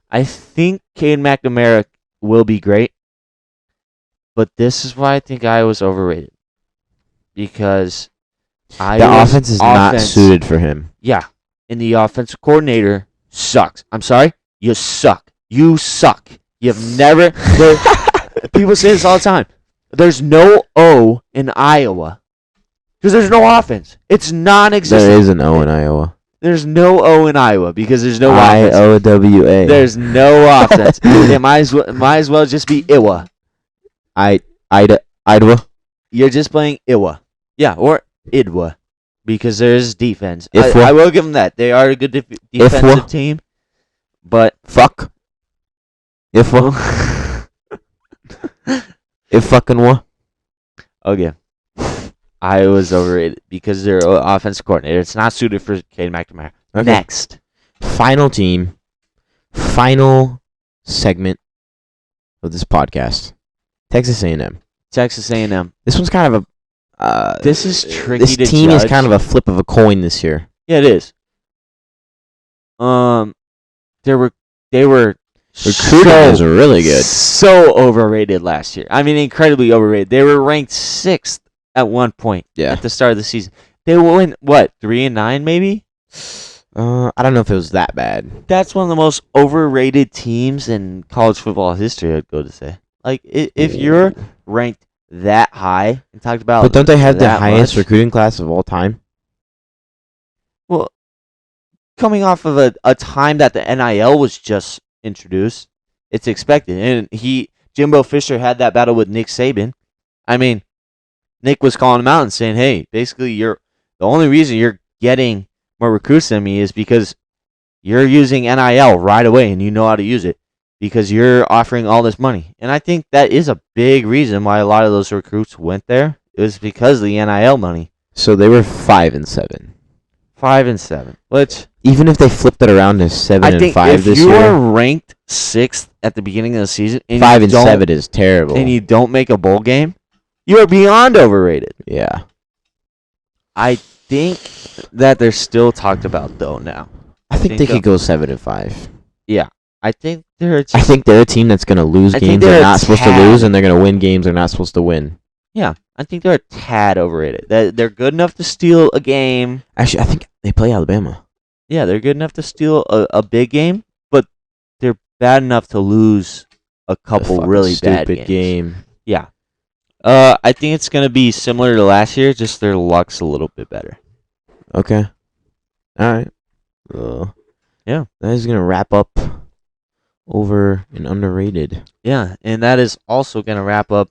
I think Cade McNamara will be great, but this is why I think Iowa's overrated. Because The offense is not suited for him. Yeah, and the offensive coordinator sucks. I'm sorry, you suck. You suck. You've never. People say this all the time. There's no O in Iowa because there's no offense. It's non-existent. There is an O in Iowa. There's no O in Iowa because there's no offense. IOWA. There's no offense. It might as well just be Iowa. Iowa. You're just playing Iowa. Yeah, or Idwa. Because there's defense. Ifwa. I will give them that. They are a good defensive Ifwa. team. But Fuck. If what? If fucking what? okay. Iowa's overrated because they're an offensive coordinator. It's not suited for Cade McNamara. Okay. Next. Final team. Final segment of this podcast. Texas A&M. Texas A&M. This one's kind of a. This is tricky This to team is judge. kind of a flip of a coin this year. Yeah, it is. They were Recruiting is really good. So overrated last year. I mean, incredibly overrated. They were ranked 6th at one point Yeah. at the start of the season. They went, what, 3-9 maybe? I don't know if it was that bad. That's one of the most overrated teams in college football history, I'd go to say. Like, if you're ranked that high and talked about But don't they have the that highest much- recruiting class of all time? Well, coming off of a time that the NIL was just introduced, it's expected. And Jimbo Fisher had that battle with Nick Saban. I mean, Nick was calling him out and saying, hey, basically the only reason you're getting more recruits than me is because you're using NIL right away and you know how to use it because you're offering all this money. And I think that is a big reason why a lot of those recruits went there. It was because of the NIL money. So they were 5-7. 5-7, which Even if they flipped it around to 7 I and think 5 if this you year, are ranked 6th at the beginning of the season, and 5 you and don't- 7 is terrible. and you don't make a bowl game, you are beyond overrated. Yeah. I think that they're still talked about though now. I think they could go 7 and 5. I think they're. I think they're a team that's going to lose I think games they're they're a not supposed to tad- lose, and they're going to win games they're not supposed to win. Yeah, I think they're a tad overrated. They're good enough to steal a game. Actually, I think they play Alabama. Yeah, they're good enough to steal a big game, but they're bad enough to lose a couple fucking really bad stupid games. game. Yeah. I think it's gonna be similar to last year, just their luck's a little bit better. Okay. All right. Yeah. That is going to wrap up over and underrated. Yeah, and that is also gonna wrap up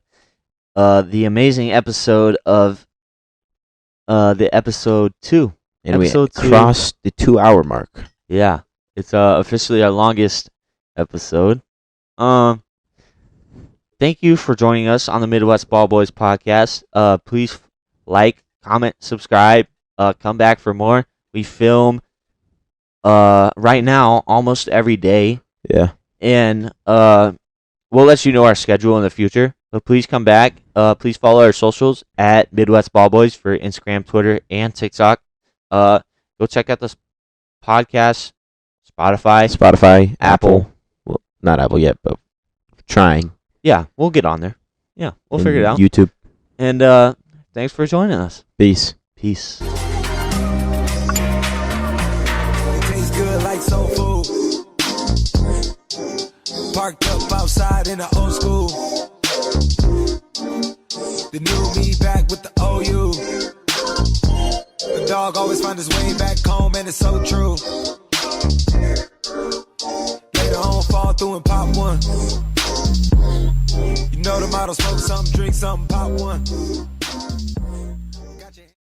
the amazing episode of the episode 2. And Episode we 2. crossed the 2-hour mark. Yeah, it's officially our longest episode. Thank you for joining us on the Midwest Ball Boys podcast. Please like, comment, subscribe. Come back for more. We film right now almost every day, Yeah. and we'll let you know our schedule in the future. But please come back. Please follow our socials at Midwest Ball Boys for Instagram, Twitter, and TikTok. Go check out this podcast, Spotify. Apple. Well, not Apple yet, but trying. Yeah, we'll get on there. Yeah, we'll And figure it out. YouTube. And thanks for joining us. Peace. Peace. It tastes good like soul food. Parked up outside in the old school. The new me back with the OU. The dog always find his way back home, and it's so true. Later on, fall through and pop one. You know the motto, smoke something, drink something, pop one.